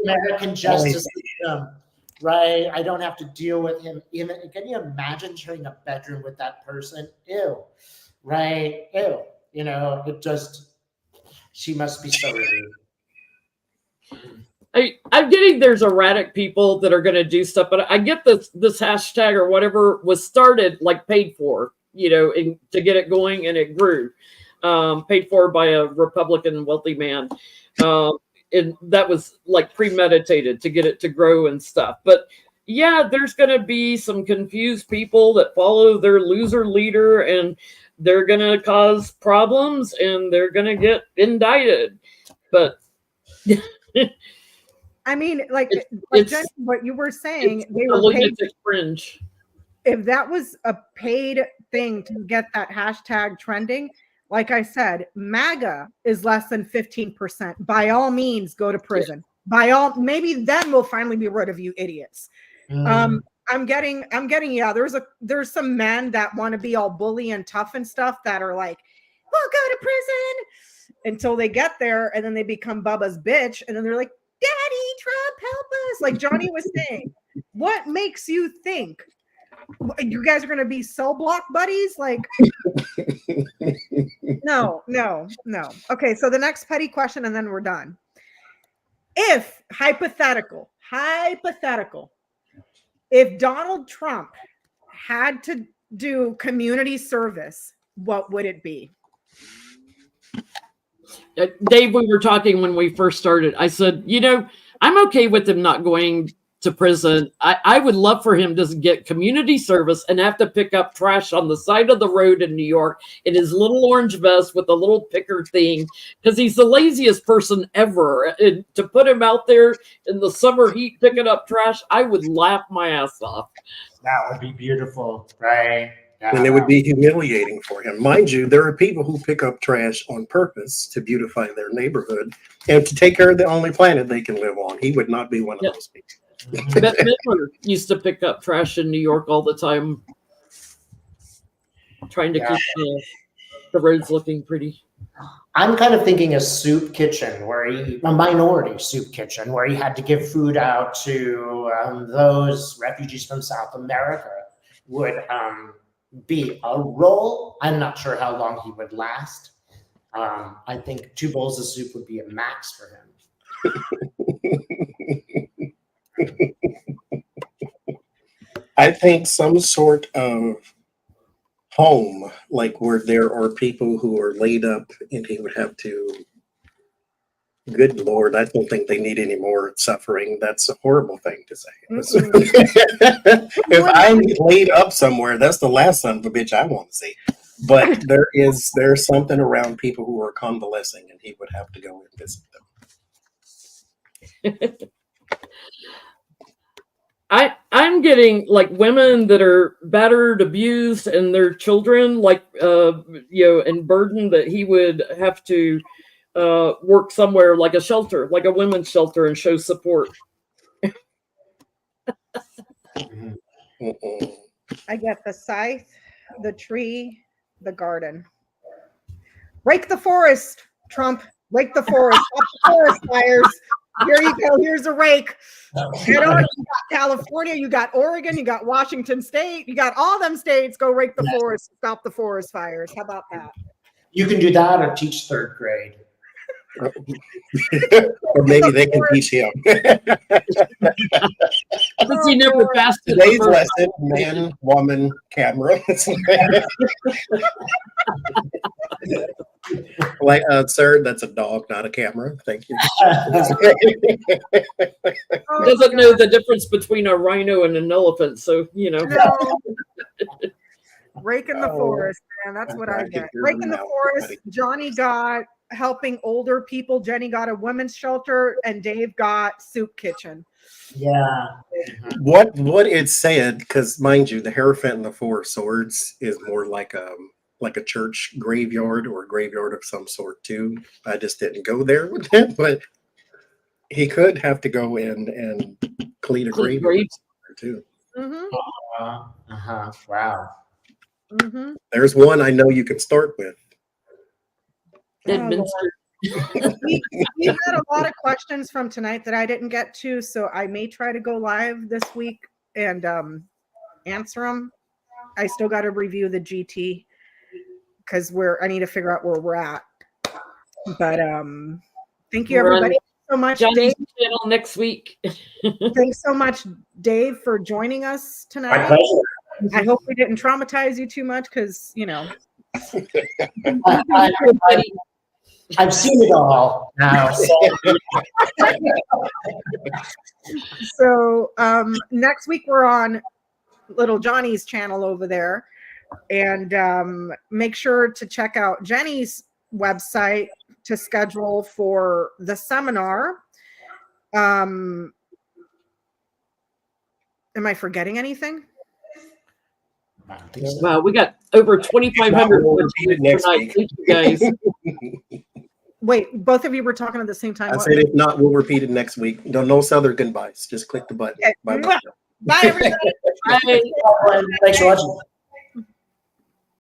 [SPEAKER 4] American justice system, right? I don't have to deal with him. Can you imagine sharing a bedroom with that person? Ew, right? Ew. It just, she must be so relieved.
[SPEAKER 2] I'm getting there's erratic people that are going to do stuff, but I get this hashtag or whatever was started, like paid for, to get it going, and it grew, paid for by a Republican wealthy man. And that was like premeditated to get it to grow and stuff. But yeah, there's going to be some confused people that follow their loser leader, and they're going to cause problems, and they're going to get indicted. But
[SPEAKER 1] I mean, like Jennie, what you were saying, they
[SPEAKER 2] were paid. Fringe.
[SPEAKER 1] If that was a paid thing to get that hashtag trending, like I said, MAGA is less than 15%. By all means, go to prison. Yeah. Maybe then we'll finally be rid of you idiots. I'm getting, yeah, there's some men that want to be all bully and tough and stuff that are like, we'll go to prison until they get there, and then they become Bubba's bitch, and then they're like, Daddy, Trump, help us. Like Johnie was saying, what makes you think you guys are going to be cell block buddies? Like, no. Okay, so the next petty question, and then we're done. If, hypothetical, if Donald Trump had to do community service, what would it be?
[SPEAKER 2] Dave, we were talking when we first started. I said, I'm okay with him not going to prison. I would love for him to get community service and have to pick up trash on the side of the road in New York in his little orange vest with a little picker thing, because he's the laziest person ever. And to put him out there in the summer heat picking up trash, I would laugh my ass off.
[SPEAKER 4] That would be beautiful, right? Yeah.
[SPEAKER 3] And it would be humiliating for him. Mind you, there are people who pick up trash on purpose to beautify their neighborhood and to take care of the only planet they can live on. He would not be one of those people.
[SPEAKER 2] Bette Midler used to pick up trash in New York all the time, trying to keep the roads looking pretty.
[SPEAKER 4] I'm kind of thinking a soup kitchen, a minority soup kitchen, where he had to give food out to those refugees from South America would be a role. I'm not sure how long he would last. I think 2 bowls of soup would be a max for him.
[SPEAKER 3] I think some sort of home, like where there are people who are laid up and he would have to, good Lord, I don't think they need any more suffering. That's a horrible thing to say. If I'm laid up somewhere, that's the last son of a bitch I want to see. But there's something around people who are convalescing, and he would have to go and visit them.
[SPEAKER 2] I'm getting like women that are battered, abused, and their children, like and burdened, that he would have to work somewhere like a shelter, like a women's shelter, and show support.
[SPEAKER 1] I get the scythe, the tree, the garden. Rake the forest, Trump. Rake the forest. Stop the forest fires. Here you go. Here's a rake. You got California, you got Oregon, you got Washington State, you got all them states. Go rake the forest, stop the forest fires. How about that?
[SPEAKER 4] You can do that or teach third grade.
[SPEAKER 3] Or maybe they can teach him.
[SPEAKER 2] Since he never passed it.
[SPEAKER 3] Today's lesson: man, woman, camera. Like, sir, that's a dog, not a camera. Thank you.
[SPEAKER 2] Doesn't know the difference between a rhino and an elephant, so
[SPEAKER 1] No. Raking the forest, man. That's what I get. Raking the forest. Johnny got helping older people. Jenny got a women's shelter, and Dave got soup kitchen.
[SPEAKER 4] Yeah.
[SPEAKER 3] What it said, because mind you, the Hierophant and the Four Swords is more like a church graveyard or a graveyard of some sort too. I just didn't go there with him, but he could have to go in and clean a graveyard too.
[SPEAKER 4] Wow.
[SPEAKER 3] There's one I know you can start with.
[SPEAKER 1] We had a lot of questions from tonight that I didn't get to, so I may try to go live this week and answer them. I still got to review the GT because I need to figure out where we're at. But thank you, everybody, so much.
[SPEAKER 2] Johnny's
[SPEAKER 1] Dave,
[SPEAKER 2] channel next week.
[SPEAKER 1] thanks so much, Dave, for joining us tonight.
[SPEAKER 4] My pleasure.
[SPEAKER 1] I hope we didn't traumatize you too much, because
[SPEAKER 4] I've seen it all now.
[SPEAKER 1] So next week we're on little Johnny's channel over there, and make sure to check out Jenny's website to schedule for the seminar. Am I forgetting anything?
[SPEAKER 2] Wow, we got over 2,500
[SPEAKER 3] next
[SPEAKER 2] tonight.
[SPEAKER 3] week.
[SPEAKER 2] Thank you guys.
[SPEAKER 1] Wait, both of you were talking at the same time.
[SPEAKER 3] I said if not, we'll repeat it next week. No Southern goodbyes. Just click the button.
[SPEAKER 1] Okay.
[SPEAKER 3] Bye.
[SPEAKER 1] Bye, everybody.
[SPEAKER 2] Bye.
[SPEAKER 4] Thanks for watching.